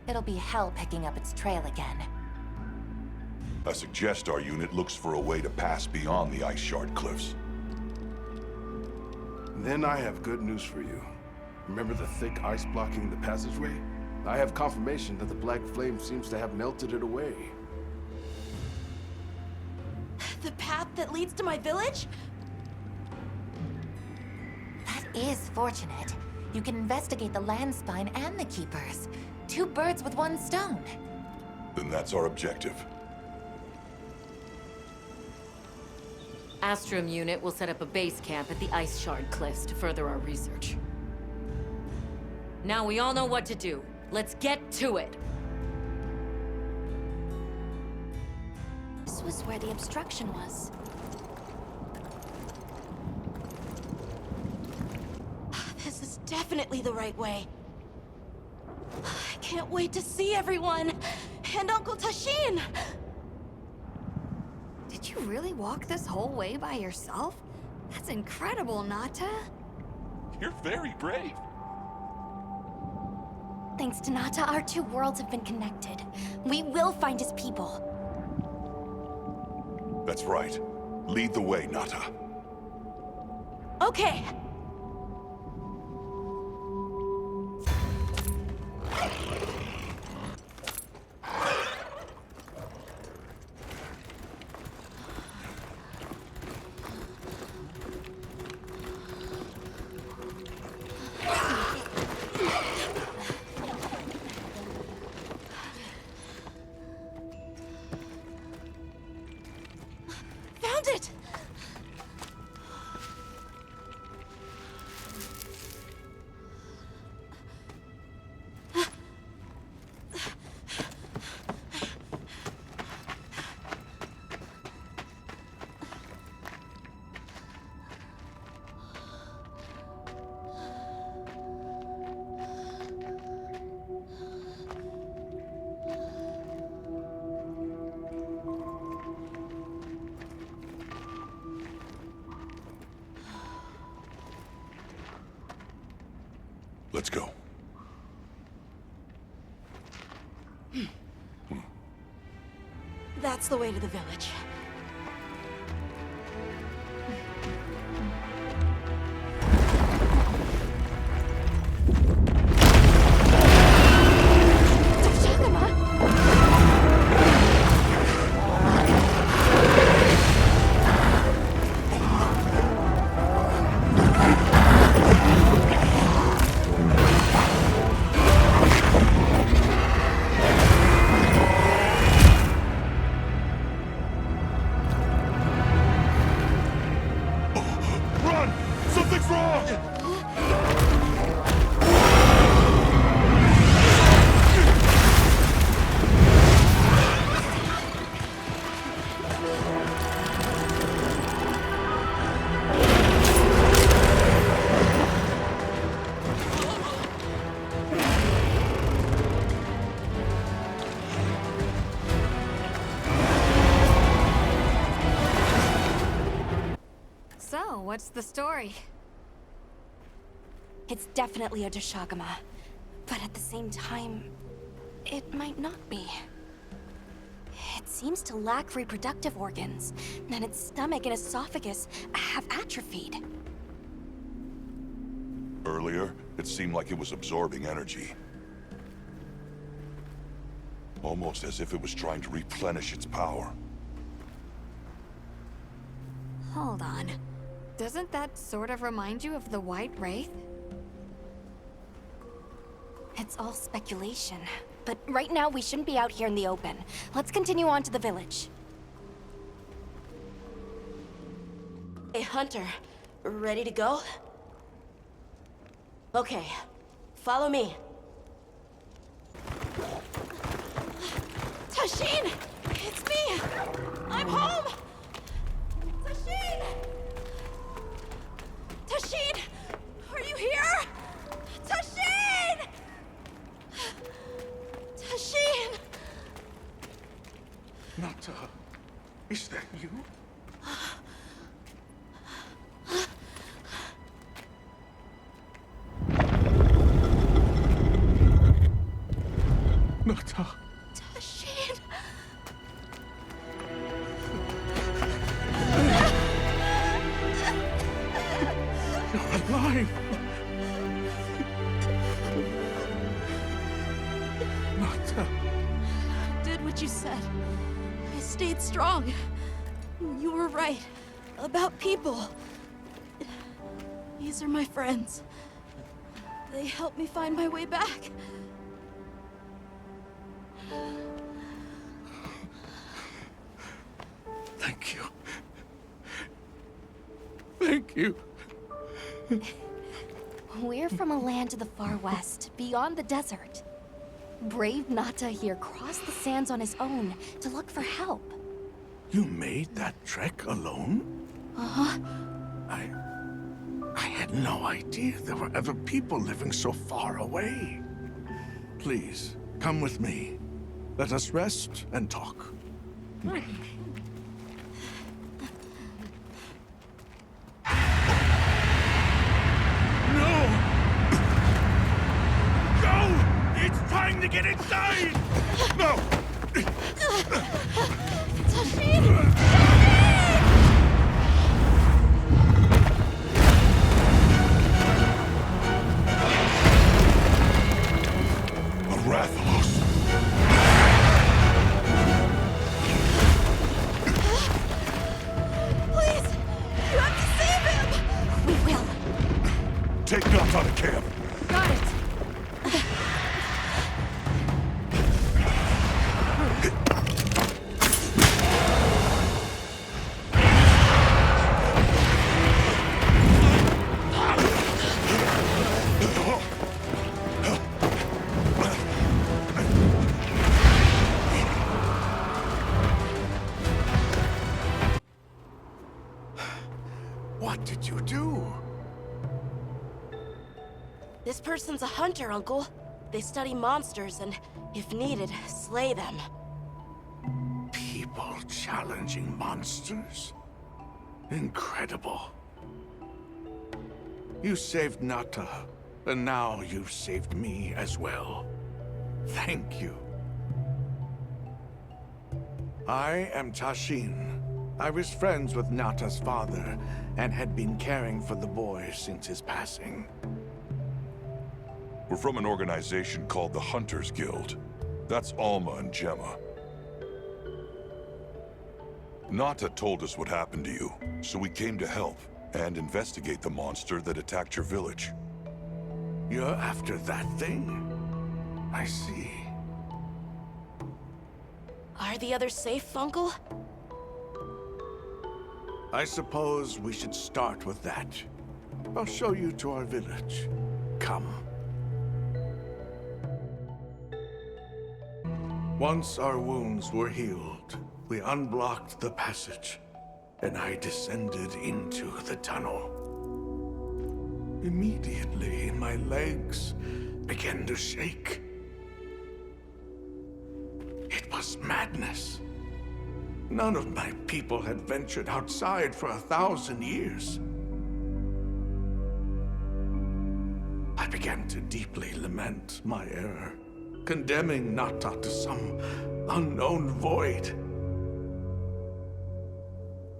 it'll be hell picking up its trail again. I suggest our unit looks for a way to pass beyond the ice shard cliffs. Then I have good news for you. Remember the thick ice blocking the passageway? I have confirmation that the black flame seems to have melted it away. The path that leads to my village? That is fortunate. You can investigate the land spine and the keepers. 2 birds with 1 stone. Then that's our objective. Astrum unit will set up a base camp at the Ice Shard Cliffs to further our research. Now we all know what to do. Let's get to it! This was where the obstruction was. This is definitely the right way. I can't wait to see everyone! And Uncle Tashin! Did you really walk this whole way by yourself? That's incredible, Nata. You're very brave. Thanks to Nata, our 2 worlds have been connected. We will find his people. That's right. Lead the way, Nata. Okay! Found it! Let's go. That's the way to the village. So, what's the story? It's definitely a Deshagama. But at the same time, it might not be. It seems to lack reproductive organs, and its stomach and esophagus have atrophied. Earlier, it seemed like it was absorbing energy. Almost as if it was trying to replenish its power. Hold on. Doesn't that sort of remind you of the White Wraith? It's all speculation. But right now, we shouldn't be out here in the open. Let's continue on to the village. Hey, Hunter. Ready to go? Okay. Follow me. Tashin! It's me! I'm home! Tashin! Tashin! Are you here? Tashin! Tashin! Nata, is that you? Nata. Tashin! You're alive! Nata. Did what you said. I stayed strong. You were right. About people. These are my friends. They helped me find my way back. Thank you. Thank you. We're from a land to the far west, beyond the desert. Brave Nata here crossed the sands on his own to look for help. You made that trek alone? Uh-huh. I had no idea there were ever people living so far away. Please, come with me. Let us rest and talk. Trying to get inside! No! Rathalos! Please! You have to save him! We will. Take Nata to camp. Got it! What did you do? This person's a hunter, Uncle. They study monsters and, if needed, slay them. People challenging monsters? Incredible. You saved Nata, and now you've saved me as well. Thank you. I am Tashin. I was friends with Nata's father, and had been caring for the boy since his passing. We're from an organization called the Hunters Guild. That's Alma and Gemma. Nata told us what happened to you, so we came to help and investigate the monster that attacked your village. You're after that thing? I see. Are the others safe, Uncle? I suppose we should start with that. I'll show you to our village. Come. Once our wounds were healed, we unblocked the passage, and I descended into the tunnel. Immediately, my legs began to shake. It was madness. None of my people had ventured outside for 1,000 years. I began to deeply lament my error, condemning Nata to some unknown void.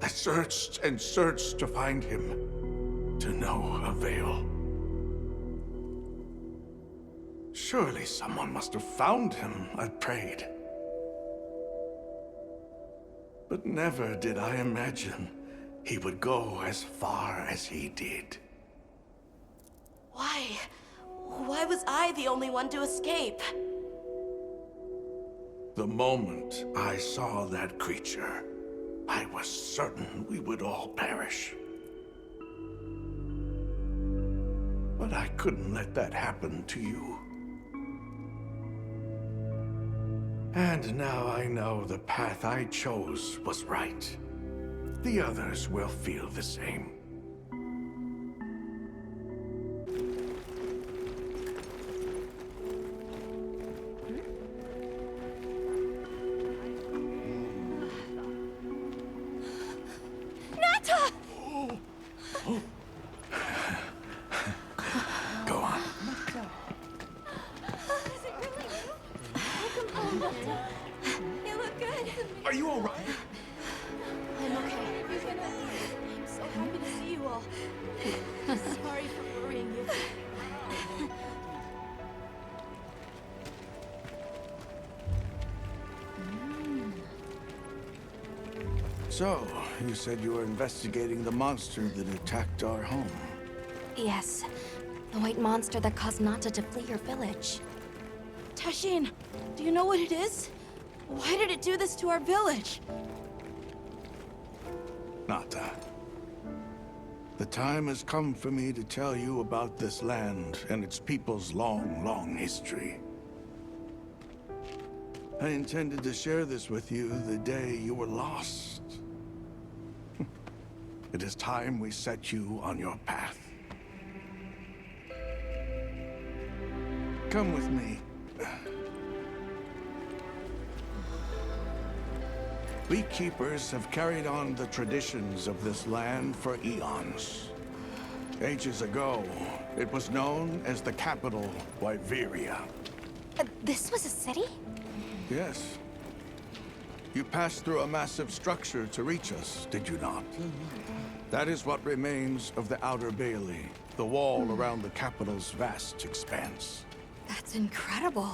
I searched and searched to find him, to no avail. Surely someone must have found him, I prayed. But never did I imagine he would go as far as he did. Why? Why was I the only one to escape? The moment I saw that creature, I was certain we would all perish. But I couldn't let that happen to you. And now I know the path I chose was right. The others will feel the same. Nata! Go on. You look good. Are you all right? I'm okay. I'm so happy to see you all. Sorry for worrying you. So, you said you were investigating the monster that attacked our home. Yes. The white monster that caused Nata to flee your village. Tashin, do you know what it is? Why did it do this to our village? Nata. The time has come for me to tell you about this land and its people's long, long history. I intended to share this with you the day you were lost. It is time we set you on your path. Come with me. We keepers have carried on the traditions of this land for eons. Ages ago, it was known as the capital, Wyveria. This was a city? Yes. You passed through a massive structure to reach us, did you not? That is what remains of the Outer Bailey, the wall around the capital's vast expanse. That's incredible.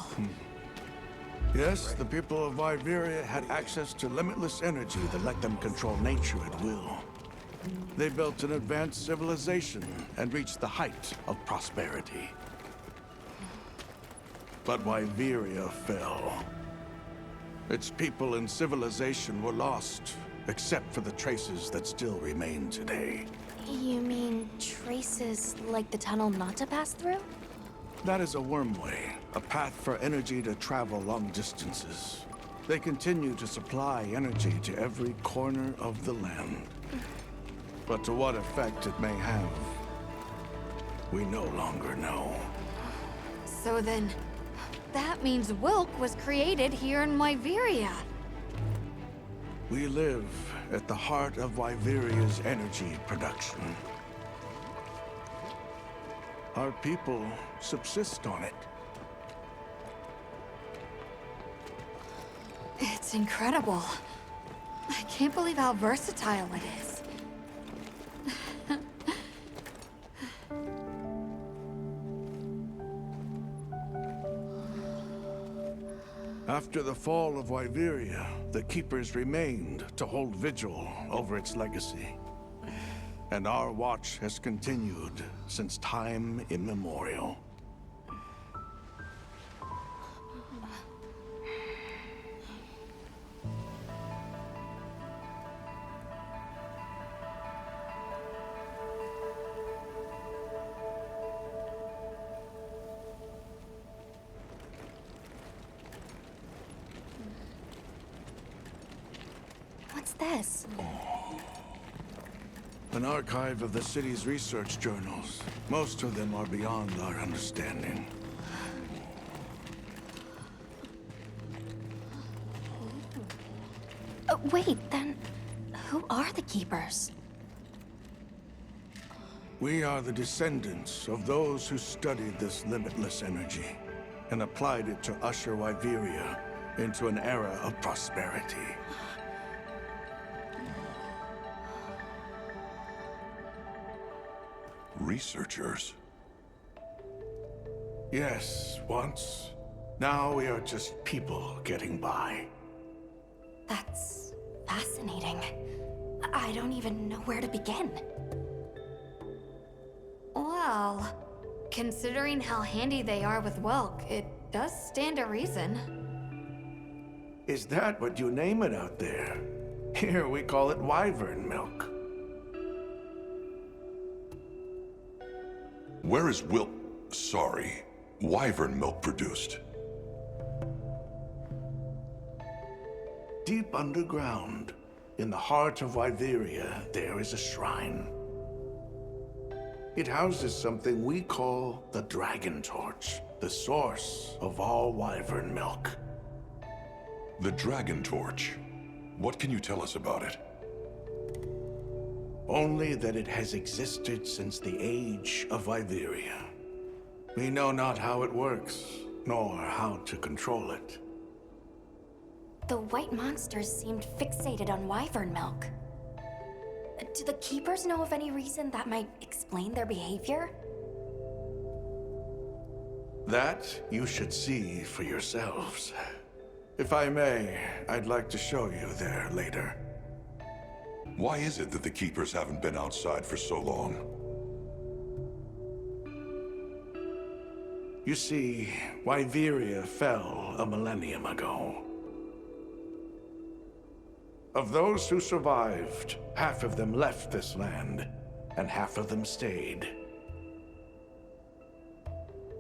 Yes, the people of Wyveria had access to limitless energy that let them control nature at will. They built an advanced civilization and reached the height of prosperity. But Wyveria fell. Its people and civilization were lost, except for the traces that still remain today. You mean traces like the tunnel Nata passed through? That is a wormway, a path for energy to travel long distances. They continue to supply energy to every corner of the land. But to what effect it may have, we no longer know. So then, that means Wilk was created here in Wyveria. We live at the heart of Wyveria's energy production. Our people subsist on it. It's incredible. I can't believe how versatile it is. After the fall of Wyveria, the Keepers remained to hold vigil over its legacy. And our watch has continued since time immemorial. What's this? An archive of the city's research journals. Most of them are beyond our understanding. Wait, then who are the Keepers? We are the descendants of those who studied this limitless energy and applied it to usher Wyveria into an era of prosperity. Researchers? Yes, once. Now we are just people getting by. That's fascinating. I don't even know where to begin. Well, considering how handy they are with Welk, it does stand to reason. Is that what you name it out there? Here we call it wyvern milk. Where is wyvern milk produced? Deep underground, in the heart of Wyveria, there is a shrine. It houses something we call the Dragon Torch, the source of all wyvern milk. The Dragon Torch? What can you tell us about it? Only that it has existed since the age of Wyveria. We know not how it works, nor how to control it. The white monsters seemed fixated on wyvern milk. Do the keepers know of any reason that might explain their behavior? That you should see for yourselves. If I may, I'd like to show you there later. Why is it that the Keepers haven't been outside for so long? You see, Wyveria fell a millennium ago. Of those who survived, half of them left this land, and half of them stayed.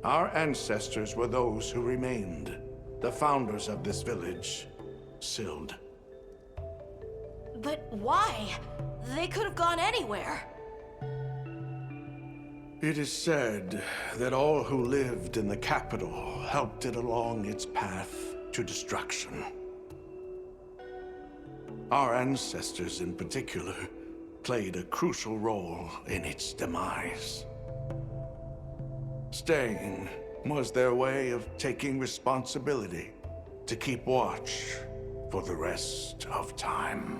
Our ancestors were those who remained, the founders of this village, Sild. But why? They could have gone anywhere. It is said that all who lived in the capital helped it along its path to destruction. Our ancestors in particular played a crucial role in its demise. Staying was their way of taking responsibility to keep watch for the rest of time.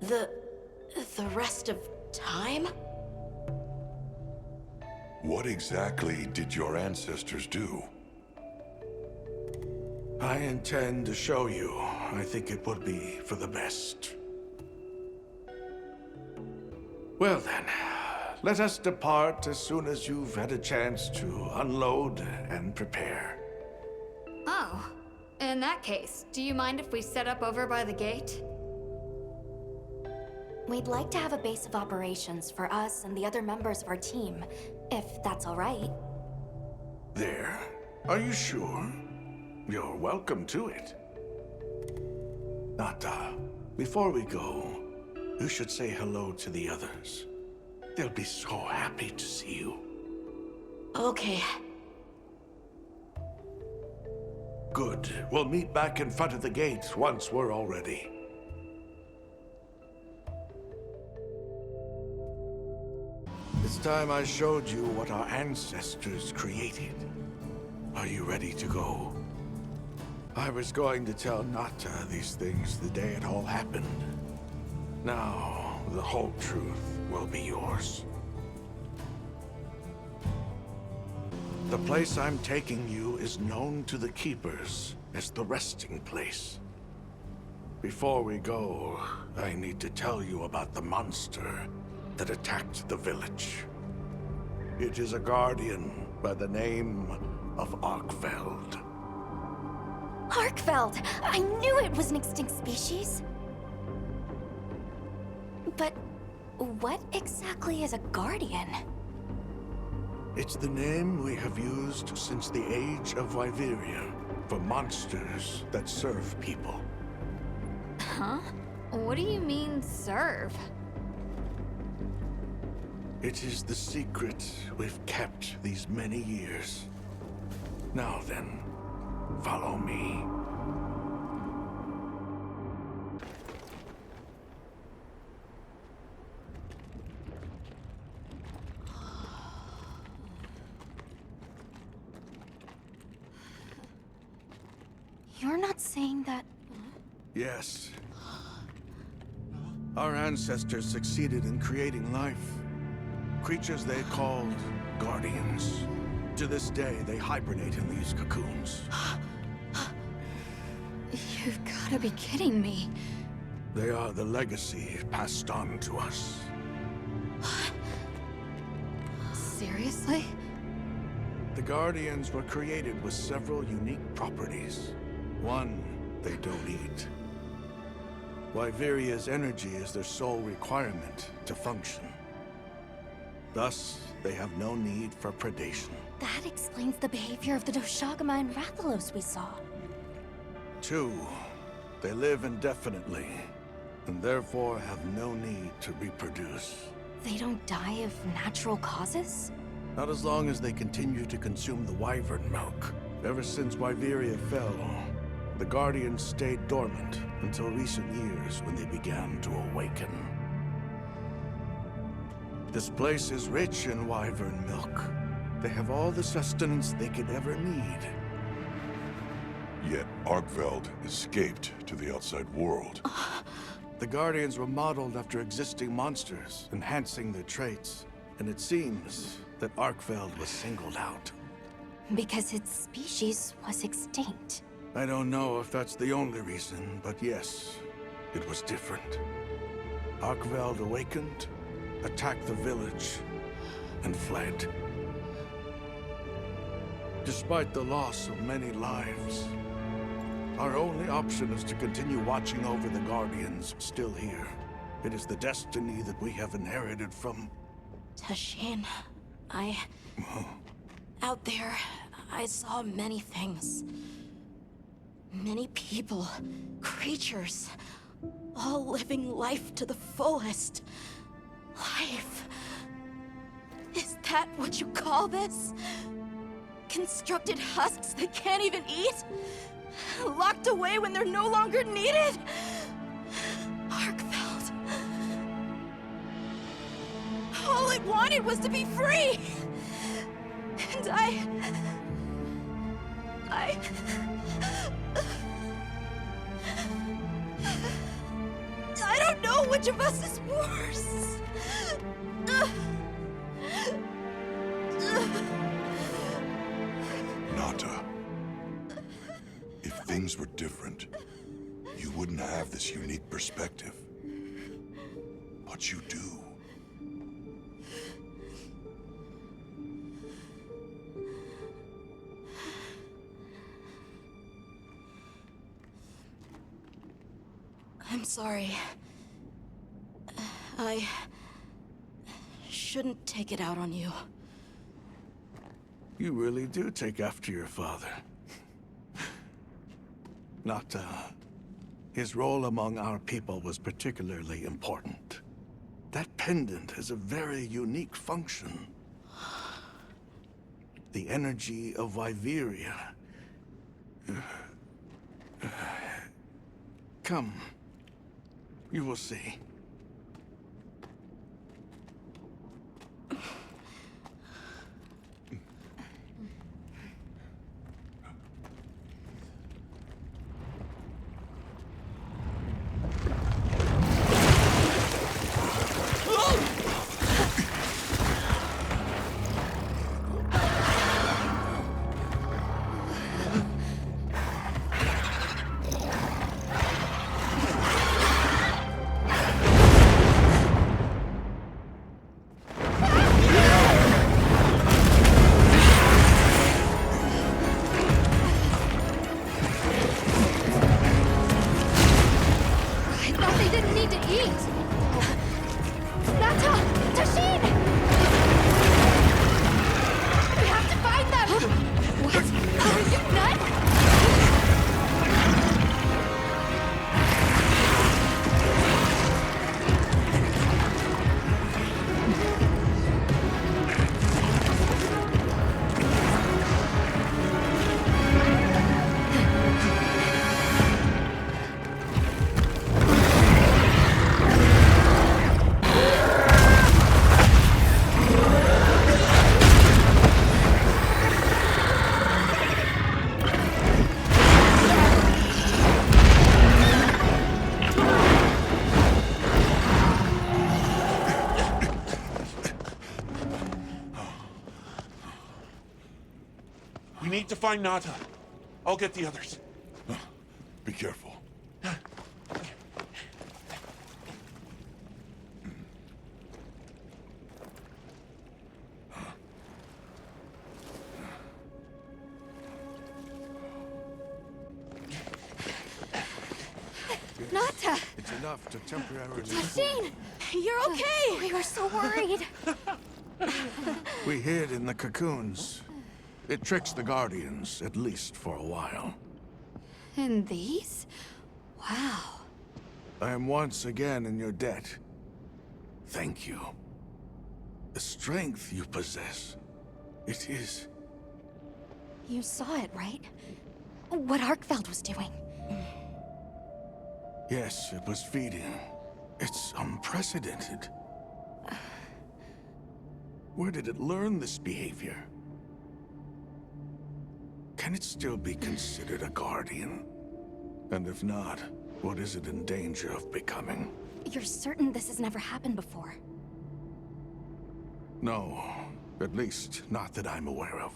The rest of time? What exactly did your ancestors do? I intend to show you. I think it would be for the best. Well then, let us depart as soon as you've had a chance to unload and prepare. Oh, in that case, do you mind if we set up over by the gate? We'd like to have a base of operations for us and the other members of our team, if that's all right. There? Are you sure? You're welcome to it. Nata, before we go, you should say hello to the others. They'll be so happy to see you. Okay. Good. We'll meet back in front of the gate once we're all ready. It's time I showed you what our ancestors created. Are you ready to go? I was going to tell Nata these things the day it all happened. Now, the whole truth will be yours. The place I'm taking you is known to the Keepers as the resting place. Before we go, I need to tell you about the monster that attacked the village. It is a guardian by the name of Arkfeld. Arkfeld! I knew it was an extinct species! But what exactly is a guardian? It's the name we have used since the age of Wyveria for monsters that serve people. Huh? What do you mean, serve? It is the secret we've kept these many years. Now then, follow me. You're not saying that... Yes. Our ancestors succeeded in creating life. Creatures they called guardians. To this day, they hibernate in these cocoons. You've gotta be kidding me. They are the legacy passed on to us. Seriously? The Guardians were created with several unique properties. One, they don't eat. Wyveria's energy is their sole requirement to function. Thus, they have no need for predation. That explains the behavior of the Doshagama and Rathalos we saw. Two, they live indefinitely, and therefore have no need to reproduce. They don't die of natural causes? Not as long as they continue to consume the wyvern milk. Ever since Wyveria fell, the Guardians stayed dormant until recent years when they began to awaken. This place is rich in wyvern milk. They have all the sustenance they could ever need. Yet Arkveld escaped to the outside world. The Guardians were modeled after existing monsters, enhancing their traits. And it seems that Arkveld was singled out. Because its species was extinct. I don't know if that's the only reason, but yes, it was different. Arkveld awakened, attacked the village, and fled. Despite the loss of many lives, our only option is to continue watching over the Guardians still here. It is the destiny that we have inherited from... Tashin, out there, I saw many things. Many people, creatures, all living life to the fullest. Life. Is that what you call this? Constructed husks they can't even eat? Locked away when they're no longer needed? Arkveld. All it wanted was to be free! And I don't know which of us is worse. Nata. If things were different, you wouldn't have this unique perspective. But you do. I'm sorry. I shouldn't take it out on you. You really do take after your father. Nata. His role among our people was particularly important. That pendant has a very unique function. The energy of Wyveria. Come. You will see. find Nata. I'll get the others. Be careful. Nata! It's enough to temporarily... Tashin! You're okay! We were so worried. We hid in the cocoons. It tricks the Guardians, at least for a while. And these? Wow. I am once again in your debt. Thank you. The strength you possess, it is... You saw it, right? What Arkfeld was doing. Yes, it was feeding. It's unprecedented. Where did it learn this behavior? Can it still be considered a Guardian? And if not, what is it in danger of becoming? You're certain this has never happened before? No, at least not that I'm aware of.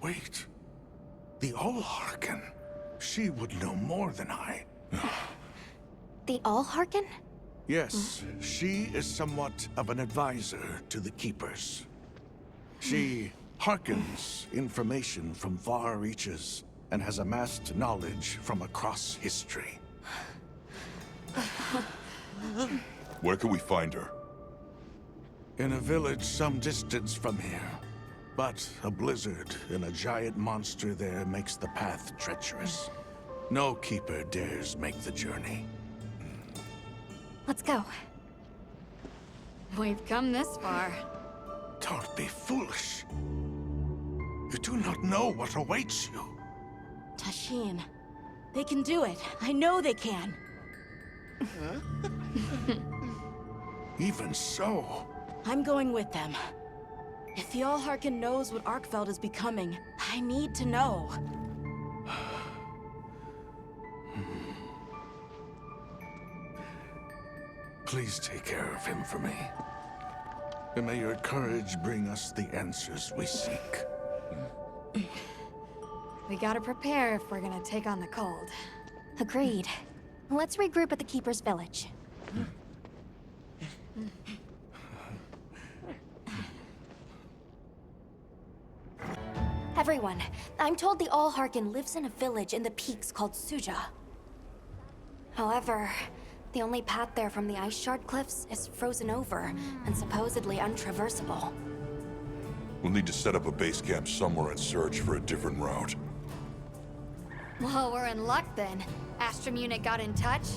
Wait, the All-Harken. She would know more than I. The All-Harken? Yes, she is somewhat of an advisor to the Keepers. She hearkens information from far reaches and has amassed knowledge from across history. Where can we find her? In a village some distance from here. But a blizzard and a giant monster there makes the path treacherous. No Keeper dares make the journey. Let's go. We've come this far. Don't be foolish. You do not know what awaits you. Tashin, they can do it. I know they can. Even so... I'm going with them. If the All-Harken knows what Arkfeld is becoming, I need to know. Please take care of him for me. And may your courage bring us the answers we seek. We gotta prepare if we're gonna take on the cold. Agreed. Let's regroup at the Keeper's village. Everyone, I'm told the All-Harken lives in a village in the peaks called Suja. However, the only path there from the Ice Shard Cliffs is frozen over and supposedly untraversable. We'll need to set up a base camp somewhere and search for a different route. Well, we're in luck then. Astrum unit got in touch.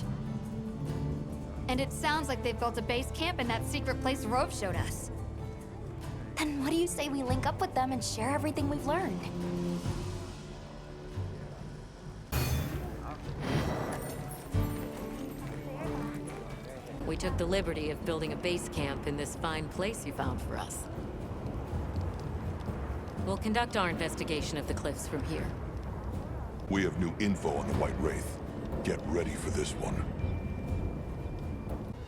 And it sounds like they've built a base camp in that secret place Rove showed us. Then what do you say we link up with them and share everything we've learned? We took the liberty of building a base camp in this fine place you found for us. We'll conduct our investigation of the cliffs from here. We have new info on the White Wraith. Get ready for this one.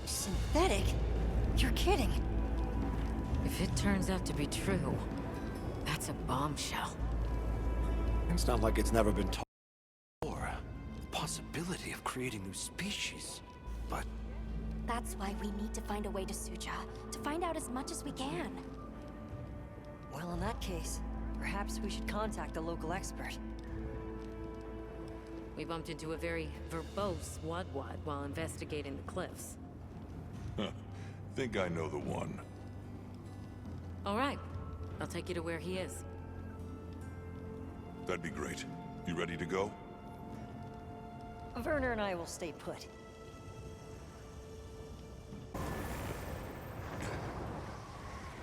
Synthetic? You're kidding. If it turns out to be true, that's a bombshell. It's not like it's never been talked before. The possibility of creating new species. But That's why we need to find a way to Suja, to find out as much as we can. Well, in that case, perhaps we should contact a local expert. We bumped into a very verbose Wadwad while investigating the cliffs. Think I know the one. All right. I'll take you to where he is. That'd be great. You ready to go? Werner and I will stay put.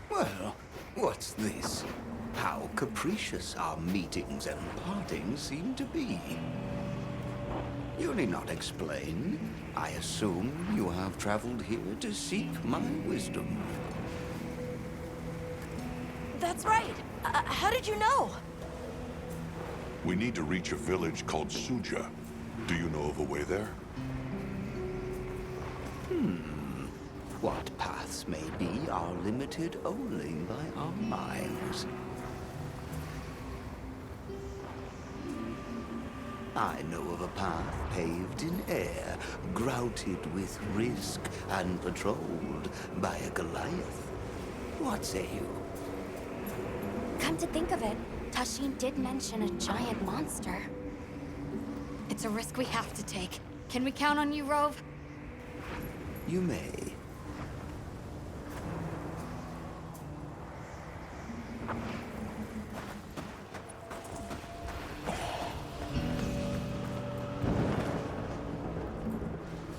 Well, what's this? How capricious our meetings and partings seem to be. You need not explain. I assume you have traveled here to seek my wisdom. That's right. How did you know? We need to reach a village called Suja. Do you know of a way there? What paths may be are limited only by our minds. I know of a path paved in air, grouted with risk, and patrolled by a Goliath. What say you? Come to think of it, Tashin did mention a giant monster. It's a risk we have to take. Can we count on you, Rove? You may.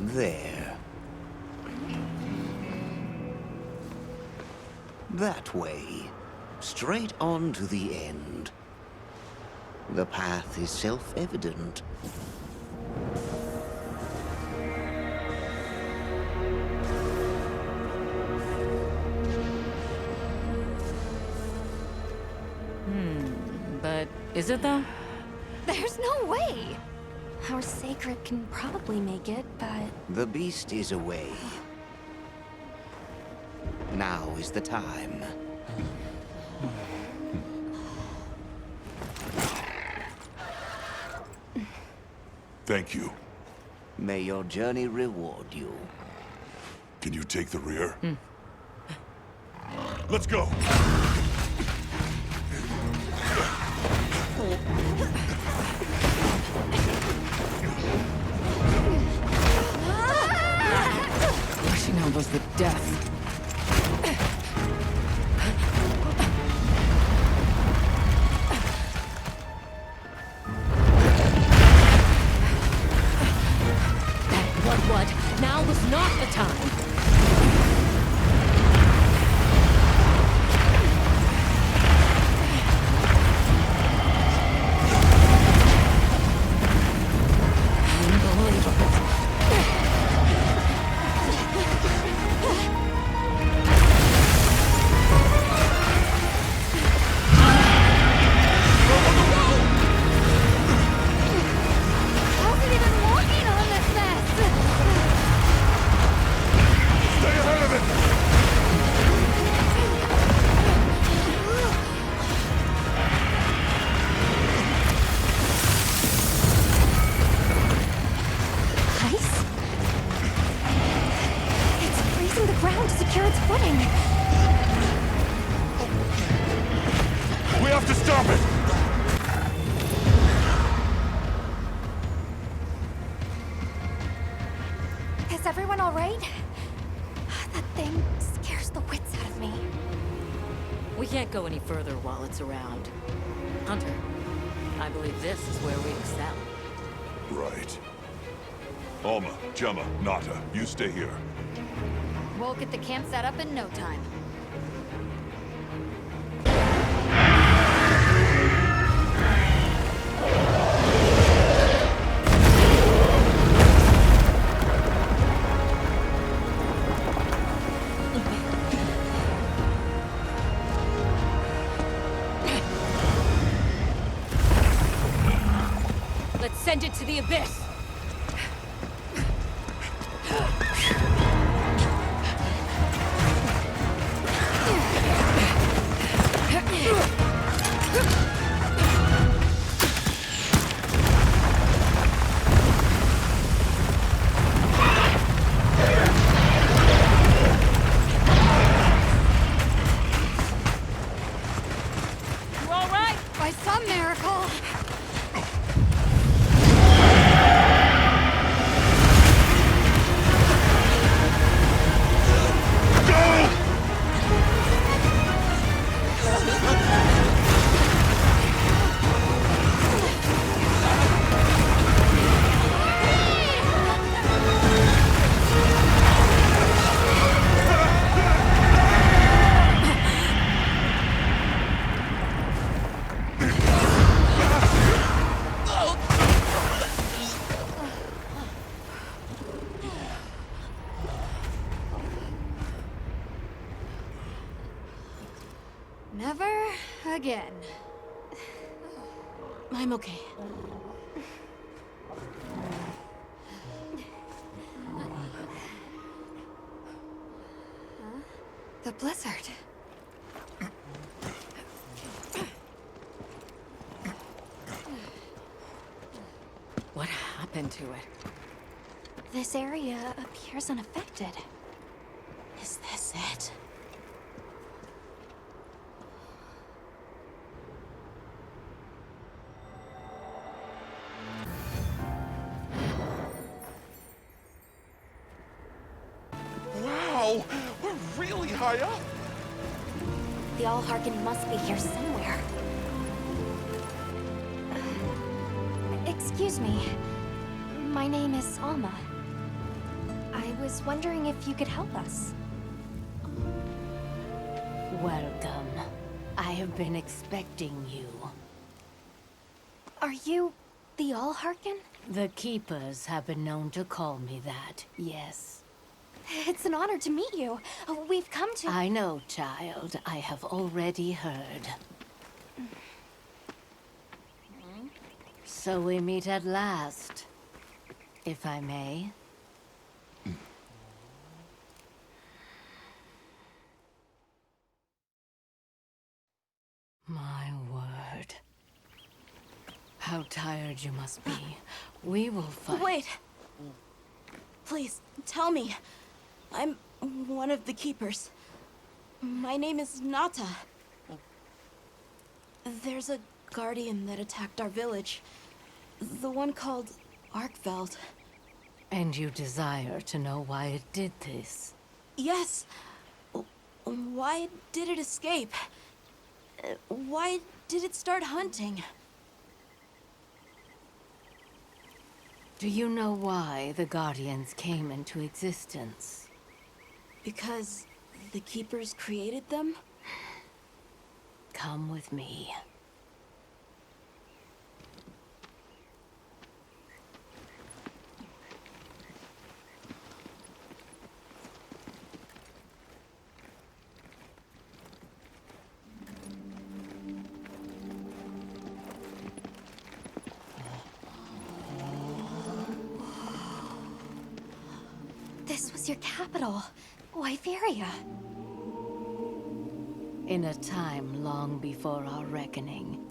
There. That way. Straight on to the end. The path is self-evident. But is it though? There's no way! Our sacred can probably make it, but... The beast is away. Now is the time. Thank you. May your journey reward you. Can you take the rear? Let's go! Pushing elbows the death. What? Now was not the time. Is everyone all right? That thing scares the wits out of me. We can't go any further while it's around. Hunter, I believe this is where we excel. Right. Alma, Gemma, Nata, you stay here. We'll get the camp set up in no time. Let's send it to the abyss! You all right? By some miracle. Never again. I'm okay. The blizzard. What happened to it? This area appears unaffected. Is this it? Wow, we're really high up. The All-Harkin must be here somewhere. Excuse me. My name is Alma. I was wondering if you could help us. Welcome. I have been expecting you. Are you the All-Harkin? The Keepers have been known to call me that, yes. It's an honor to meet you. We've come to... I know, child. I have already heard. So we meet at last, if I may. My word. How tired you must be. We will fight. Wait! Please, tell me. I'm one of the Keepers. My name is Nata. There's a guardian that attacked our village. The one called Arkveld. And you desire to know why it did this? Yes. Why did it escape? Why did it start hunting? Do you know why the Guardians came into existence? Because the Keepers created them? Come with me. This was your capital, Wyveria. In a time long before our reckoning,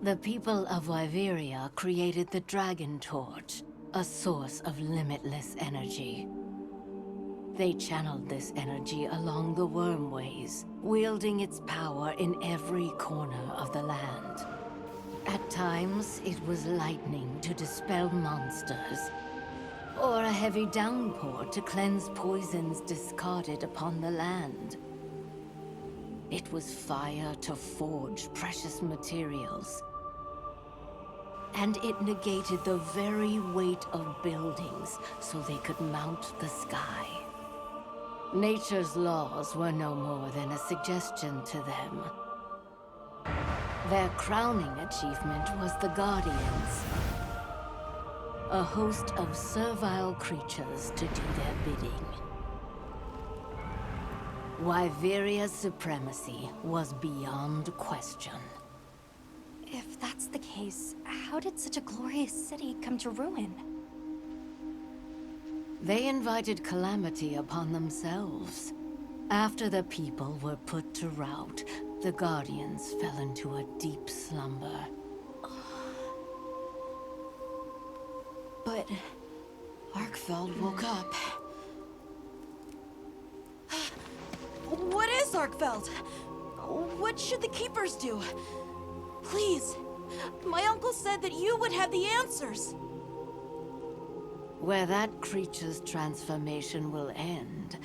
the people of Wyveria created the Dragon Torch, a source of limitless energy. They channeled this energy along the wormways, wielding its power in every corner of the land. At times, it was lightning to dispel monsters, or a heavy downpour to cleanse poisons discarded upon the land. It was fire to forge precious materials. And it negated the very weight of buildings so they could mount the sky. Nature's laws were no more than a suggestion to them. Their crowning achievement was the Guardians. A host of servile creatures to do their bidding. Wyveria's supremacy was beyond question. If that's the case, how did such a glorious city come to ruin? They invited calamity upon themselves. After the people were put to rout, the Guardians fell into a deep slumber. But Arkveld woke up. What is Arkveld? What should the Keepers do? Please, my uncle said that you would have the answers. Where that creature's transformation will end,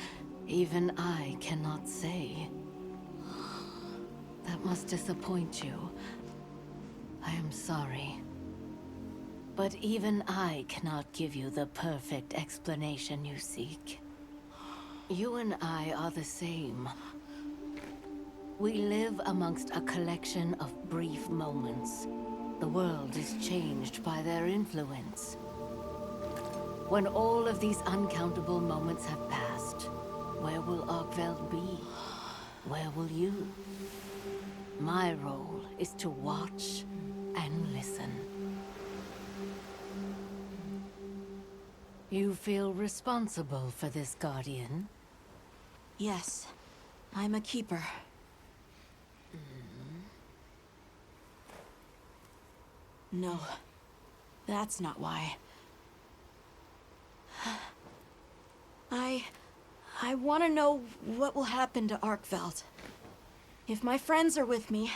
even I cannot say. That must disappoint you. I am sorry. But even I cannot give you the perfect explanation you seek. You and I are the same. We live amongst a collection of brief moments. The world is changed by their influence. When all of these uncountable moments have passed, where will Arkveld be? Where will you? My role is to watch and listen. You feel responsible for this Guardian? Yes, I'm a Keeper. No, That's not why. I want to know what will happen to Arkveld. If my friends are with me,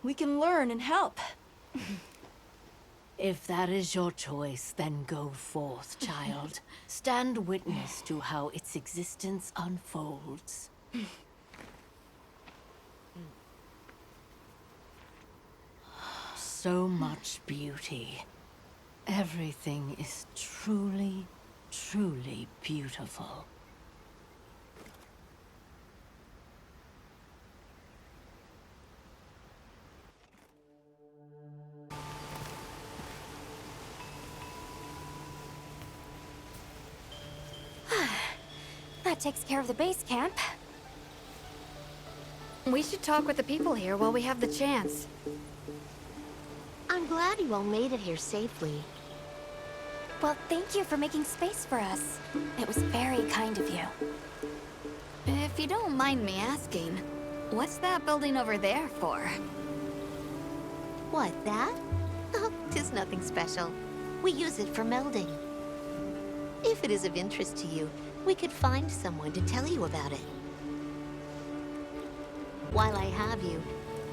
we can learn and help. If that is your choice, then go forth, child. Stand witness to how its existence unfolds. So much beauty. Everything is truly, truly beautiful. That takes care of the base camp. We should talk with the people here while we have the chance. I'm glad you all made it here safely. Well, thank you for making space for us. It was very kind of you. If you don't mind me asking, what's that building over there for? What, that? Oh, 'tis nothing special. We use it for melding. If it is of interest to you, we could find someone to tell you about it. While I have you,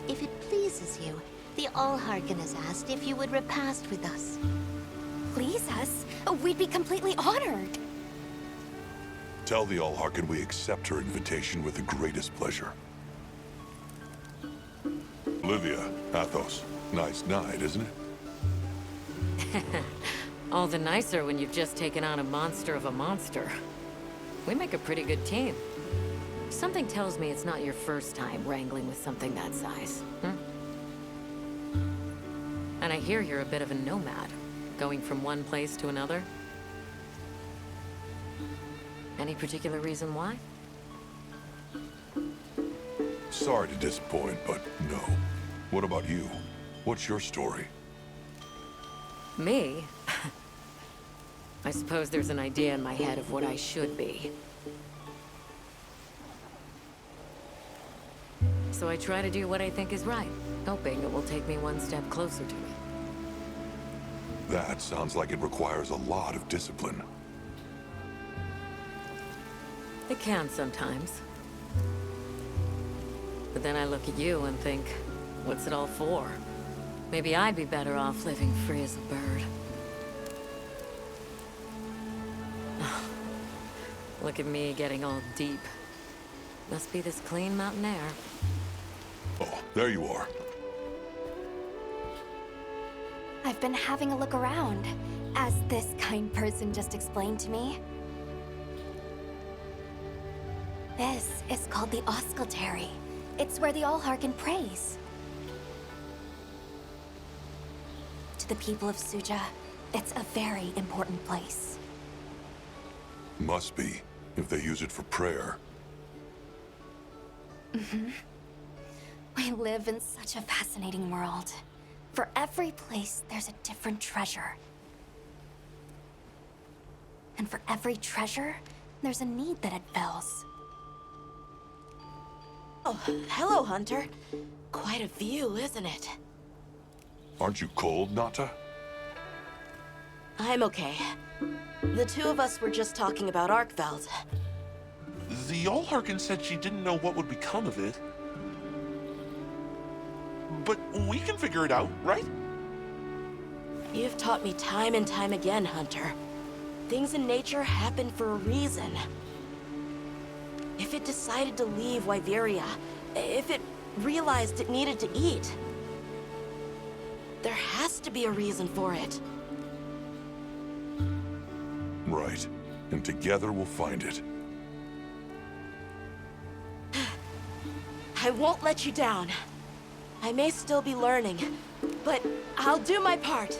if it pleases you, the Allharkin has asked if you would repast with us. Please us? We'd be completely honored. Tell the Allharkin we accept her invitation with the greatest pleasure. Olivia, Athos, nice night, isn't it? All the nicer when you've just taken on a monster of a monster. We make a pretty good team. Something tells me it's not your first time wrangling with something that size. And I hear you're a bit of a nomad, going from one place to another. Any particular reason why? Sorry to disappoint, but no. What about you? What's your story? Me? I suppose there's an idea in my head of what I should be. So I try to do what I think is right, hoping it will take me one step closer to it. That sounds like it requires a lot of discipline. It can sometimes. But then I look at you and think, what's it all for? Maybe I'd be better off living free as a bird. Look at me getting all deep. Must be this clean mountain air. Oh, there you are. I've been having a look around, as this kind person just explained to me. This is called the Oscultary. It's where the Allharkin prays. To the people of Suja, it's a very important place. Must be, if they use it for prayer. We live in such a fascinating world. For every place, there's a different treasure. And for every treasure, there's a need that it fills. Oh, hello, Hunter. Quite a view, isn't it? Aren't you cold, Nata? I'm okay. The two of us were just talking about Arkveld. The Allharkin said she didn't know what would become of it. But we can figure it out, right? You've taught me time and time again, Hunter. Things in nature happen for a reason. If it decided to leave Wyveria, if it realized it needed to eat, there has to be a reason for it. Right. And together we'll find it. I won't let you down. I may still be learning, but I'll do my part.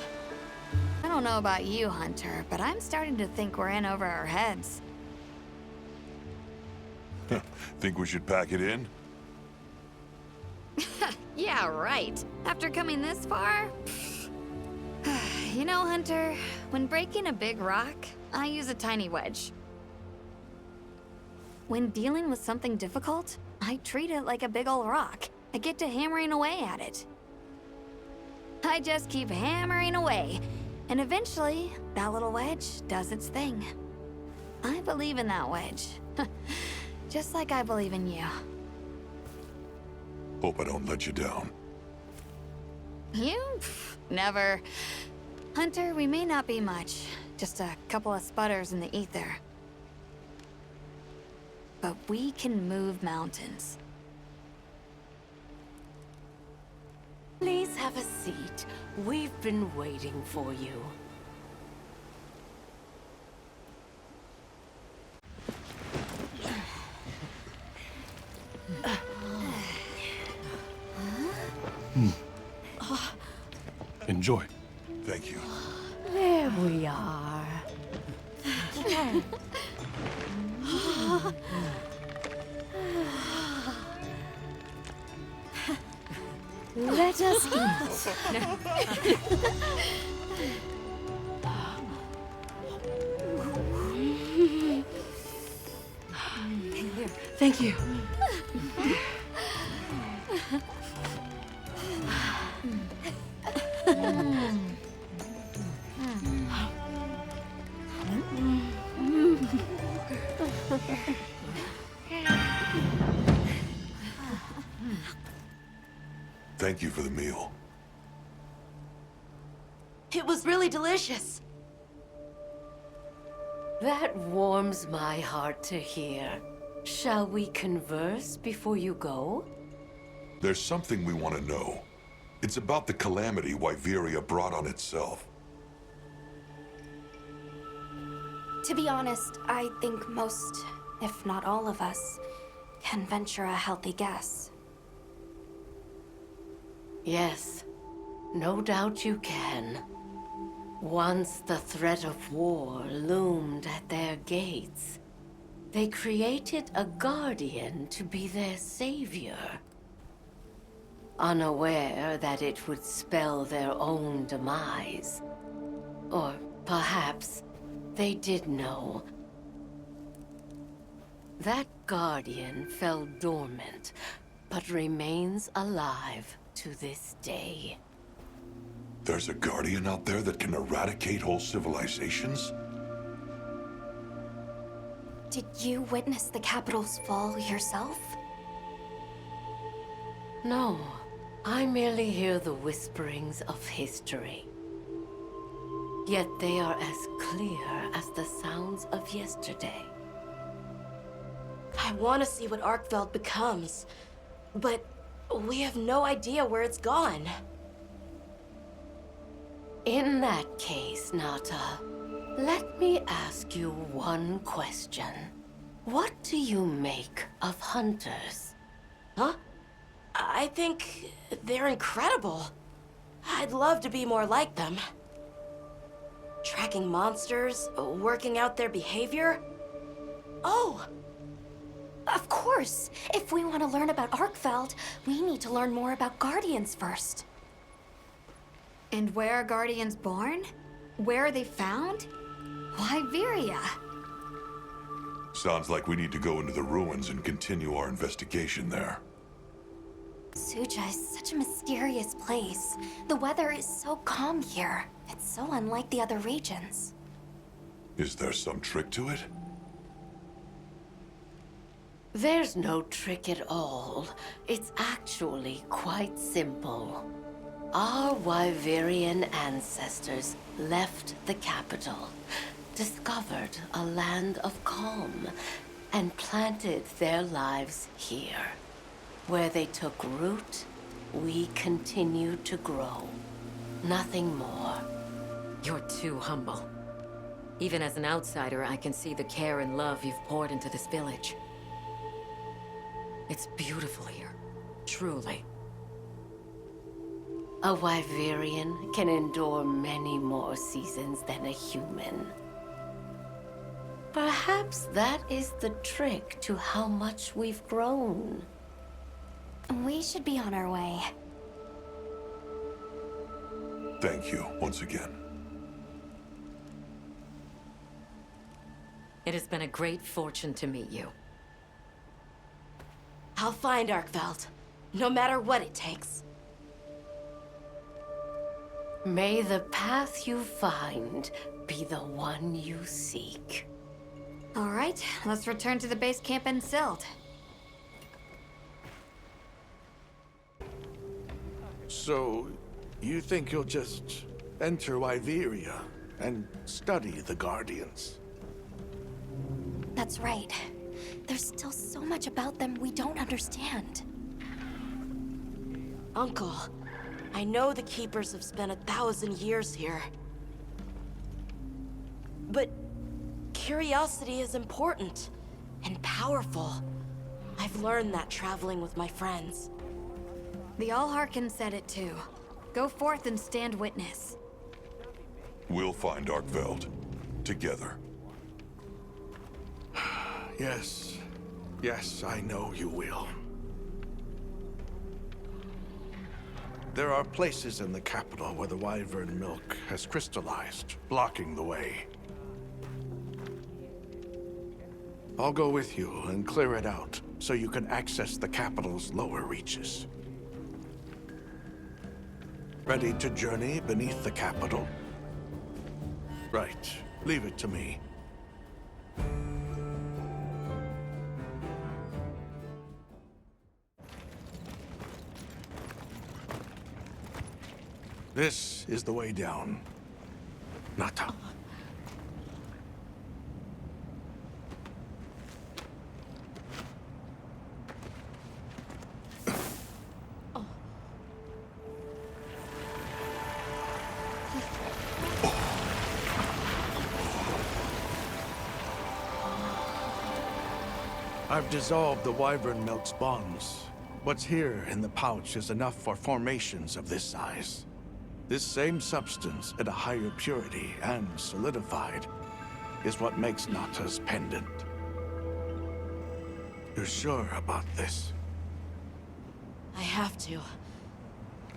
I don't know about you, Hunter, but I'm starting to think we're in over our heads. Think we should pack it in? Yeah, right. After coming this far? You know, Hunter, when breaking a big rock, I use a tiny wedge. When dealing with something difficult, I treat it like a big old rock. I get to hammering away at it. I just keep hammering away, And eventually, that little wedge does its thing. I believe in that wedge. Just like I believe in you. Hope I don't let you down. You? Never. Hunter, we may not be much. Just a couple of sputters in the ether. But we can move mountains. Please have a seat. We've been waiting for you. Enjoy. Thank you. There we are. Let us eat. Thank you. Thank you for the meal. It was really delicious. That warms my heart to hear. Shall we converse before you go? There's something we want to know. It's about the calamity Wyveria brought on itself. To be honest, I think most, if not all of us, can venture a healthy guess. Yes, no doubt you can. Once the threat of war loomed at their gates, they created a guardian to be their savior. Unaware that it would spell their own demise. Or perhaps they did know. That guardian fell dormant, but remains alive to this day. There's a guardian out there that can eradicate whole civilizations? Did you witness the capital's fall yourself? No, I merely hear the whisperings of history. Yet they are as clear as the sounds of yesterday. I want to see what Arkfeld becomes, but we have no idea where it's gone. In that case, Nata, let me ask you one question. What do you make of hunters? Huh? I think they're incredible. I'd love to be more like them. Tracking monsters, working out their behavior. Oh! Of course! If we want to learn about Arkfeld, we need to learn more about Guardians first. And where are Guardians born? Where are they found? Wyveria. Sounds like we need to go into the ruins and continue our investigation there. Suja is such a mysterious place. The weather is so calm here. It's so unlike the other regions. Is there some trick to it? There's no trick at all. It's actually quite simple. Our Wyverian ancestors left the capital, discovered a land of calm, and planted their lives here. Where they took root, we continue to grow. Nothing more. You're too humble. Even as an outsider, I can see the care and love you've poured into this village. It's beautiful here, truly. A Wyverian can endure many more seasons than a human. Perhaps that is the trick to how much we've grown. We should be on our way. Thank you once again. It has been a great fortune to meet you. I'll find Arkfeld, no matter what it takes. May the path you find be the one you seek. All right, let's return to the base camp in Silt. So, you think you'll just enter Wyveria and study the Guardians? That's right. There's still so much about them we don't understand. Uncle, I know the Keepers have spent 1,000 years here. But curiosity is important and powerful. I've learned that traveling with my friends. The Allharkin said it too. Go forth and stand witness. We'll find Arkveld. Together. Yes. Yes, I know you will. There are places in the capital where the Wyvern milk has crystallized, blocking the way. I'll go with you and clear it out, so you can access the capital's lower reaches. Ready to journey beneath the capital? Right. Leave it to me. This is the way down. Nata. I've dissolved the Wyvern milk's bonds. What's here in the pouch is enough for formations of this size. This same substance at a higher purity and solidified is what makes Nata's pendant. You're sure about this? I have to.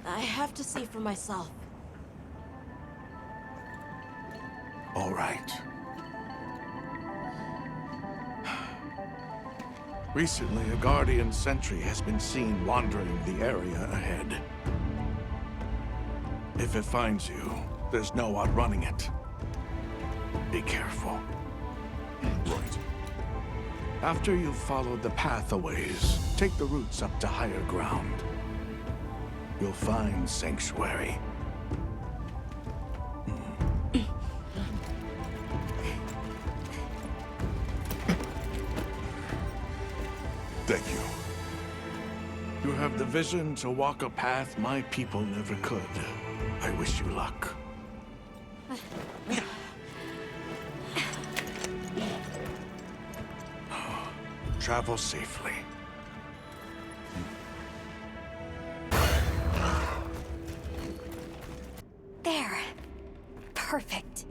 I have to see for myself. All right. Recently, a Guardian sentry has been seen wandering the area ahead. If it finds you, there's no outrunning it. Be careful. Right. After you've followed the path a ways, take the routes up to higher ground. You'll find Sanctuary. Thank you. You have the vision to walk a path my people never could. I wish you luck. Travel safely. There. Perfect.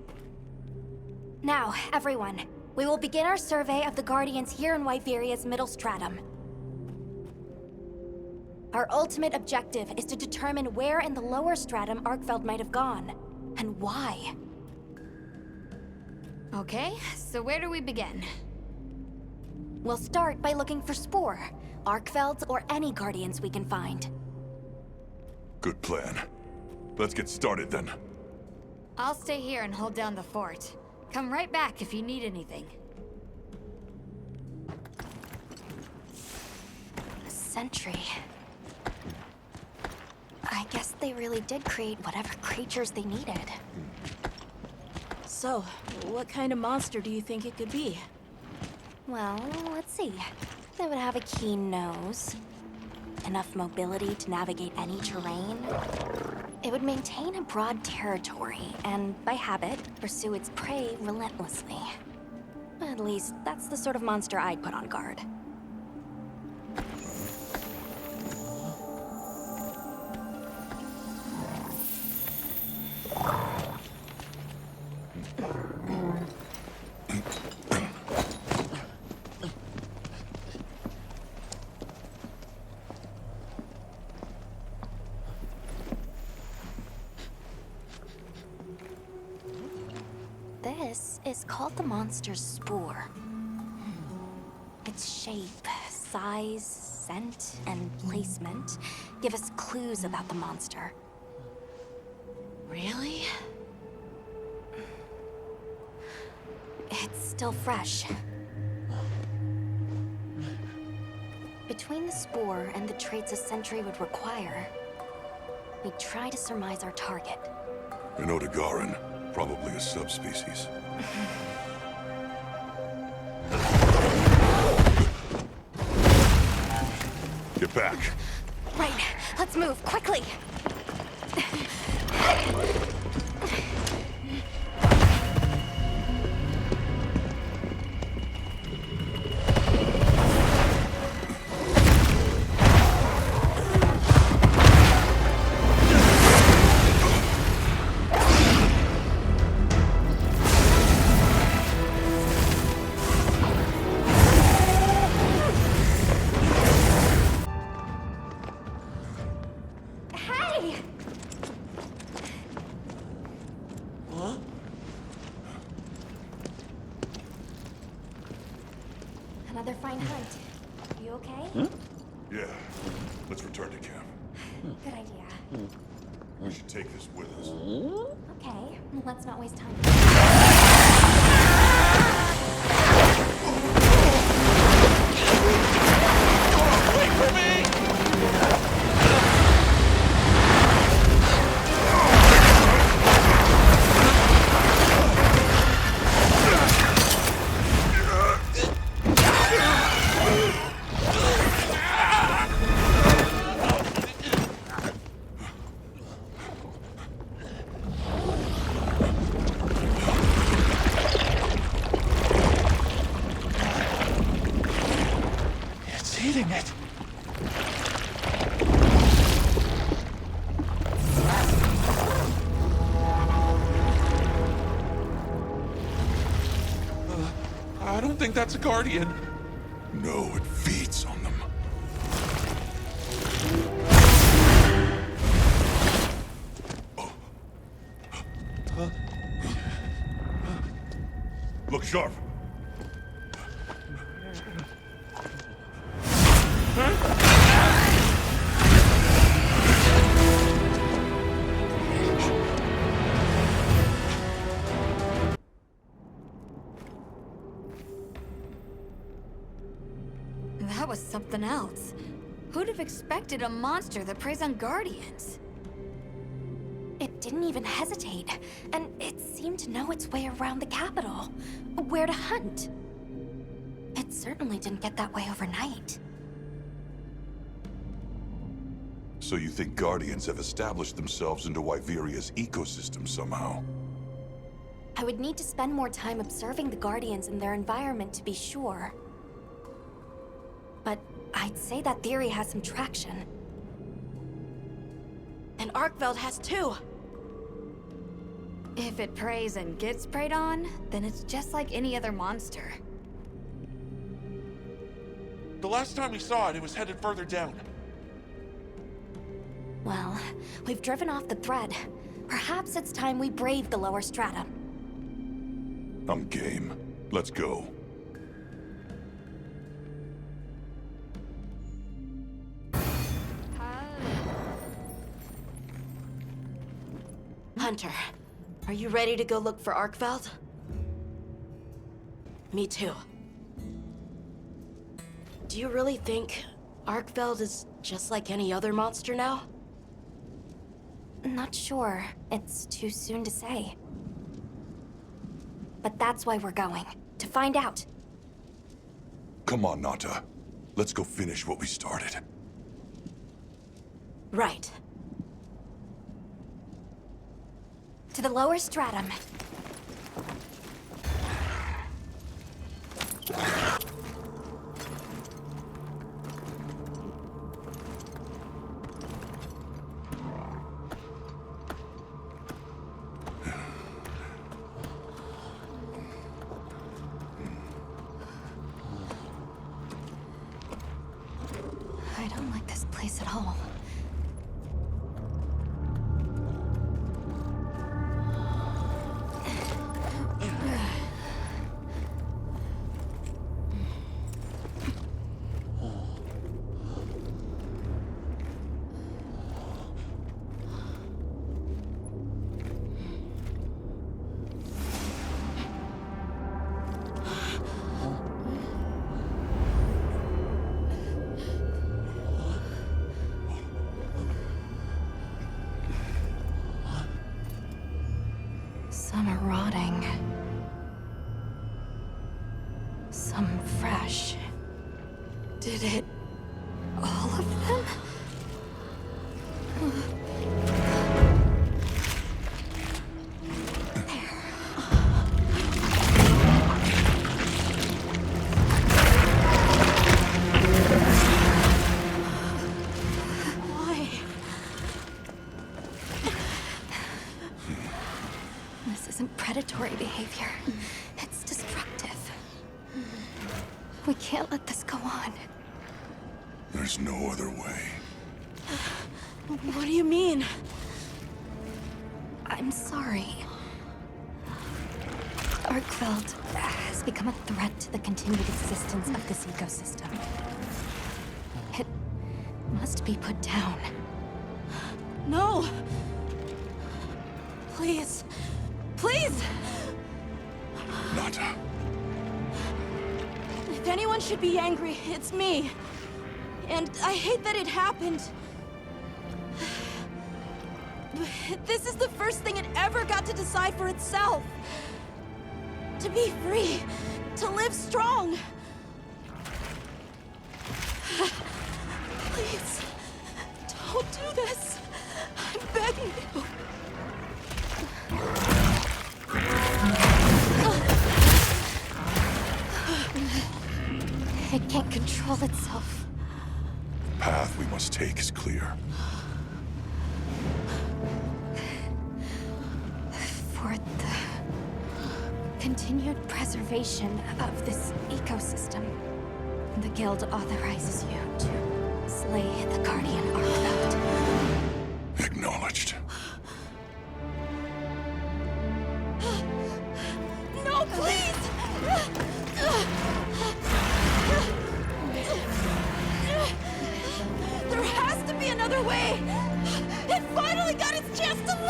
Now, everyone, we will begin our survey of the Guardians here in Wyveria's middle stratum. Our ultimate objective is to determine where in the lower stratum Arkveld might have gone, and why. Okay, so where do we begin? We'll start by looking for Spore, Arkvelds, or any Guardians we can find. Good plan. Let's get started then. I'll stay here and hold down the fort. Come right back if you need anything. A sentry. I guess they really did create whatever creatures they needed. So, what kind of monster do you think it could be? Well, let's see. They would have a keen nose, enough mobility to navigate any terrain. It would maintain a broad territory, and by habit, pursue its prey relentlessly. At least, that's the sort of monster I'd put on guard. This is called the monster's spore. Its shape, size, scent, and placement give us clues about the monster. Really? It's still fresh. Between the spore and the traits a sentry would require, we try to surmise our target. An Odegaran, probably a subspecies. Get back. Right, let's move, quickly! Another fine hunt. You okay? Yeah. Let's return to camp. Good idea. We should take this with us. Okay, let's not waste time. Wait for me! It's eating it. I don't think that's a guardian. No, it feeds on them. Look sharp. That was something else. Who'd have expected a monster that preys on guardians? It didn't even hesitate, and it seemed to know its way around the capital, where to hunt. It certainly didn't get that way overnight. So you think Guardians have established themselves into Wyveria's ecosystem somehow? I would need to spend more time observing the Guardians and their environment to be sure. But I'd say that theory has some traction. And Arkveld has too. If it preys and gets preyed on, then it's just like any other monster. The last time we saw it, it was headed further down. Well, we've driven off the thread. Perhaps it's time we brave the lower strata. I'm game. Let's go. Hunter, are you ready to go look for Arkveld? Me too. Do you really think Arkveld is just like any other monster now? Not sure. It's too soon to say. But that's why we're going. To find out. Come on, Nata. Let's go finish what we started. Right. To the lower stratum. I don't like this place at all. Some are rotting. Some fresh. Did it... all of them? Why? This isn't predatory behavior. It's destructive. We can't let this go on. There's no other way. What do you mean? I'm sorry. Arkfeld has become a threat to the continued existence of this ecosystem. It must be put down. No! Please. Please! Nata. If anyone should be angry, it's me. And I hate that it happened. This is the first thing it ever got to decide for itself. To be free. To live strong. Please. Don't do this. I'm begging you. It can't control itself. The path we must take is clear. For the continued preservation of this ecosystem, the Guild authorizes you to slay the Guardian Arkfeld. Acknowledged. No, please! There has to be another way! It finally got its chance to live!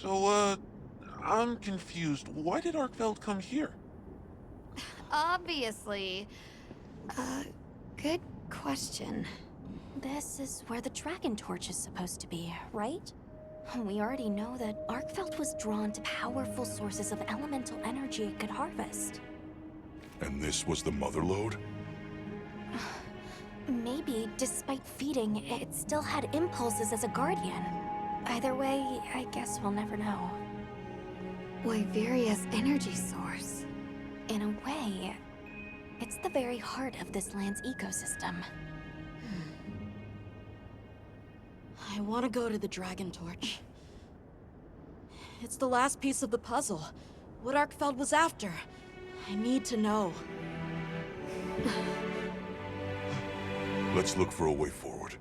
So, I'm confused. Why did Arkfeld come here? Obviously. Good question. This is where the Dragon Torch is supposed to be, right? We already know that Arkfeld was drawn to powerful sources of elemental energy it could harvest. And this was the mother lode? Maybe, despite feeding, it still had impulses as a guardian. Either way, I guess we'll never know. Wyveria's energy source. In a way, it's the very heart of this land's ecosystem. I want to go to the Dragon Torch. It's the last piece of the puzzle. What Arkfeld was after. I need to know. Let's look for a way forward.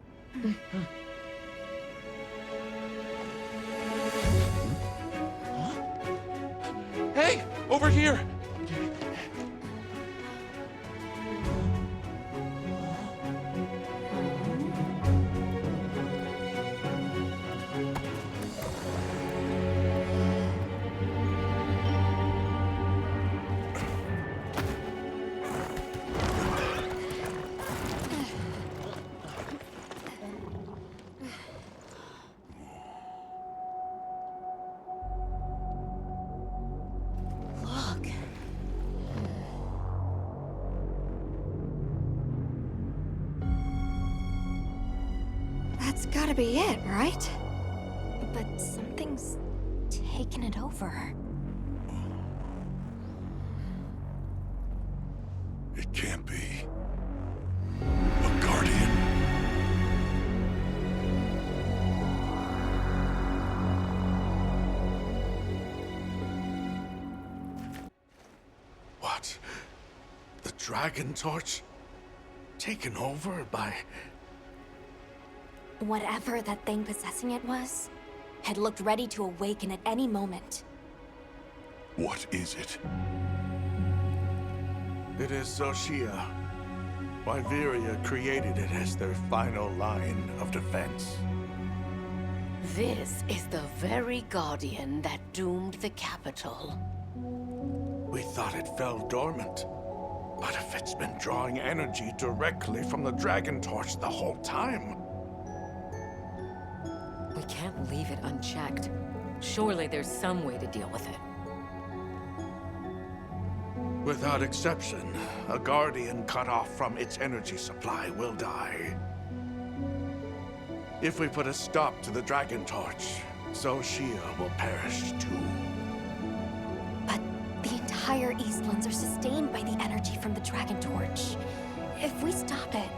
Hey! Over here! That's gotta be it, right? But something's taken it over. It can't be. A guardian. What? The Dragon Torch? Taken over by... Whatever that thing possessing it was, had looked ready to awaken at any moment. What is it? It is Xochitl. Wyveria created it as their final line of defense. This is the very guardian that doomed the capital. We thought it fell dormant. But if it's been drawing energy directly from the Dragon Torch the whole time... We can't leave it unchecked. Surely there's some way to deal with it. Without exception, a Guardian cut off from its energy supply will die. If we put a stop to the Dragon Torch, Xochitl will perish too. But the entire Eastlands are sustained by the energy from the Dragon Torch. If we stop it...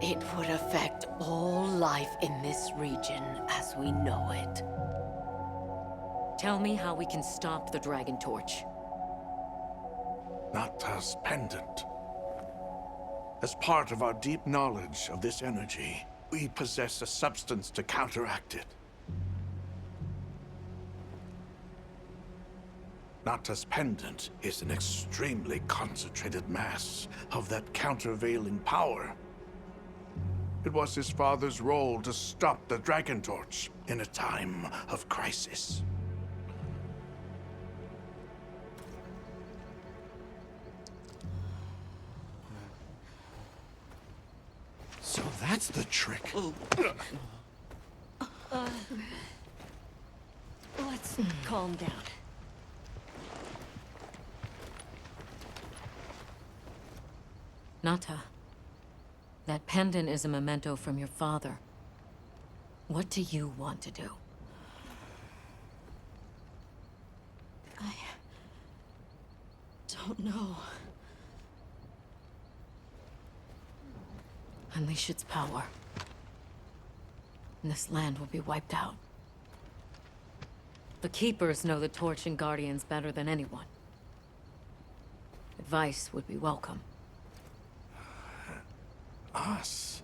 It would affect all life in this region as we know it. Tell me how we can stop the Dragon Torch. Nata's pendant. As part of our deep knowledge of this energy, we possess a substance to counteract it. Nata's pendant is an extremely concentrated mass of that countervailing power. It was his father's role to stop the Dragon Torch in a time of crisis. So that's the trick. Let's calm down. Nata, that pendant is a memento from your father. What do you want to do? I don't know. Unleash its power. And this land will be wiped out. The Keepers know the Torch and Guardians better than anyone. Advice would be welcome. Us?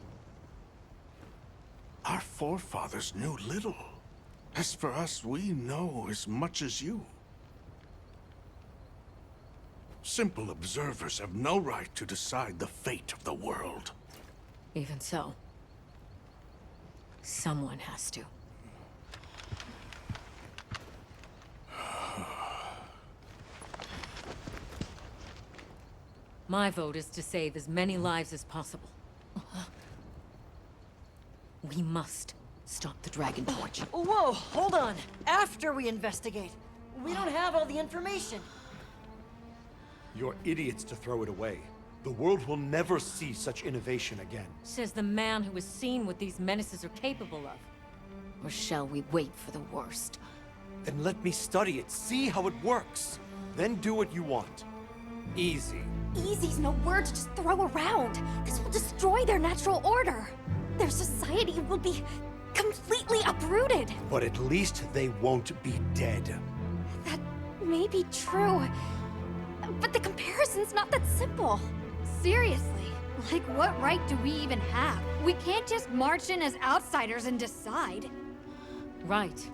Our forefathers knew little. As for us, we know as much as you. Simple observers have no right to decide the fate of the world. Even so, someone has to. My vote is to save as many lives as possible. We must stop the Dragon Torch. Whoa, hold on. After we investigate. We don't have all the information. You're idiots to throw it away. The world will never see such innovation again. Says the man who has seen what these menaces are capable of. Or shall we wait for the worst? Then let me study it, see how it works. Then do what you want. Easy. Easy's no word to just throw around. This will destroy their natural order. Their society will be completely uprooted. But at least they won't be dead. That may be true. But the comparison's not that simple. Seriously, like what right do we even have? We can't just march in as outsiders and decide. Right.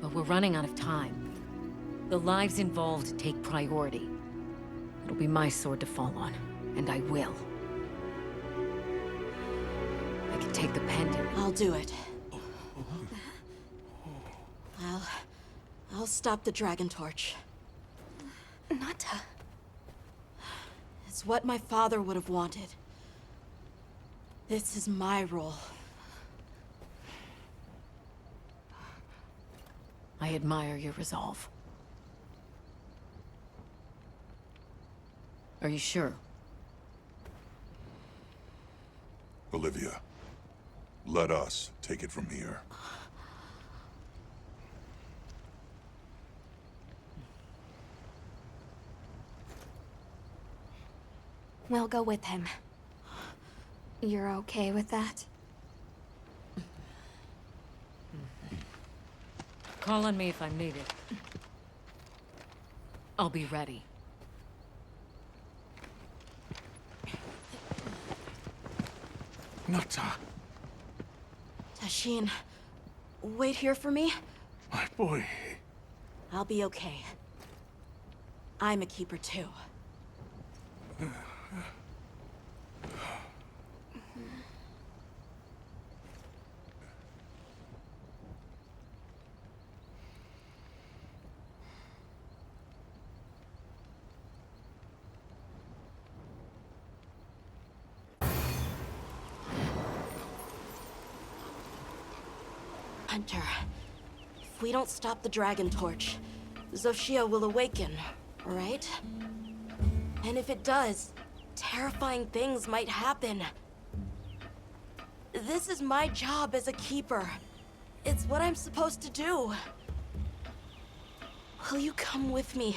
But we're running out of time. The lives involved take priority. It'll be my sword to fall on, and I will. I can take the pendant. I'll do it. I'll stop the Dragon Torch. Nata. It's what my father would have wanted. This is my role. I admire your resolve. Are you sure? Olivia, let us take it from here. We'll go with him. You're okay with that? Call on me if I'm needed. I'll be ready. Nata, Tashin, wait here for me. my boy. I'll be okay. I'm a keeper too. Hunter, if we don't stop the Dragon Torch, Xochitl will awaken, right? And if it does, terrifying things might happen. This is my job as a keeper. It's what I'm supposed to do. Will you come with me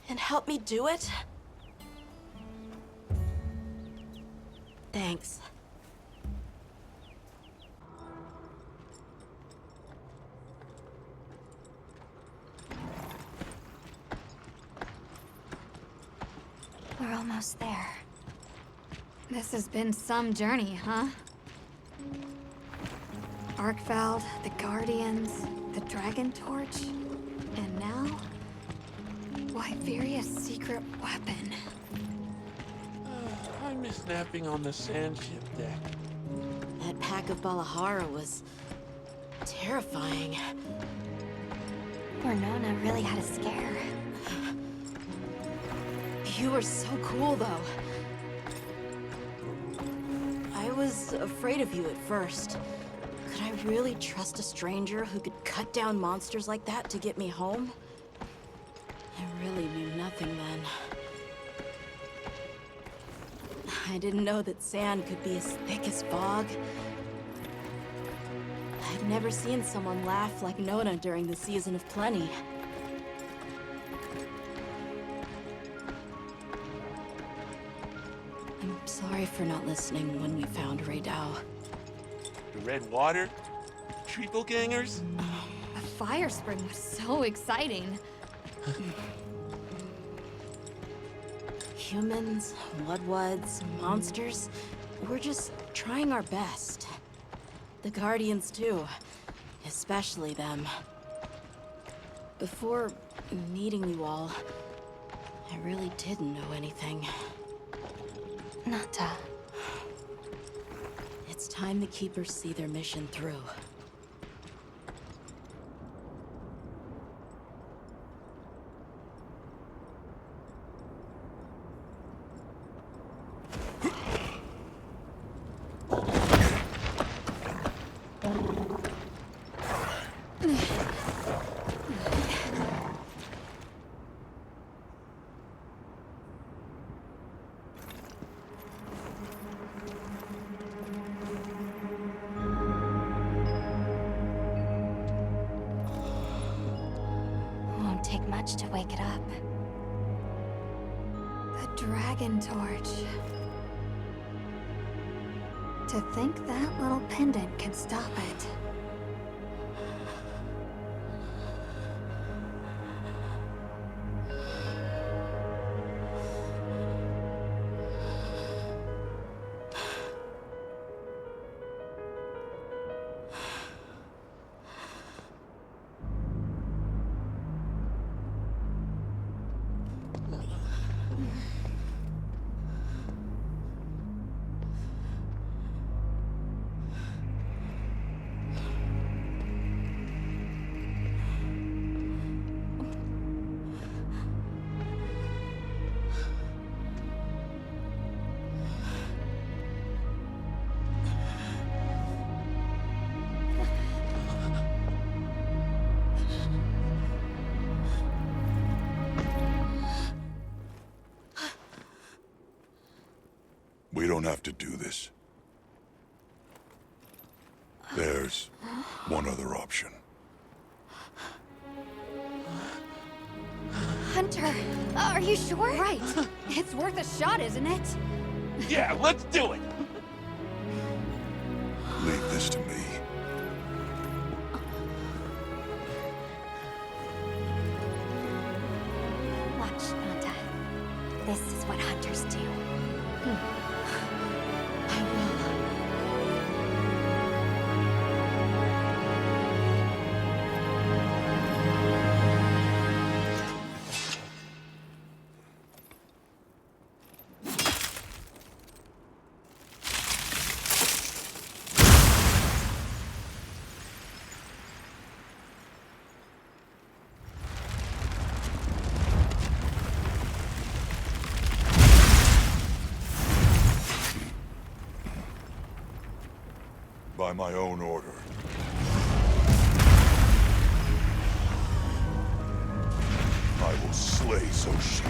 and help me do it? Thanks. We're almost there. This has been some journey, huh? Arkveld, the Guardians, the Dragon Torch, and now... Wyveria's secret weapon. I miss napping on the sand ship deck. That pack of Balahara was... terrifying. Poor Nona really had a scare. You were so cool, though. I was afraid of you at first. Could I really trust a stranger who could cut down monsters like that to get me home? I really knew nothing then. I didn't know that sand could be as thick as fog. I'd never seen someone laugh like Nona during the season of plenty. I'm sorry for not listening when we found Raydao. The red water? Triple gangers? The fire spring was so exciting. Humans, Bloodwoods, monsters, we're just trying our best. The Guardians too, especially them. Before meeting you all, I really didn't know anything. Nata. It's time the Keepers see their mission through. Won't take much to wake it up. The Dragon Torch. To think that little pendant can stop it. We don't have to do this. There's one other option. Hunter, are you sure? Right. It's worth a shot, isn't it? Yeah, let's do it! Leave this to me. Watch, Nanta. This is what hunters do. I will. By my own order. I will slay Xochitl.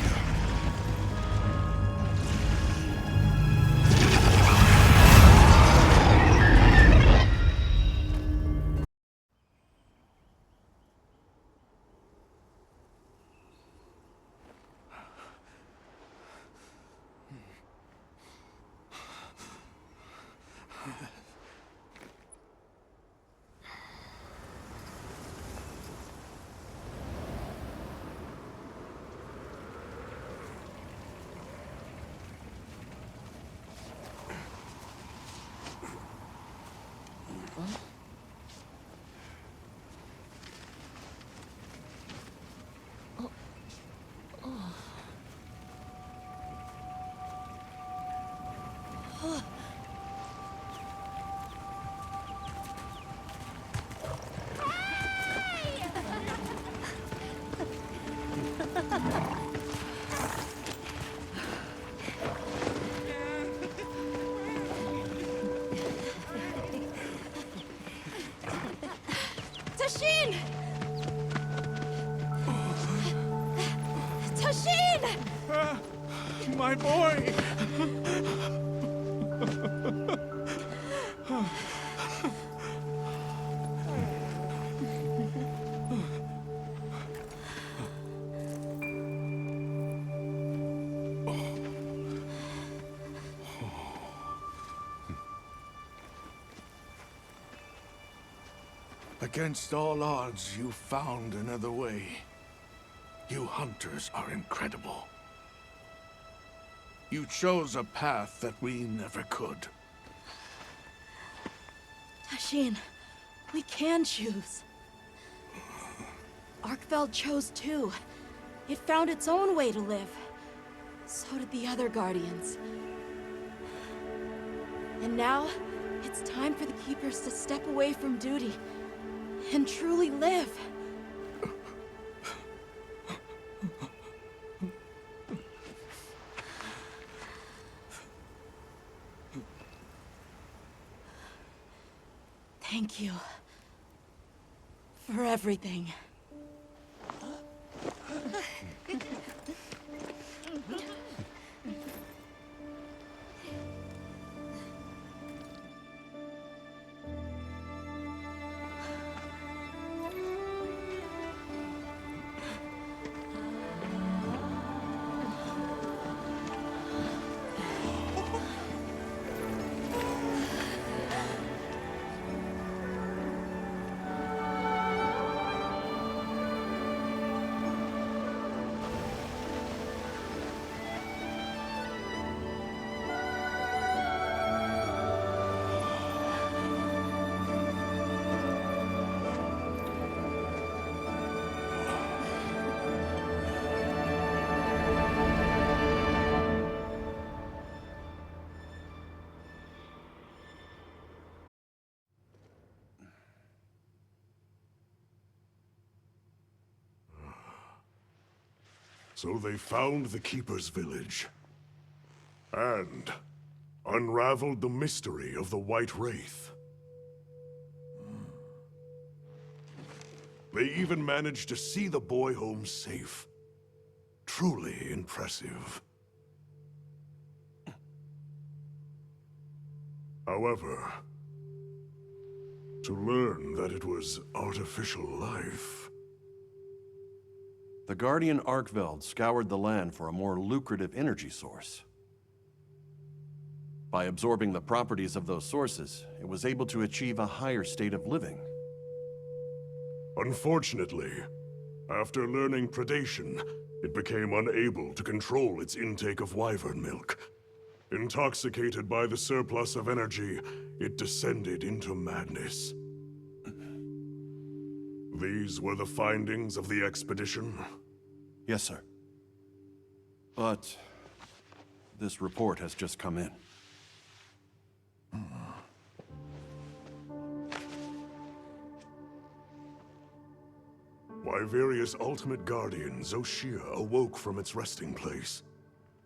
Tashin! Tashin! My boy! Against all odds, you found another way. You hunters are incredible. You chose a path that we never could. Tashin, we can choose. Arkfeld chose too. It found its own way to live. So did the other Guardians. And now, it's time for the Keepers to step away from duty and truly live. Thank you for everything. So they found the Keeper's village. And unraveled the mystery of the White Wraith. They even managed to see the boy home safe. Truly impressive. However, To learn that it was artificial life. The Guardian Arkveld scoured the land for a more lucrative energy source. By absorbing the properties of those sources, it was able to achieve a higher state of living. Unfortunately, after learning predation, it became unable to control its intake of wyvern milk. Intoxicated by the surplus of energy, it descended into madness. These were the findings of the expedition? Yes, sir. But this report has just come in. Wyveria's ultimate guardian, Zoshia, awoke from its resting place.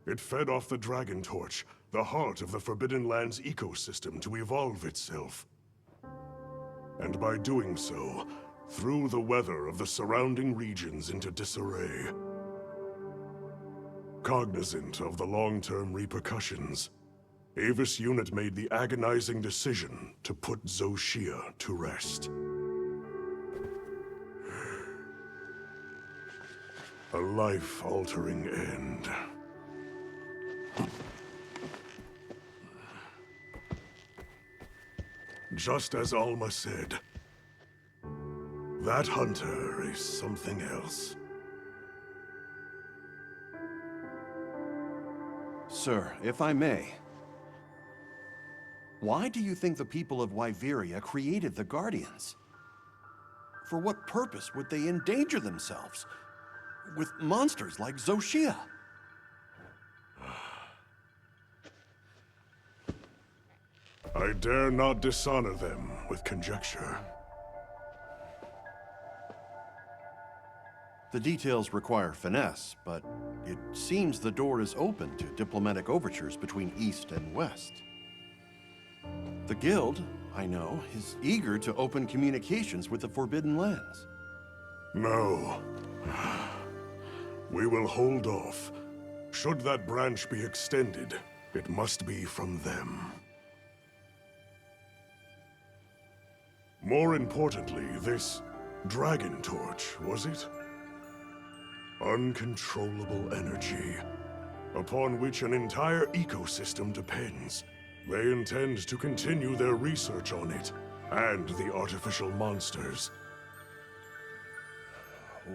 It fed off the Dragon Torch, the heart of the Forbidden Lands ecosystem, to evolve itself. And by doing so, threw the weather of the surrounding regions into disarray. Cognizant of the long-term repercussions, Avis Unit made the agonizing decision to put Zoshia to rest. A life-altering end. Just as Alma said, that hunter is something else. Sir, if I may, why do you think the people of Wyveria created the Guardians? For what purpose would they endanger themselves with monsters like Zoshia? I dare not dishonor them with conjecture. The details require finesse, but it seems the door is open to diplomatic overtures between East and West. The Guild, I know, is eager to open communications with the Forbidden Lands. No. We will hold off. Should that branch be extended, it must be from them. More importantly, this Dragon Torch, was it? Uncontrollable energy, upon which an entire ecosystem depends. They intend to continue their research on it, and the artificial monsters.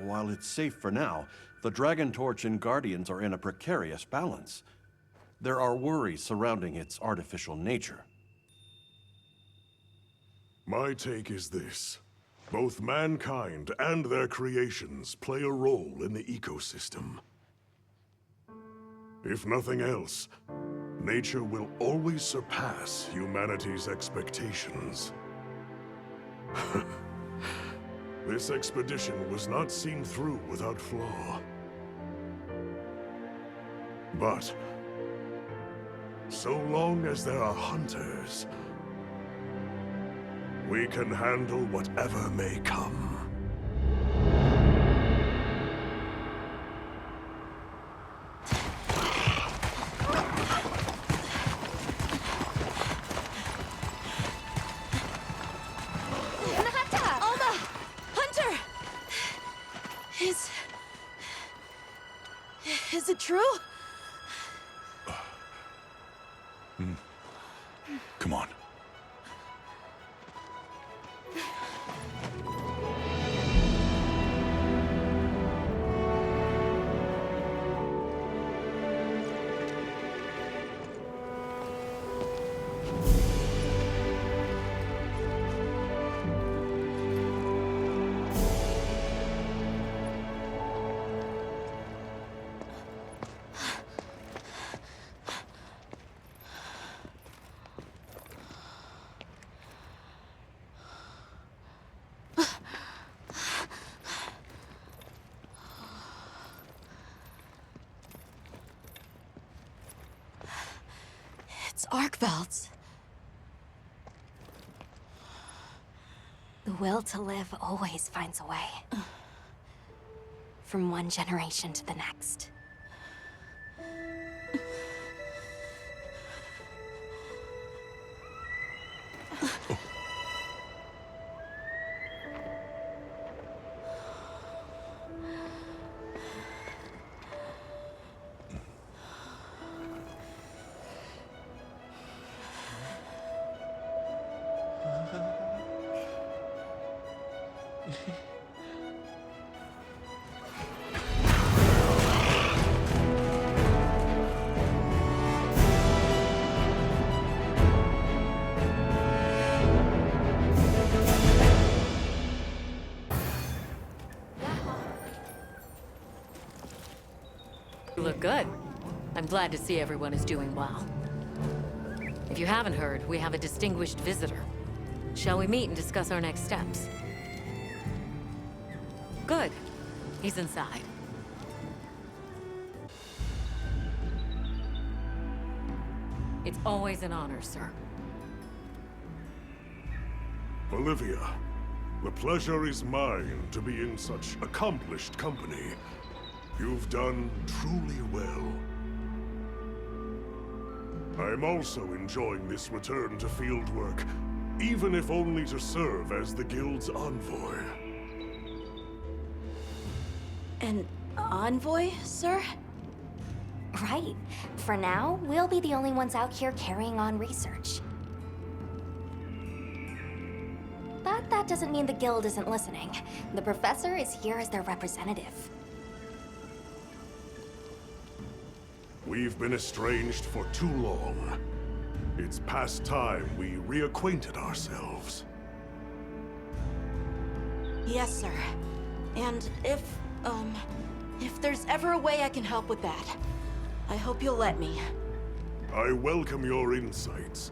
While it's safe for now, the Dragon Torch and Guardians are in a precarious balance. There are worries surrounding its artificial nature. My take is this. Both mankind and their creations play a role in the ecosystem. If nothing else, nature will always surpass humanity's expectations. This expedition was not seen through without flaw. But so long as there are hunters, we can handle whatever may come. Alma! Hunter! Is it true? Come on. It's Arkveld's. The will to live always finds a way. From one generation to the next. You look good. I'm glad to see everyone is doing well. If you haven't heard, we have a distinguished visitor. Shall we meet and discuss our next steps? Good. He's inside. It's always an honor, sir. Olivia, the pleasure is mine to be in such accomplished company. You've done truly well. I'm also enjoying this return to fieldwork, even if only to serve as the Guild's envoy. An envoy, sir? Right. For now, we'll be the only ones out here carrying on research. But that doesn't mean the Guild isn't listening. The Professor is here as their representative. We've been estranged for too long. It's past time we reacquainted ourselves. Yes, sir. And if there's ever a way I can help with that, I hope you'll let me. I welcome your insights.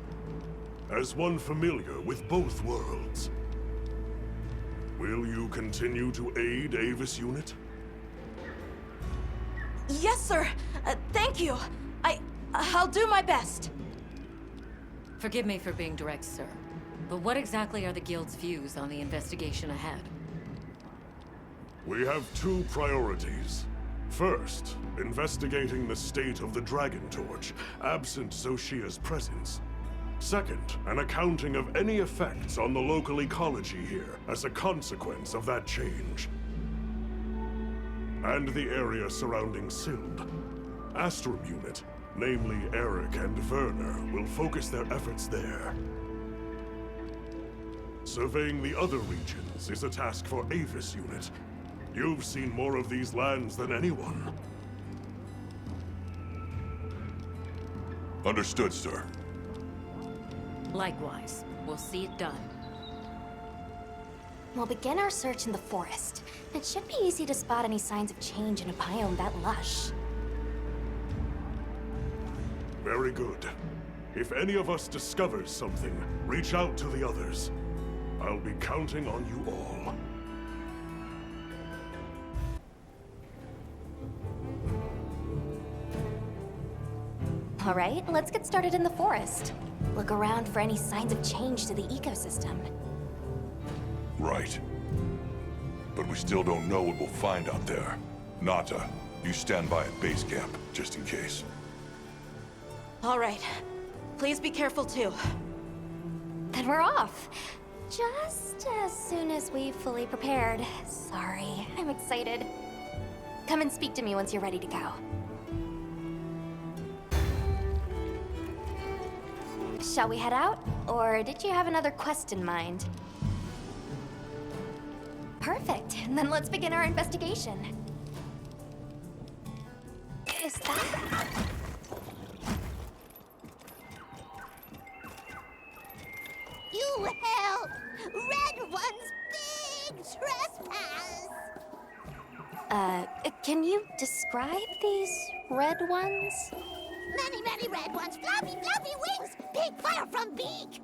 As one familiar with both worlds, will you continue to aid Avis Unit? Yes, sir. Thank you. I'll do my best. Forgive me for being direct, sir. But what exactly are the Guild's views on the investigation ahead? We have two priorities. First, investigating the state of the Dragon Torch, absent Zoshia's presence. Second, an accounting of any effects on the local ecology here as a consequence of that change. And the area surrounding Sild. Astrum Unit, namely Eric and Werner, will focus their efforts there. Surveying the other regions is a task for Avis Unit. You've seen more of these lands than anyone. Understood, sir. Likewise. We'll see it done. We'll begin our search in the forest. It should be easy to spot any signs of change in a biome that lush. Very good. If any of us discovers something, reach out to the others. I'll be counting on you all. All right, let's get started in the forest. Look around for any signs of change to the ecosystem. Right. But we still don't know what we'll find out there. Nata, you stand by at base camp, just in case. All right. Please be careful, too. Then we're off. Just as soon as we've fully prepared. Sorry, I'm excited. Come and speak to me once you're ready to go. Shall we head out? Or did you have another quest in mind? Perfect. Then let's begin our investigation. Is that... You help! Red One's big trespass! Can you describe these red ones? Many, many red ones, floppy, floppy wings, big fire from beak!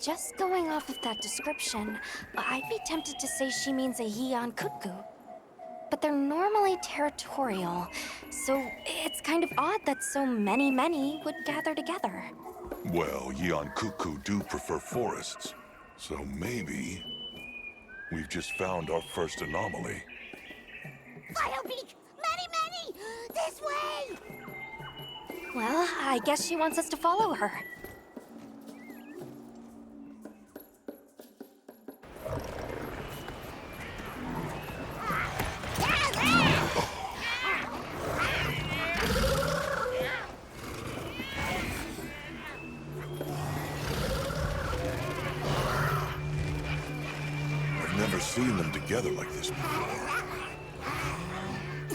Just going off of that description, I'd be tempted to say she means a Yeon Cuckoo. But they're normally territorial, so it's kind of odd that so many would gather together. Well, Yeon Cuckoo do prefer forests, so maybe we've just found our first anomaly. Firebeak! Many! This way! Well, I guess she wants us to follow her. I've never seen them together like this before.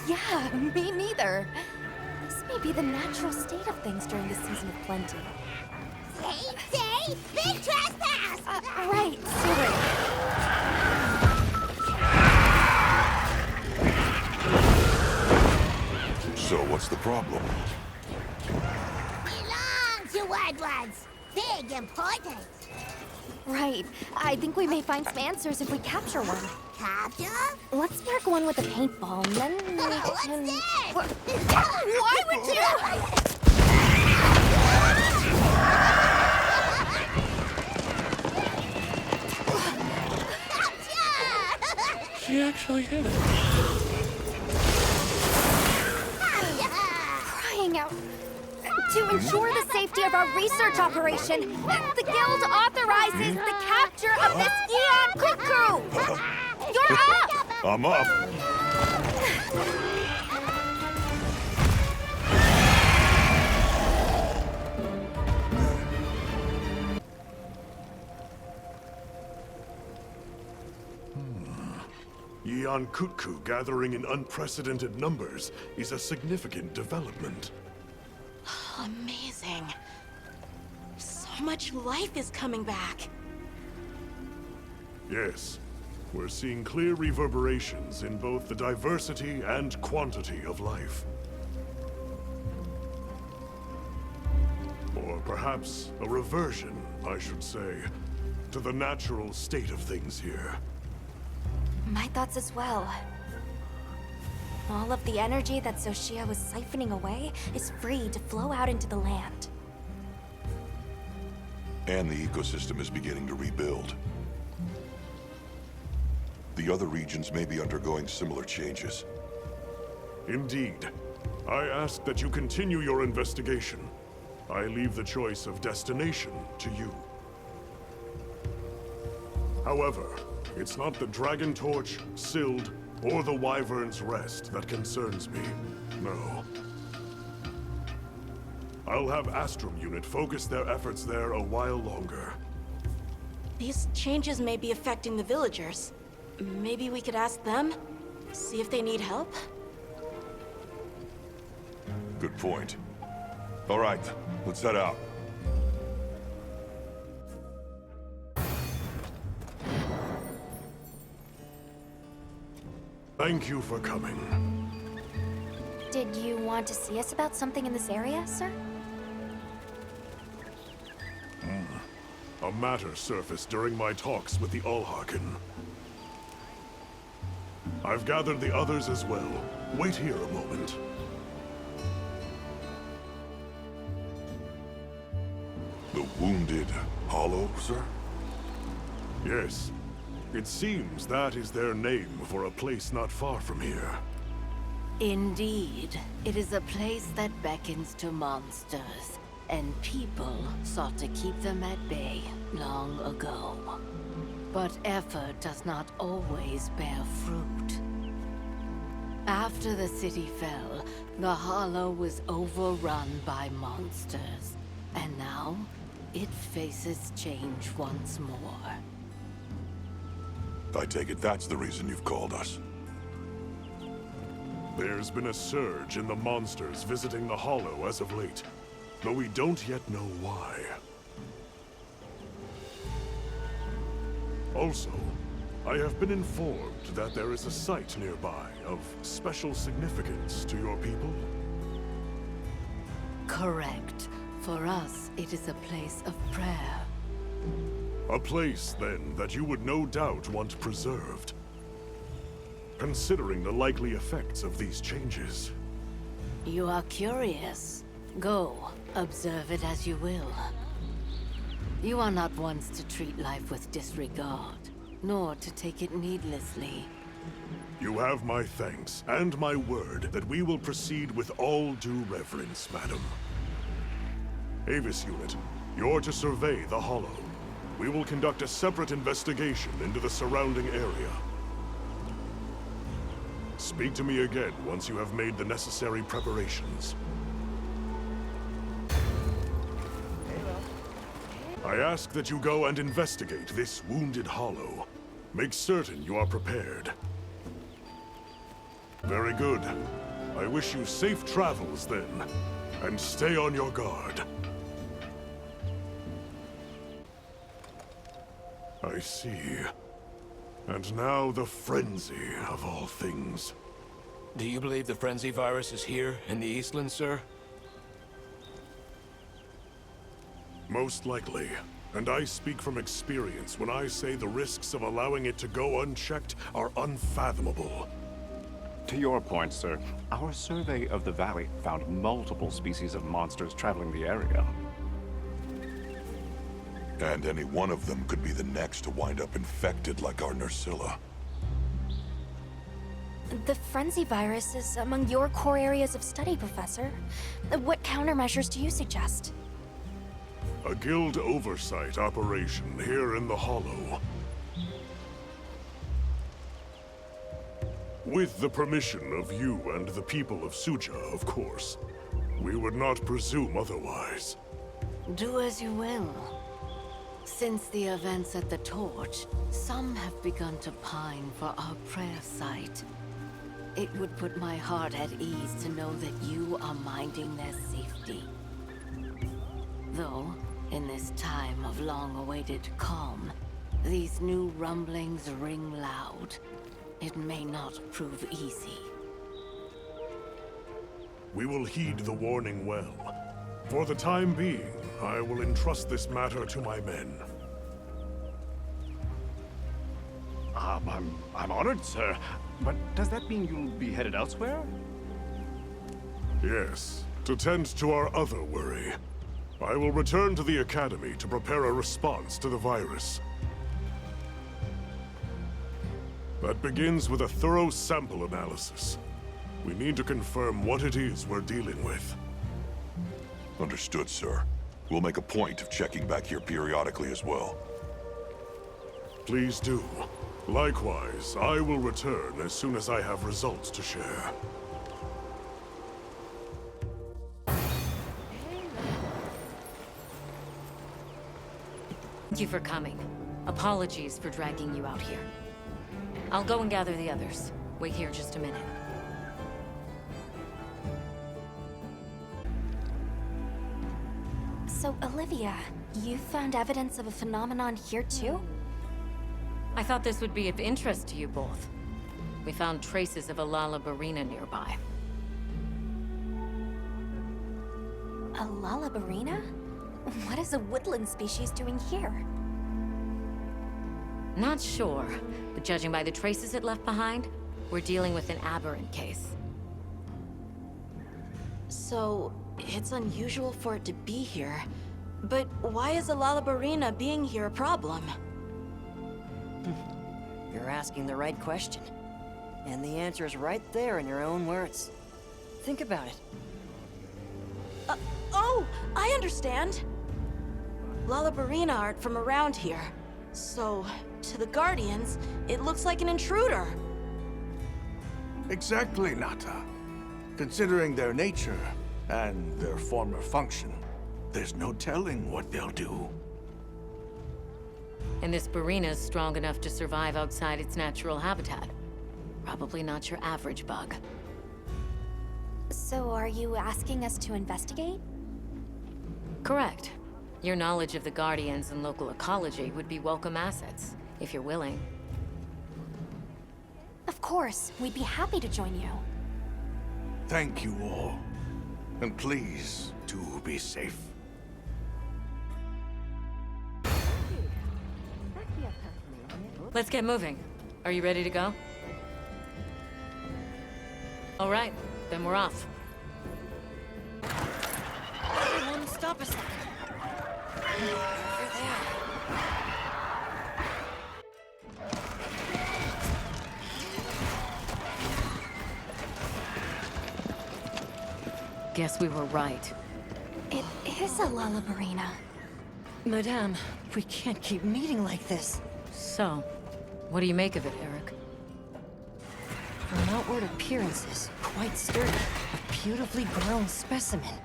Yeah, me neither. This may be the natural state of things during the season of plenty. Say, big trespass! Right, So what's the problem? Belongs, you white ones. Big important. Right. I think we may find some answers if we capture one. Capture? Let's spark one with a paintball, and then we What's can... this? Why would you... She actually hit it. Crying out. To ensure the safety of our research operation, the Guild authorizes the capture of this Eon Cuckoo! You're up! I'm up. Eon Kutku gathering in unprecedented numbers is a significant development. Amazing. So much life is coming back. Yes, we're seeing clear reverberations in both the diversity and quantity of life. Or perhaps a reversion, I should say, to the natural state of things here. My thoughts as well. All of the energy that Zoshia was siphoning away is free to flow out into the land. And the ecosystem is beginning to rebuild. The other regions may be undergoing similar changes. Indeed. I ask that you continue your investigation. I leave the choice of destination to you. However, it's not the Dragon Torch, Sild, or the Wyvern's Rest that concerns me. No. I'll have Astrum Unit focus their efforts there a while longer. These changes may be affecting the villagers. Maybe we could ask them? See if they need help? Good point. All right, let's head out. Thank you for coming. Did you want to see us about something in this area, sir? A matter surfaced during my talks with the Allharkin. I've gathered the others as well. Wait here a moment. The Wounded Hollow, sir? Yes. It seems that is their name for a place not far from here. Indeed, it is a place that beckons to monsters, and people sought to keep them at bay long ago. But effort does not always bear fruit. After the city fell, the Hollow was overrun by monsters, and now it faces change once more. I take it that's the reason you've called us. There's been a surge in the monsters visiting the Hollow as of late, though we don't yet know why. Also, I have been informed that there is a site nearby of special significance to your people. Correct. For us, it is a place of prayer. A place, then, that you would no doubt want preserved. Considering the likely effects of these changes. You are curious. Go, observe it as you will. You are not ones to treat life with disregard, nor to take it needlessly. You have my thanks, and my word that we will proceed with all due reverence, madam. Avis Unit, you're to survey the Hollow. We will conduct a separate investigation into the surrounding area. Speak to me again once you have made the necessary preparations. I ask that you go and investigate this Wounded Hollow. Make certain you are prepared. Very good. I wish you safe travels then, and stay on your guard. I see. And now the frenzy of all things. Do you believe the frenzy virus is here in the Eastlands, sir? Most likely. And I speak from experience when I say the risks of allowing it to go unchecked are unfathomable. To your point, sir, our survey of the valley found multiple species of monsters traveling the area. And any one of them could be the next to wind up infected like our Nursilla. The frenzy virus is among your core areas of study, Professor. What countermeasures do you suggest? A guild oversight operation here in the Hollow. With the permission of you and the people of Suja, of course. We would not presume otherwise. Do as you will. Since the events at the Torch, some have begun to pine for our prayer site. It would put my heart at ease to know that you are minding their safety. Though, in this time of long-awaited calm, these new rumblings ring loud. It may not prove easy. We will heed the warning well. For the time being, I will entrust this matter to my men. I'm honored, sir. But does that mean you'll be headed elsewhere? Yes, to tend to our other worry. I will return to the Academy to prepare a response to the virus. That begins with a thorough sample analysis. We need to confirm what it is we're dealing with. Understood, sir. We'll make a point of checking back here periodically as well. Please do. Likewise, I will return as soon as I have results to share. Thank you for coming. Apologies for dragging you out here. I'll go and gather the others. Wait here just a minute. So, Olivia, you found evidence of a phenomenon here too? I thought this would be of interest to you both. We found traces of a Lalabarina nearby. A Lalabarina? What is a woodland species doing here? Not sure, but judging by the traces it left behind, we're dealing with an aberrant case. So, it's unusual for it to be here. But why is a Lalabarina being here a problem? You're asking the right question. And the answer is right there in your own words. Think about it. Oh, I understand! Lalabarina aren't from around here. So, to the Guardians, it looks like an intruder. Exactly, Nata. Considering their nature and their former function, there's no telling what they'll do. And this Barina's strong enough to survive outside its natural habitat. Probably not your average bug. So are you asking us to investigate? Correct. Your knowledge of the Guardians and local ecology would be welcome assets, if you're willing. Of course, we'd be happy to join you. Thank you all. And please, do be safe. Let's get moving. Are you ready to go? All right, then we're off. Everyone, stop a second. Over there. Guess we were right. It is a Lalabarina. Madame, we can't keep meeting like this. So, what do you make of it, Eric? From outward appearances, quite sturdy. A beautifully grown specimen.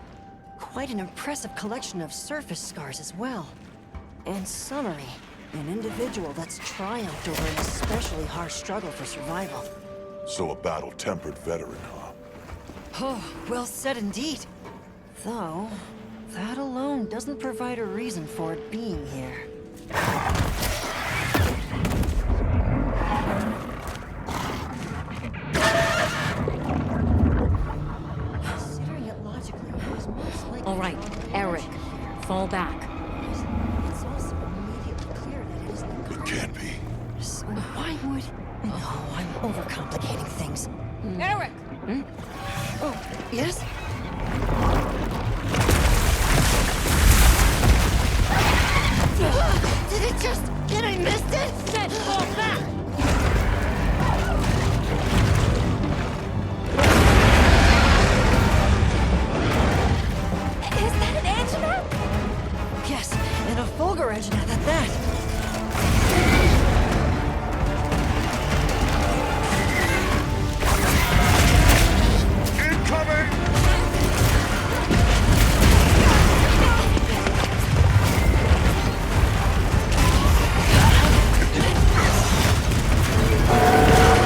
Quite an impressive collection of surface scars as well. And summary, an individual that's triumphed over an especially harsh struggle for survival. So a battle-tempered veteran, huh? Oh, well said indeed. Though, that alone doesn't provide a reason for it being here. Eric! Oh, yes? Did it just... Did I miss it? Set, fall back! Is that an Anjanath? Yes, and a Fulgur Anjanath at that.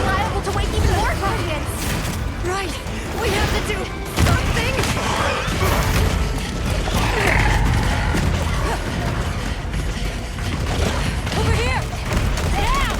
Liable to wake even more Guardians! Right! We have to do something! Over here! Now!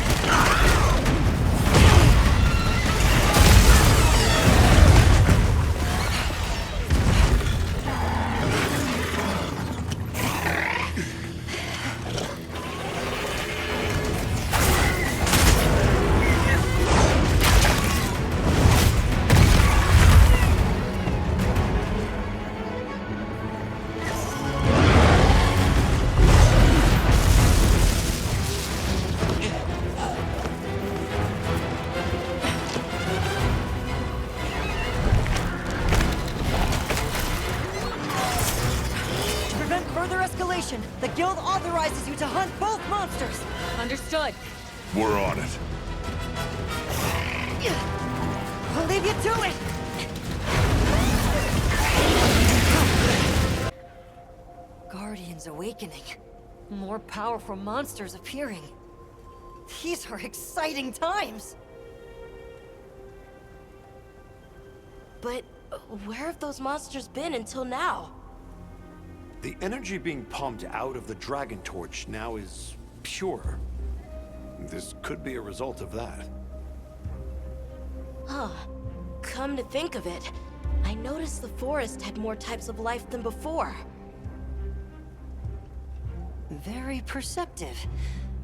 To prevent further escalation, the Guild authorizes you to hunt both monsters! Understood. We're on it. I'll leave you to it! Guardians awakening. More powerful monsters appearing. These are exciting times! But where have those monsters been until now? The energy being pumped out of the Dragon Torch now is pure. This could be a result of that. Huh. Come to think of it, I noticed the forest had more types of life than before. Very perceptive.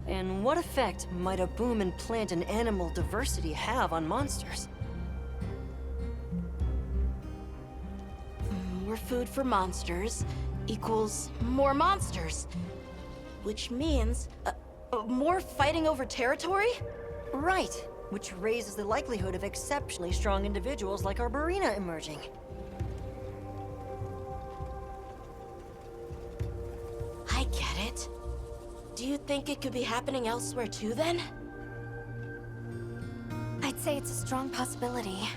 And what effect might a boom in plant and animal diversity have on monsters? More food for monsters equals more monsters. Which means, more fighting over territory? Right, which raises the likelihood of exceptionally strong individuals like Arborina emerging. I get it. Do you think it could be happening elsewhere too, then? I'd say it's a strong possibility.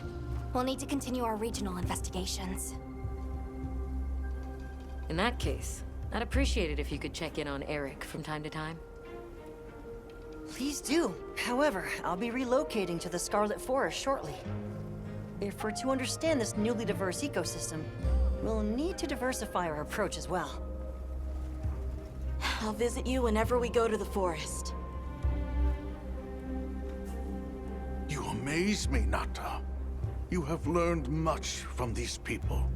We'll need to continue our regional investigations. In that case, I'd appreciate it if you could check in on Eric from time to time. Please do. However, I'll be relocating to the Scarlet Forest shortly. If we're to understand this newly diverse ecosystem, we'll need to diversify our approach as well. I'll visit you whenever we go to the forest. You amaze me, Nata. You have learned much from these people.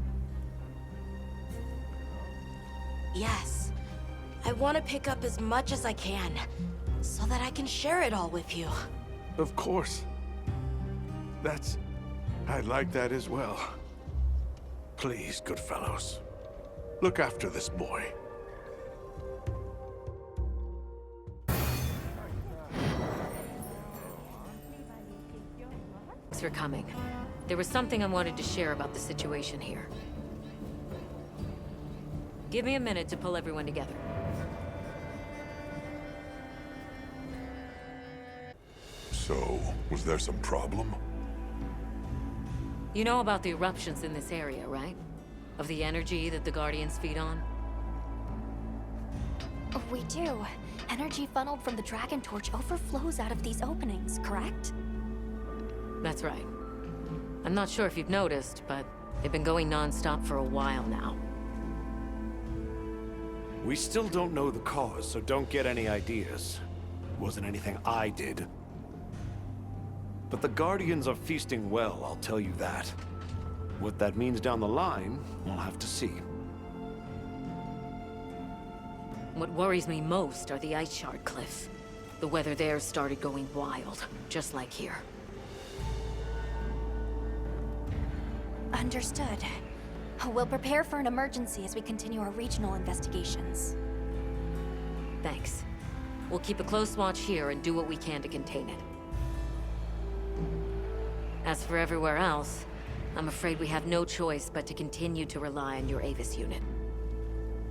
Yes. I want to pick up as much as I can, so that I can share it all with you. Of course. I'd like that as well. Please, good fellows. Look after this boy. Thanks for coming. There was something I wanted to share about the situation here. Give me a minute to pull everyone together. So, was there some problem? You know about the eruptions in this area, right? Of the energy that the Guardians feed on? We do. Energy funneled from the Dragon Torch overflows out of these openings, correct? That's right. I'm not sure if you've noticed, but they've been going non-stop for a while now. We still don't know the cause, so don't get any ideas. It wasn't anything I did. But the Guardians are feasting well, I'll tell you that. What that means down the line, we'll have to see. What worries me most are the ice shard cliffs. The weather there started going wild, just like here. Understood. We'll prepare for an emergency as we continue our regional investigations. Thanks. We'll keep a close watch here and do what we can to contain it. As for everywhere else, I'm afraid we have no choice but to continue to rely on your Avis unit.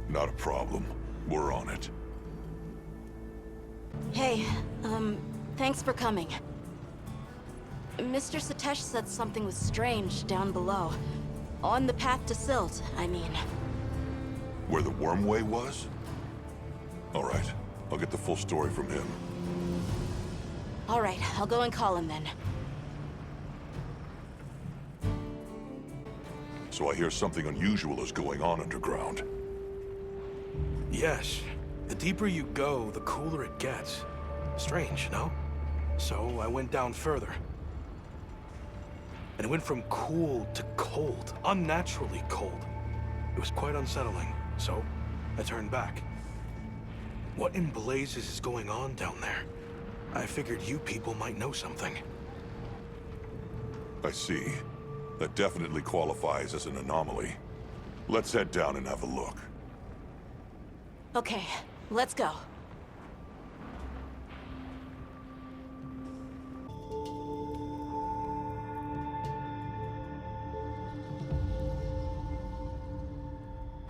Not a problem. We're on it. Hey, thanks for coming. Mr. Satesh said something was strange down below. On the path to Silt, I mean. Where the wormway was? All right. I'll get the full story from him. All right, I'll go and call him then. So I hear something unusual is going on underground. Yes. The deeper you go, the cooler it gets. Strange, no? So I went down further. And it went from cool to cold. Unnaturally cold. It was quite unsettling, so I turned back. What in blazes is going on down there? I figured you people might know something. I see. That definitely qualifies as an anomaly. Let's head down and have a look. Okay, let's go.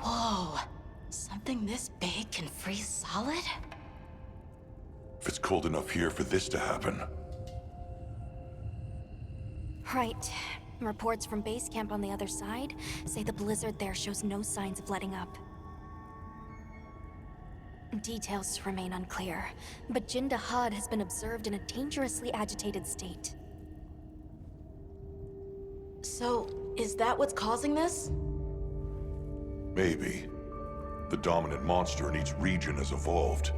Whoa, something this big can freeze solid? If it's cold enough here for this to happen. Right. Reports from base camp on the other side say the blizzard there shows no signs of letting up. Details remain unclear, but Jinda Had has been observed in a dangerously agitated state. So, is that what's causing this? Maybe. The dominant monster in each region has evolved.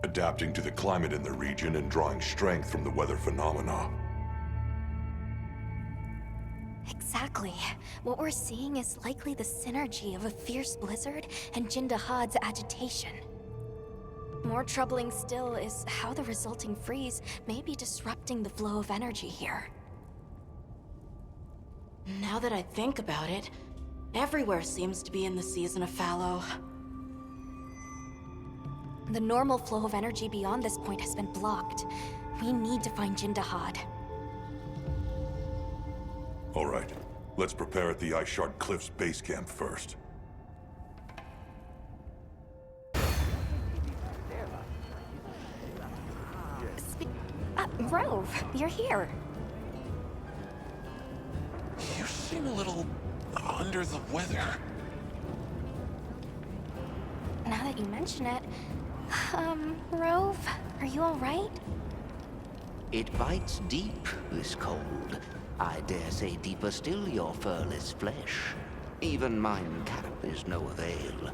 Adapting to the climate in the region and drawing strength from the weather phenomena. Exactly. What we're seeing is likely the synergy of a fierce blizzard and Jinda Had's agitation. More troubling still is how the resulting freeze may be disrupting the flow of energy here. Now that I think about it, everywhere seems to be in the season of fallow. The normal flow of energy beyond this point has been blocked. We need to find Jinda Had. All right. Let's prepare at the Ice Shard Cliffs base camp first. Rove, you're here. You seem a little under the weather. Now that you mention it, Rove, are you all right? It bites deep, this cold. I dare say deeper still your furless flesh. Even mine cap is no avail.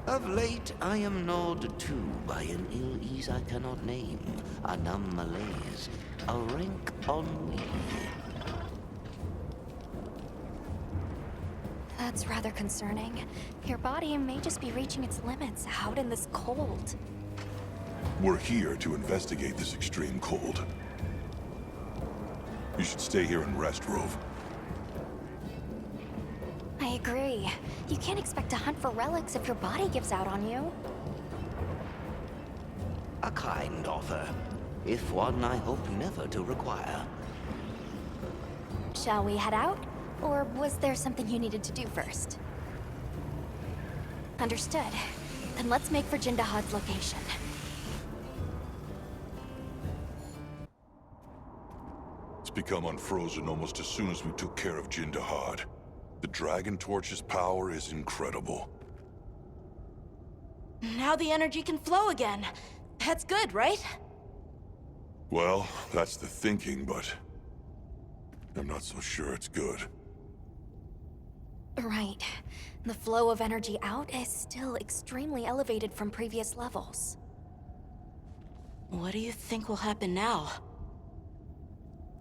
Of late, I am gnawed too by an ill ease I cannot name, a numb malaise, a rank ennui. That's rather concerning. Your body may just be reaching its limits out in this cold. We're here to investigate this extreme cold. You should stay here and rest, Rove. I agree. You can't expect to hunt for relics if your body gives out on you. A kind offer, if one I hope never to require. Shall we head out? Or was there something you needed to do first? Understood. Then let's make for Jinda Had's location. It's become unfrozen almost as soon as we took care of Jinda Had. The Dragon Torch's power is incredible. Now the energy can flow again. That's good, right? Well, that's the thinking, but I'm not so sure it's good. Right. The flow of energy out is still extremely elevated from previous levels. What do you think will happen now?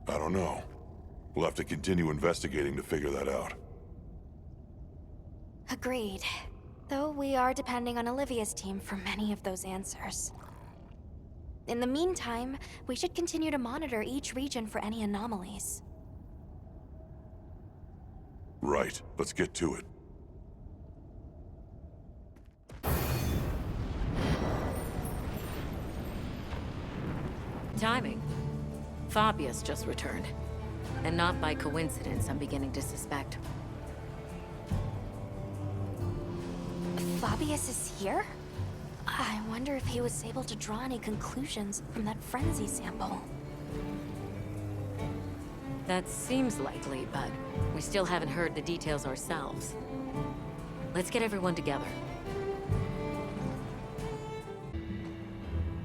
I don't know. We'll have to continue investigating to figure that out. Agreed. Though we are depending on Olivia's team for many of those answers. In the meantime, we should continue to monitor each region for any anomalies. Right. Let's get to it. Timing. Fabius just returned. And not by coincidence, I'm beginning to suspect. Fabius is here? I wonder if he was able to draw any conclusions from that frenzy sample. That seems likely, but we still haven't heard the details ourselves. Let's get everyone together.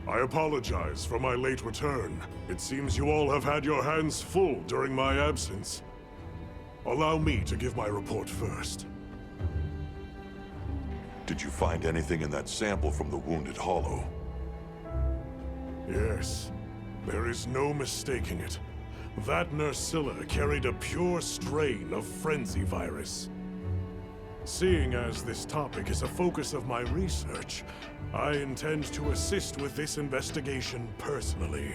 I apologize for my late return. It seems you all have had your hands full during my absence. Allow me to give my report first. Did you find anything in that sample from the Wounded Hollow? Yes. There is no mistaking it. That Nursilla carried a pure strain of Frenzy virus. Seeing as this topic is a focus of my research, I intend to assist with this investigation personally.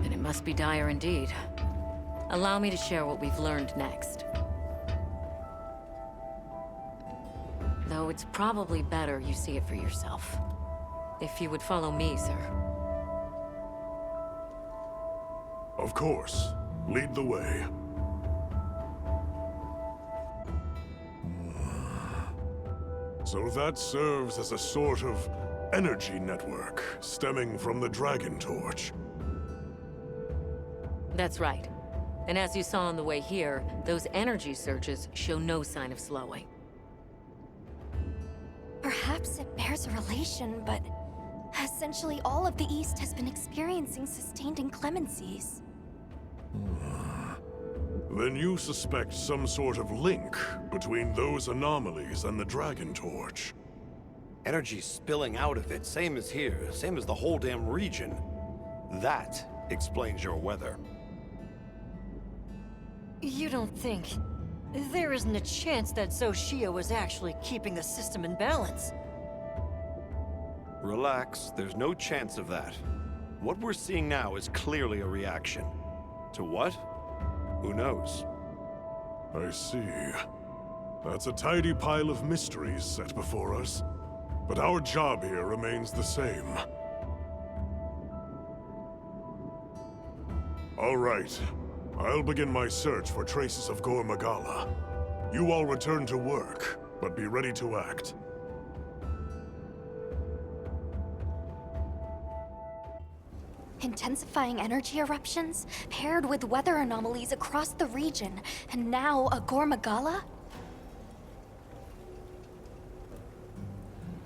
Then it must be dire indeed. Allow me to share what we've learned next. Though it's probably better you see it for yourself. If you would follow me, sir. Of course. Lead the way. So that serves as a sort of energy network stemming from the Dragon Torch. That's right. And as you saw on the way here, those energy surges show no sign of slowing. Perhaps it bears a relation, but essentially all of the East has been experiencing sustained inclemencies. Then you suspect some sort of link between those anomalies and the Dragon Torch. Energy spilling out of it, same as here, same as the whole damn region. That explains your weather. You don't think... There isn't a chance that Xochitl was actually keeping the system in balance. Relax, there's no chance of that. What we're seeing now is clearly a reaction. To what? Who knows? I see. That's a tidy pile of mysteries set before us. But our job here remains the same. All right. I'll begin my search for traces of Gore Magala. You all return to work, but be ready to act. Intensifying energy eruptions, paired with weather anomalies across the region, and now a Gore Magala?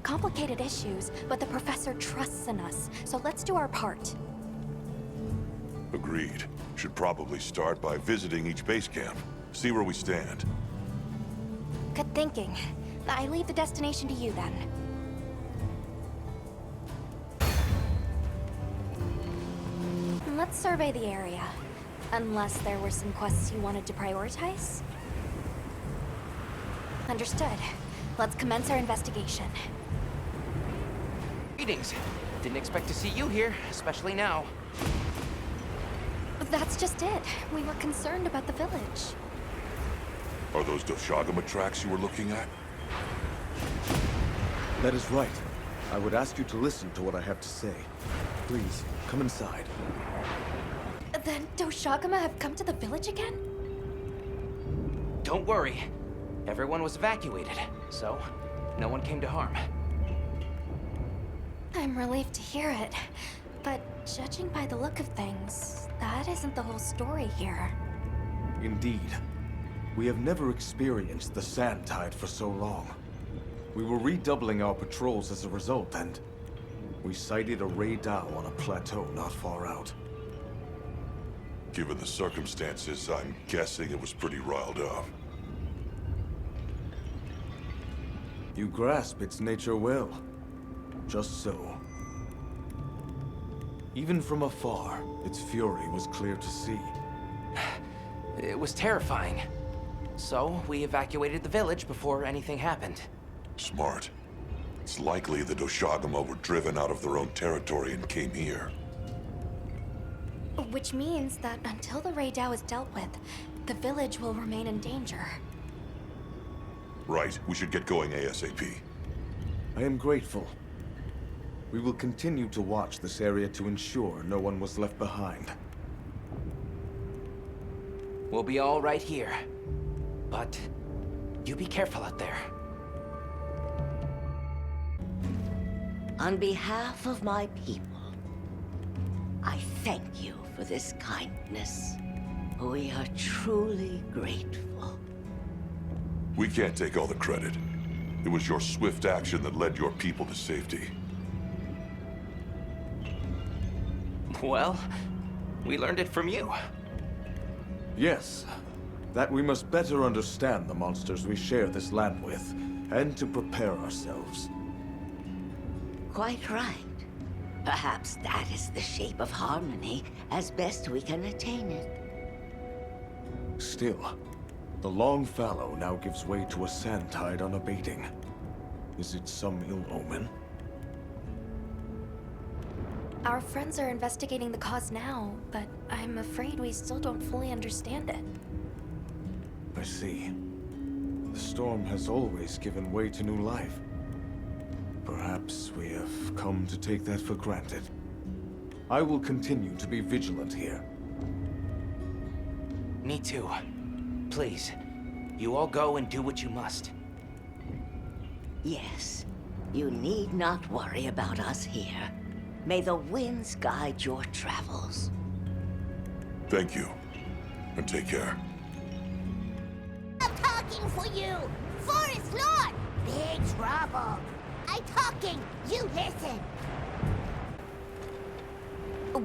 Complicated issues, but the professor trusts in us, so let's do our part. Agreed. Should probably start by visiting each base camp. See where we stand. Good thinking. I leave the destination to you then. Let's survey the area. Unless there were some quests you wanted to prioritize? Understood. Let's commence our investigation. Greetings. Didn't expect to see you here, especially now. That's just it. We were concerned about the village. Are those Doshagama tracks you were looking at? That is right. I would ask you to listen to what I have to say. Please, come inside. Then Doshagama have come to the village again? Don't worry. Everyone was evacuated, so no one came to harm. I'm relieved to hear it. But judging by the look of things, that isn't the whole story here. Indeed. We have never experienced the Sand Tide for so long. We were redoubling our patrols as a result, and we sighted a Ray Dow on a plateau not far out. Given the circumstances, I'm guessing it was pretty riled up. You grasp its nature well. Just so. Even from afar, its fury was clear to see. It was terrifying. So, we evacuated the village before anything happened. Smart. It's likely the Doshagama were driven out of their own territory and came here. Which means that until the Raidao is dealt with, the village will remain in danger. Right, we should get going ASAP. I am grateful. We will continue to watch this area to ensure no one was left behind. We'll be all right here. But you be careful out there. On behalf of my people, I thank you for this kindness. We are truly grateful. We can't take all the credit. It was your swift action that led your people to safety. Well, we learned it from you. Yes, that we must better understand the monsters we share this land with, and to prepare ourselves. Quite right. Perhaps that is the shape of harmony as best we can attain it. Still, the long fallow now gives way to a sand tide unabating. Is it some ill omen? Our friends are investigating the cause now, but I'm afraid we still don't fully understand it. I see. The storm has always given way to new life. Perhaps we have come to take that for granted. I will continue to be vigilant here. Me too. Please, you all go and do what you must. Yes, you need not worry about us here. May the winds guide your travels. Thank you, and take care. I'm talking for you! Forest Lord! Big trouble! I'm talking, you listen!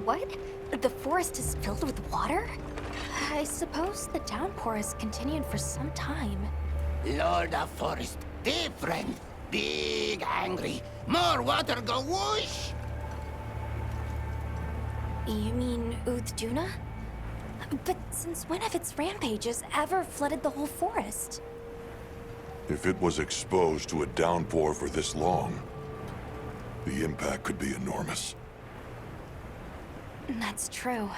What? The forest is filled with water? I suppose the downpour has continued for some time. Lord of Forest, different, big angry, more water go whoosh! You mean Uthduna? But since when have its rampages ever flooded the whole forest? If it was exposed to a downpour for this long, the impact could be enormous. That's true.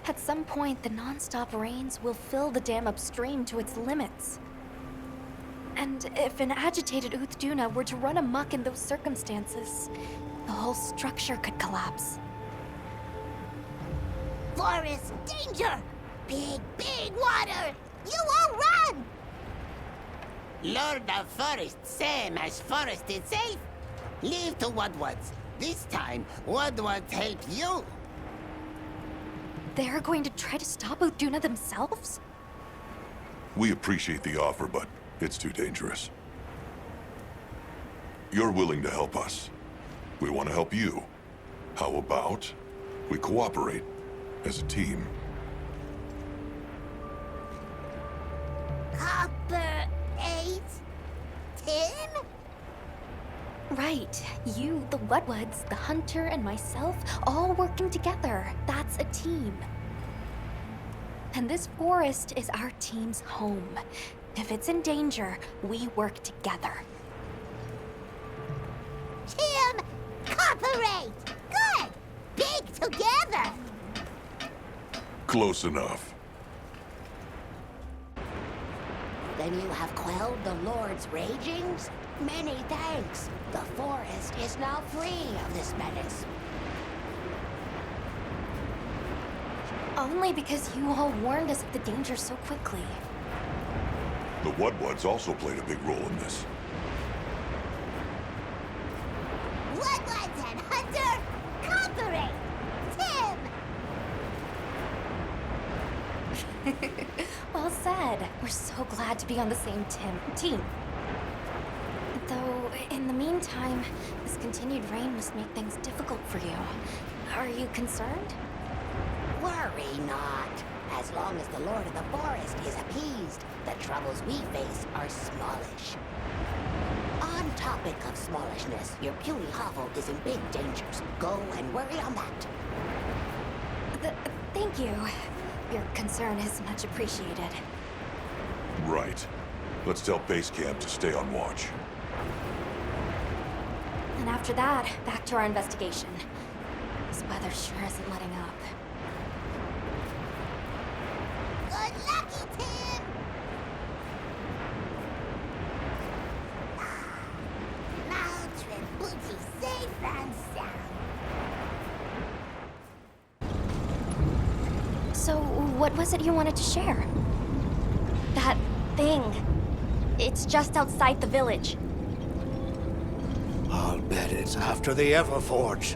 At some point, the non-stop rains will fill the dam upstream to its limits. And if an agitated Uthduna were to run amok in those circumstances, the whole structure could collapse. Forest danger! Big, big water! You all run! Lord of Forest, same as forest itself. Leave to Woodwards. This time, Woodwards help you. They're going to try to stop Uthduna themselves? We appreciate the offer, but it's too dangerous. You're willing to help us. We want to help you. How about we cooperate as a team? Copper 8? 10? Right. You, the Woodwards, the Hunter, and myself, all working together. That's a team. And this forest is our team's home. If it's in danger, we work together. Team cooperate! Good! Big together! Close enough. Then you have quelled the Lord's ragings? Many thanks. The forest is now free of this menace. Only because you all warned us of the danger so quickly. The Woodwards also played a big role in this. Woodwards and Hunter, cooperate! Tim! Well said. We're so glad to be on the same team. Though, in the meantime, this continued rain must make things difficult for you. Are you concerned? Worry not. As long as the Lord of the Forest is appeased, the troubles we face are smallish. On topic of smallishness, your puny hovel is in big dangers. Go and worry on that. Thank you. Your concern is much appreciated. Right. Let's tell base camp to stay on watch. And after that, back to our investigation. This weather sure isn't letting up. Good lucky, Tim! Lounge with booty safe and sound. So, what was it you wanted to share? That thing. It's just outside the village. I'll bet it's after the Everforge.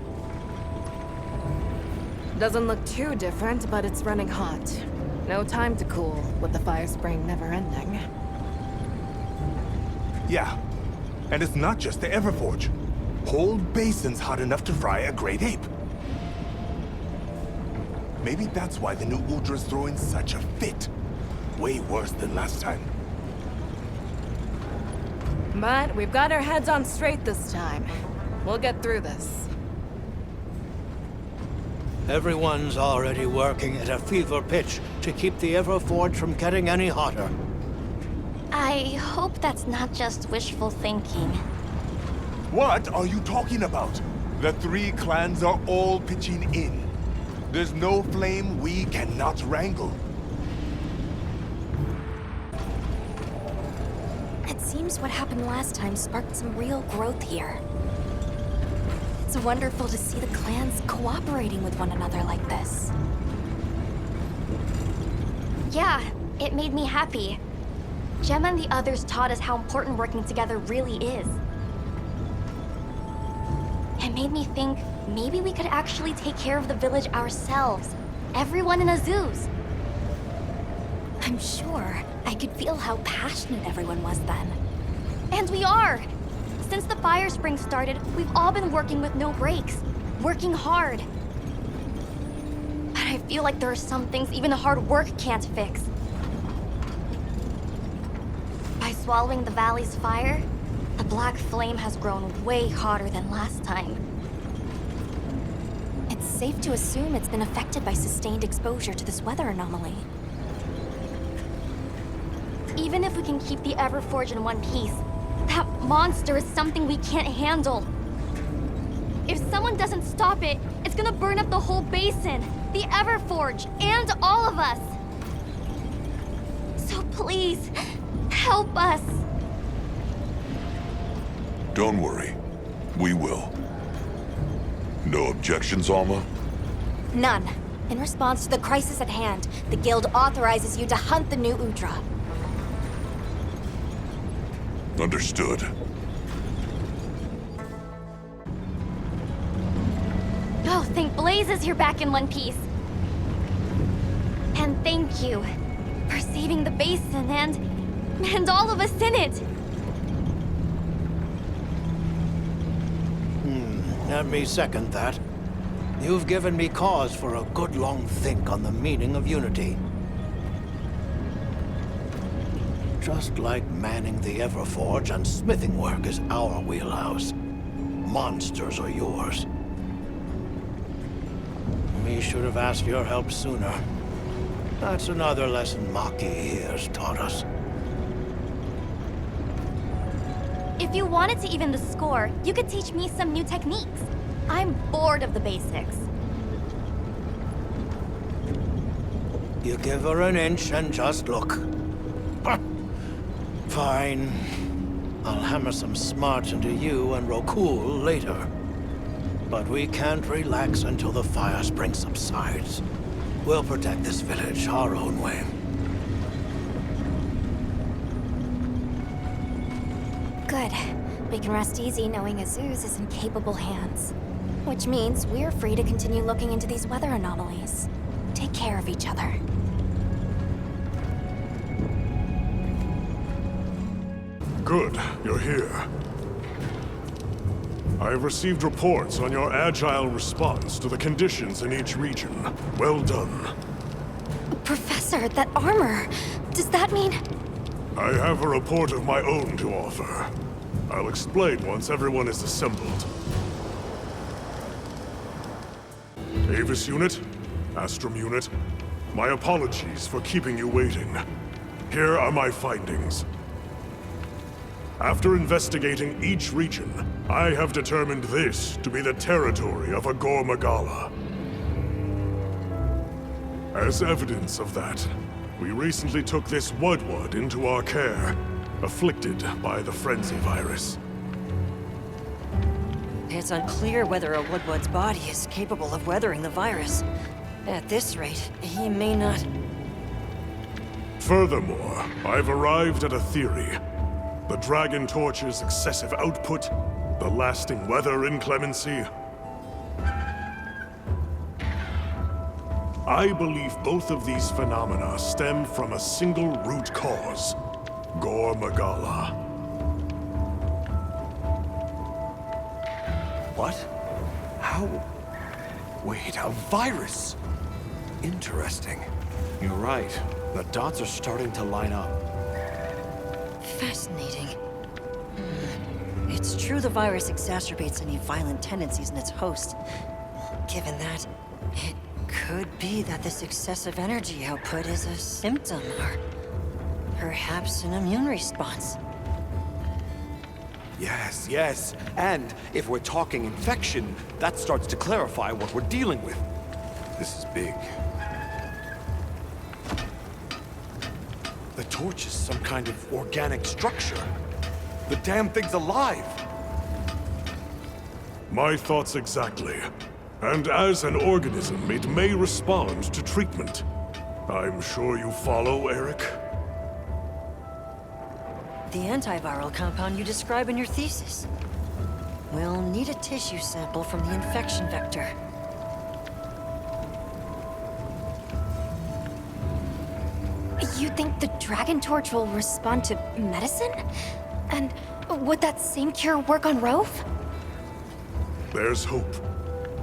Doesn't look too different, but it's running hot. No time to cool, with the fire spring never ending. Yeah, and it's not just the Everforge. Whole basin's hot enough to fry a great ape. Maybe that's why the new Udra's throwing such a fit. Way worse than last time. But we've got our heads on straight this time. We'll get through this. Everyone's already working at a fever pitch to keep the Everforge from getting any hotter. I hope that's not just wishful thinking. What are you talking about? The three clans are all pitching in. There's no flame we cannot wrangle. It seems what happened last time sparked some real growth here. It's wonderful to see the clans cooperating with one another like this. Yeah, it made me happy. Gemma and the others taught us how important working together really is. It made me think maybe we could actually take care of the village ourselves. Everyone in Azuz. I'm sure I could feel how passionate everyone was then. And we are! Since the fire spring started, we've all been working with no breaks. Working hard. But I feel like there are some things even hard work can't fix. By swallowing the valley's fire, the black flame has grown way hotter than last time. It's safe to assume it's been affected by sustained exposure to this weather anomaly. Even if we can keep the Everforge in one piece, that monster is something we can't handle. If someone doesn't stop it, it's gonna burn up the whole basin, the Everforge, and all of us. So please, help us. Don't worry. We will. No objections, Alma? None. In response to the crisis at hand, the Guild authorizes you to hunt the new Udra. Understood. Oh, thank blazes you're back in one piece. And thank you for saving the basin and all of us in it. Let me second that. You've given me cause for a good long think on the meaning of unity. Just like manning the Everforge and smithing work is our wheelhouse, monsters are yours. We should have asked your help sooner. That's another lesson Maki here's taught us. If you wanted to even the score, you could teach me some new techniques. I'm bored of the basics. You give her an inch and just look. Fine. I'll hammer some smarts into you and Rokul later. But we can't relax until the fire spring subsides. We'll protect this village our own way. Good. We can rest easy knowing Azuz is in capable hands. Which means we're free to continue looking into these weather anomalies. Take care of each other. Good, you're here. I have received reports on your agile response to the conditions in each region. Well done. Professor, that armor, does that mean... I have a report of my own to offer. I'll explain once everyone is assembled. Avis Unit, Astrum Unit, my apologies for keeping you waiting. Here are my findings. After investigating each region, I have determined this to be the territory of a Gore Magala. As evidence of that, we recently took this Wudwud into our care, afflicted by the Frenzy virus. It's unclear whether a Wudwud's body is capable of weathering the virus. At this rate, he may not... Furthermore, I've arrived at a theory. The Dragon Torch's excessive output, the lasting weather inclemency. I believe both of these phenomena stem from a single root cause: Gore Magala. What? How? Wait, a virus? Interesting. You're right. The dots are starting to line up. Fascinating. It's true the virus exacerbates any violent tendencies in its host. Given that, it could be that this excessive energy output is a symptom, or perhaps an immune response. Yes, yes. And if we're talking infection, that starts to clarify what we're dealing with. This is big. The torch is some kind of organic structure. The damn thing's alive! My thoughts exactly. And as an organism, it may respond to treatment. I'm sure you follow, Eric? The antiviral compound you describe in your thesis. We'll need a tissue sample from the infection vector. You think the Dragon Torch will respond to medicine? And would that same cure work on Rove? There's hope.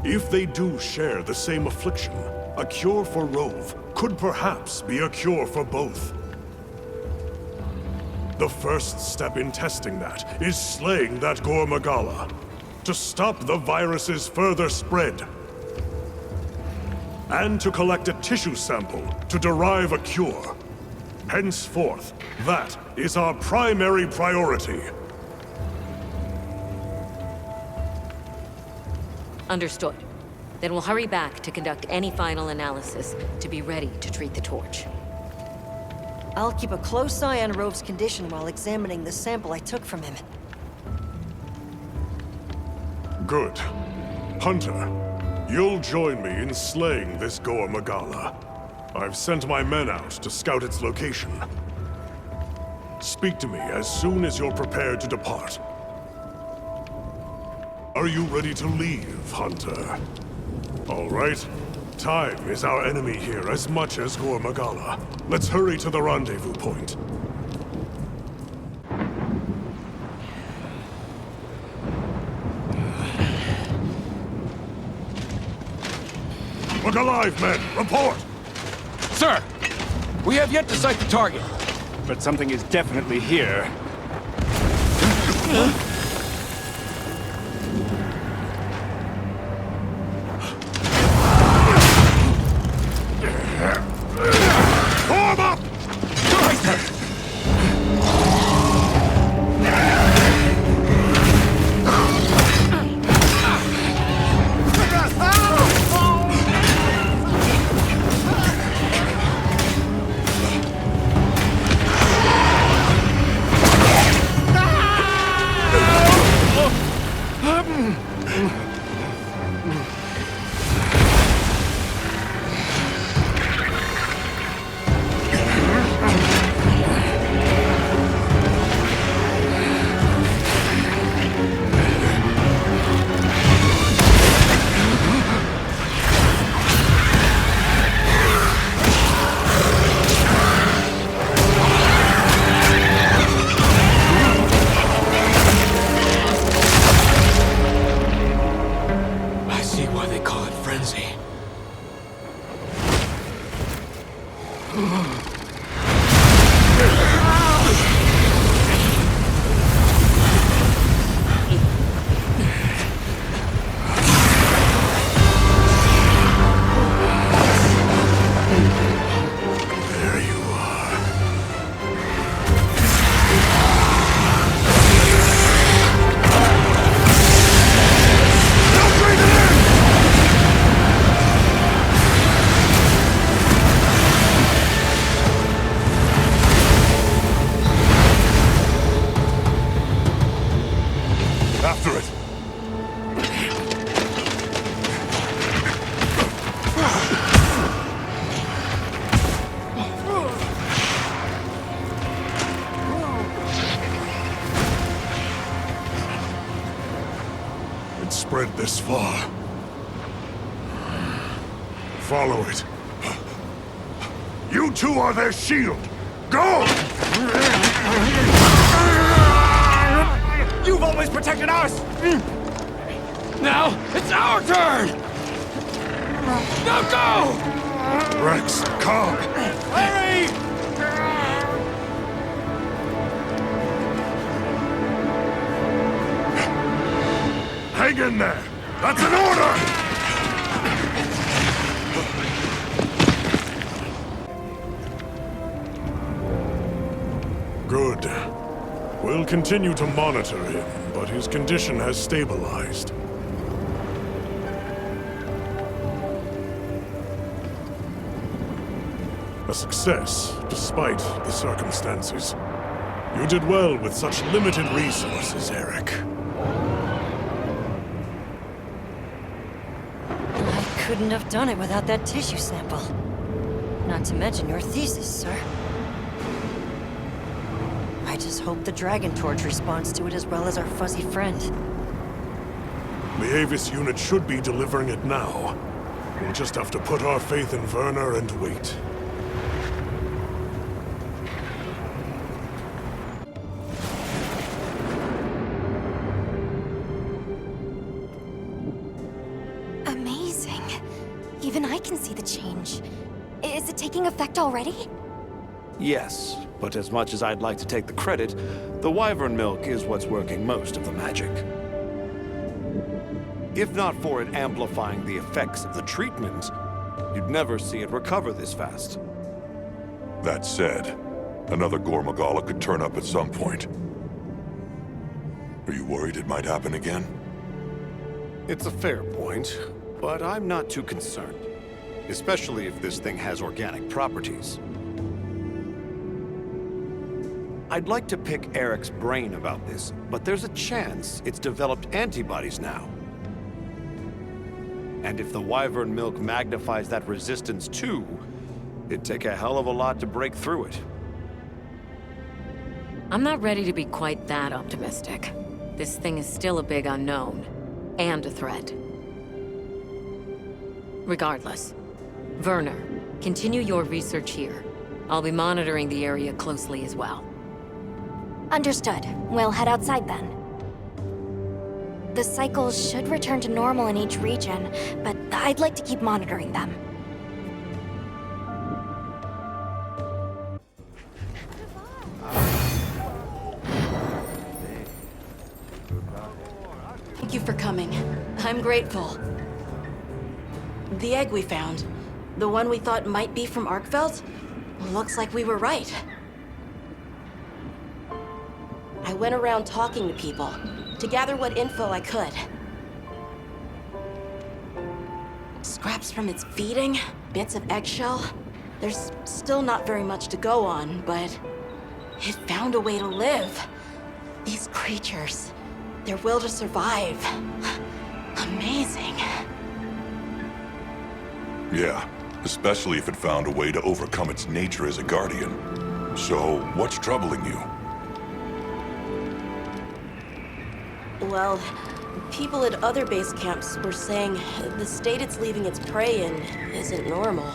If they do share the same affliction, a cure for Rove could perhaps be a cure for both. The first step in testing that is slaying that Gore Magala, to stop the virus's further spread. And to collect a tissue sample to derive a cure. Henceforth, that is our primary priority. Understood. Then we'll hurry back to conduct any final analysis to be ready to treat the torch. I'll keep a close eye on Rove's condition while examining the sample I took from him. Good. Hunter, you'll join me in slaying this Gore Magala. I've sent my men out to scout its location. Speak to me as soon as you're prepared to depart. Are you ready to leave, Hunter? All right. Time is our enemy here as much as Gore Magala. Let's hurry to the rendezvous point. Look alive, men! Report! Sir! We have yet to sight the target. But something is definitely here. Form up! spread this far. Follow it. You two are their shield! Go! You've always protected us! Now, it's our turn! Now go! Rex, calm! Larry! Hang in there! That's an order! Good. We'll continue to monitor him, but his condition has stabilized. A success, despite the circumstances. You did well with such limited resources, Eric. I couldn't have done it without that tissue sample. Not to mention your thesis, sir. I just hope the Dragon Torch responds to it as well as our fuzzy friend. The Avis unit should be delivering it now. We'll just have to put our faith in Werner and wait. Amazing. Even I can see the change. Is it taking effect already? Yes, but as much as I'd like to take the credit, the wyvern milk is what's working most of the magic. If not for it amplifying the effects of the treatment, you'd never see it recover this fast. That said, another Gormagala could turn up at some point. Are you worried it might happen again? It's a fair point, but I'm not too concerned. Especially if this thing has organic properties. I'd like to pick Eric's brain about this, but there's a chance it's developed antibodies now. And if the wyvern milk magnifies that resistance too, it'd take a hell of a lot to break through it. I'm not ready to be quite that optimistic. This thing is still a big unknown, and a threat. Regardless, Werner, continue your research here. I'll be monitoring the area closely as well. Understood. We'll head outside then. The cycles should return to normal in each region, but I'd like to keep monitoring them. Thank you for coming. I'm grateful. The egg we found, the one we thought might be from Arkfeld, looks like we were right. I went around talking to people to gather what info I could. Scraps from its feeding, bits of eggshell. There's still not very much to go on, but it found a way to live. These creatures, their will to survive. Amazing. Yeah, especially if it found a way to overcome its nature as a guardian. So, what's troubling you? Well, people at other base camps were saying the state it's leaving its prey in isn't normal.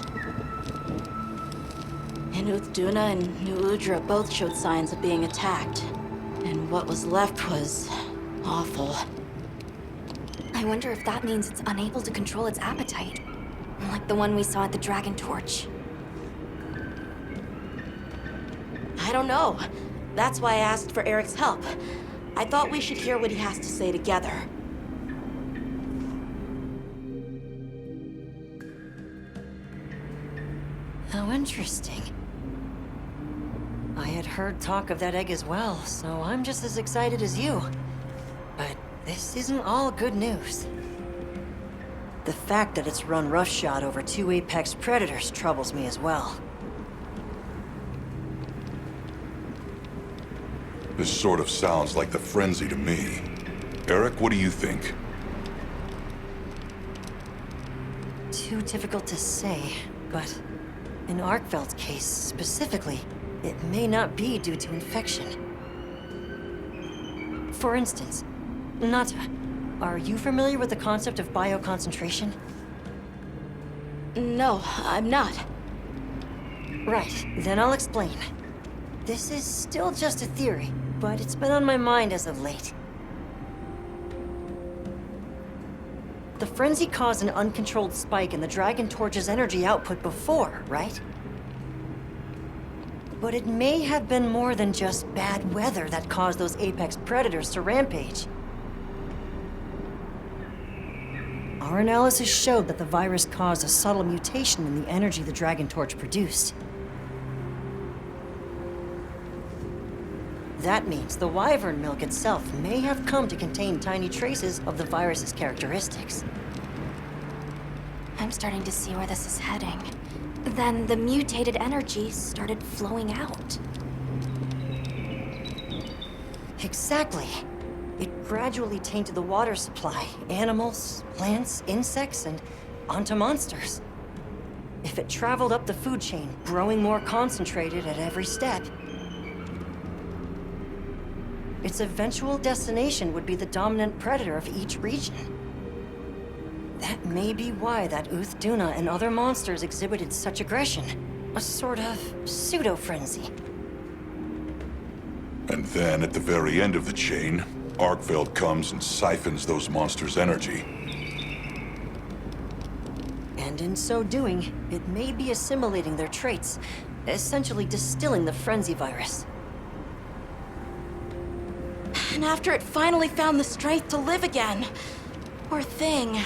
Inuth Duna and New Udra both showed signs of being attacked. And what was left was awful. I wonder if that means it's unable to control its appetite. Like the one we saw at the Dragon Torch. I don't know. That's why I asked for Eric's help. I thought we should hear what he has to say together. How interesting. I had heard talk of that egg as well, so I'm just as excited as you. But this isn't all good news. The fact that it's run roughshod over 2 apex predators troubles me as well. This sort of sounds like the frenzy to me. Eric, what do you think? Too difficult to say, but in Arkfeld's case specifically, it may not be due to infection. For instance, Nata. Are you familiar with the concept of bioconcentration? No, I'm not. Right, then I'll explain. This is still just a theory, but it's been on my mind as of late. The frenzy caused an uncontrolled spike in the Dragon Torch's energy output before, right? But it may have been more than just bad weather that caused those apex predators to rampage. Our analysis showed that the virus caused a subtle mutation in the energy the Dragon Torch produced. That means the wyvern milk itself may have come to contain tiny traces of the virus's characteristics. I'm starting to see where this is heading. Then the mutated energy started flowing out. Exactly. It gradually tainted the water supply, animals, plants, insects, and onto monsters. If it traveled up the food chain, growing more concentrated at every step, its eventual destination would be the dominant predator of each region. That may be why that Duna and other monsters exhibited such aggression. A sort of pseudo-frenzy. And then, at the very end of the chain, Arkfeld comes and siphons those monsters' energy. And in so doing, it may be assimilating their traits, essentially distilling the frenzy virus. And after it finally found the strength to live again. Poor thing.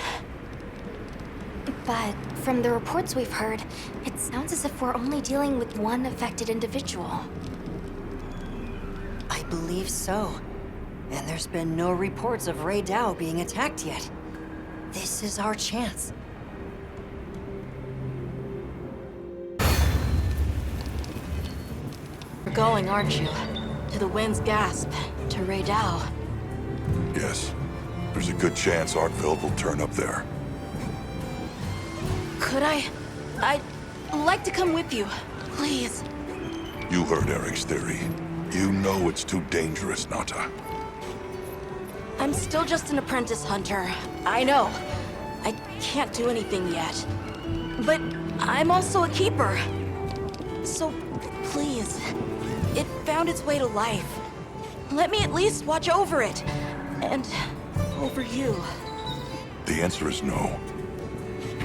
But from the reports we've heard, it sounds as if we're only dealing with one affected individual. I believe so. And there's been no reports of Rey Dao being attacked yet. This is our chance. You're going, aren't you? To the Wind's Gasp, to Rey Dao. Yes. There's a good chance Arkfeld will turn up there. Could I? I'd like to come with you, please. You heard Eric's theory. You know it's too dangerous not to. I'm still just an apprentice hunter. I know. I can't do anything yet. But I'm also a keeper. So, please. It found its way to life. Let me at least watch over it. And over you. The answer is no.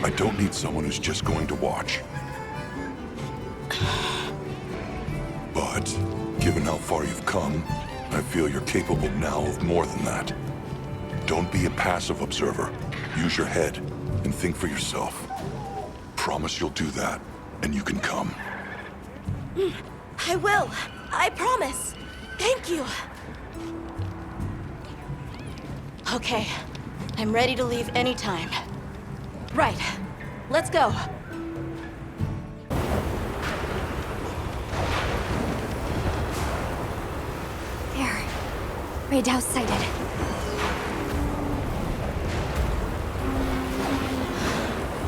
I don't need someone who's just going to watch. But, given how far you've come, I feel you're capable now of more than that. Don't be a passive observer. Use your head and think for yourself. Promise you'll do that, and you can come. I will. I promise. Thank you. Okay. I'm ready to leave anytime. Right. Let's go. There. Rey Dao sighted.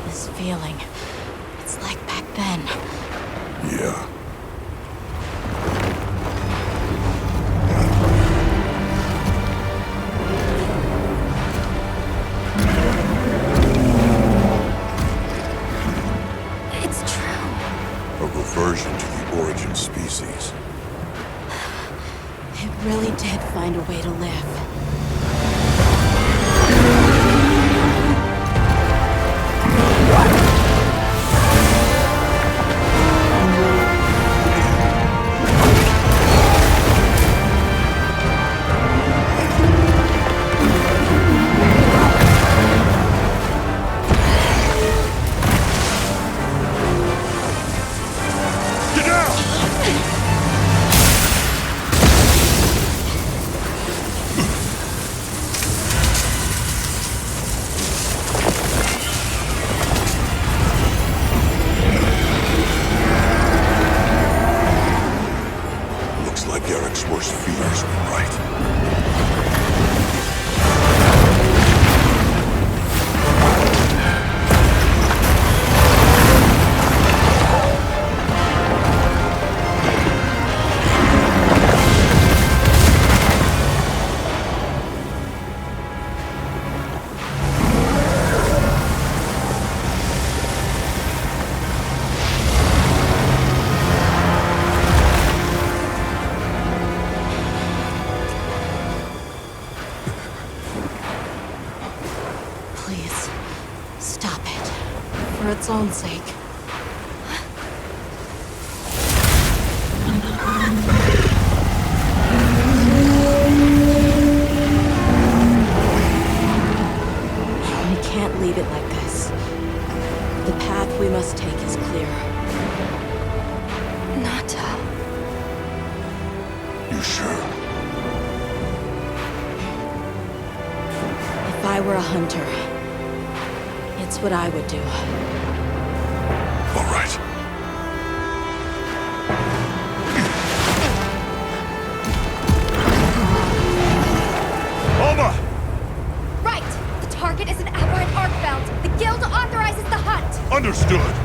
This feeling. It's like back then. Yeah. Version to the origin species. It really did find a way to live. Stop it. For its own sake. We can't leave it like this. The path we must take is clear. Nata. You sure? If I were a hunter, it's what I would do. All right. Alma! Right! The target is an aberrant Arkfeld. The guild authorizes the hunt. Understood.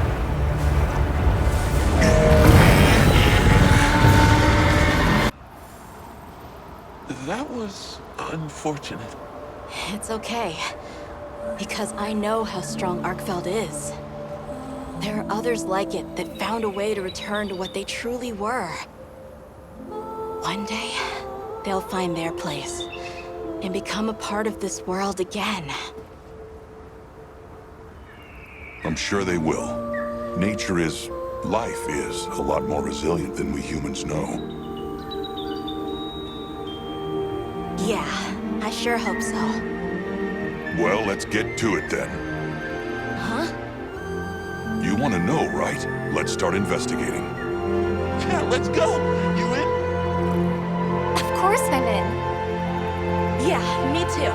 That was unfortunate. It's okay. Because I know how strong Arkfeld is. There are others like it that found a way to return to what they truly were. One day, they'll find their place and become a part of this world again. I'm sure they will. Nature is, life is, a lot more resilient than we humans know. Yeah, I sure hope so. Well, let's get to it then. Huh? You want to know, right? Let's start investigating. Yeah, let's go. You in? Of course I'm in. Yeah, me too.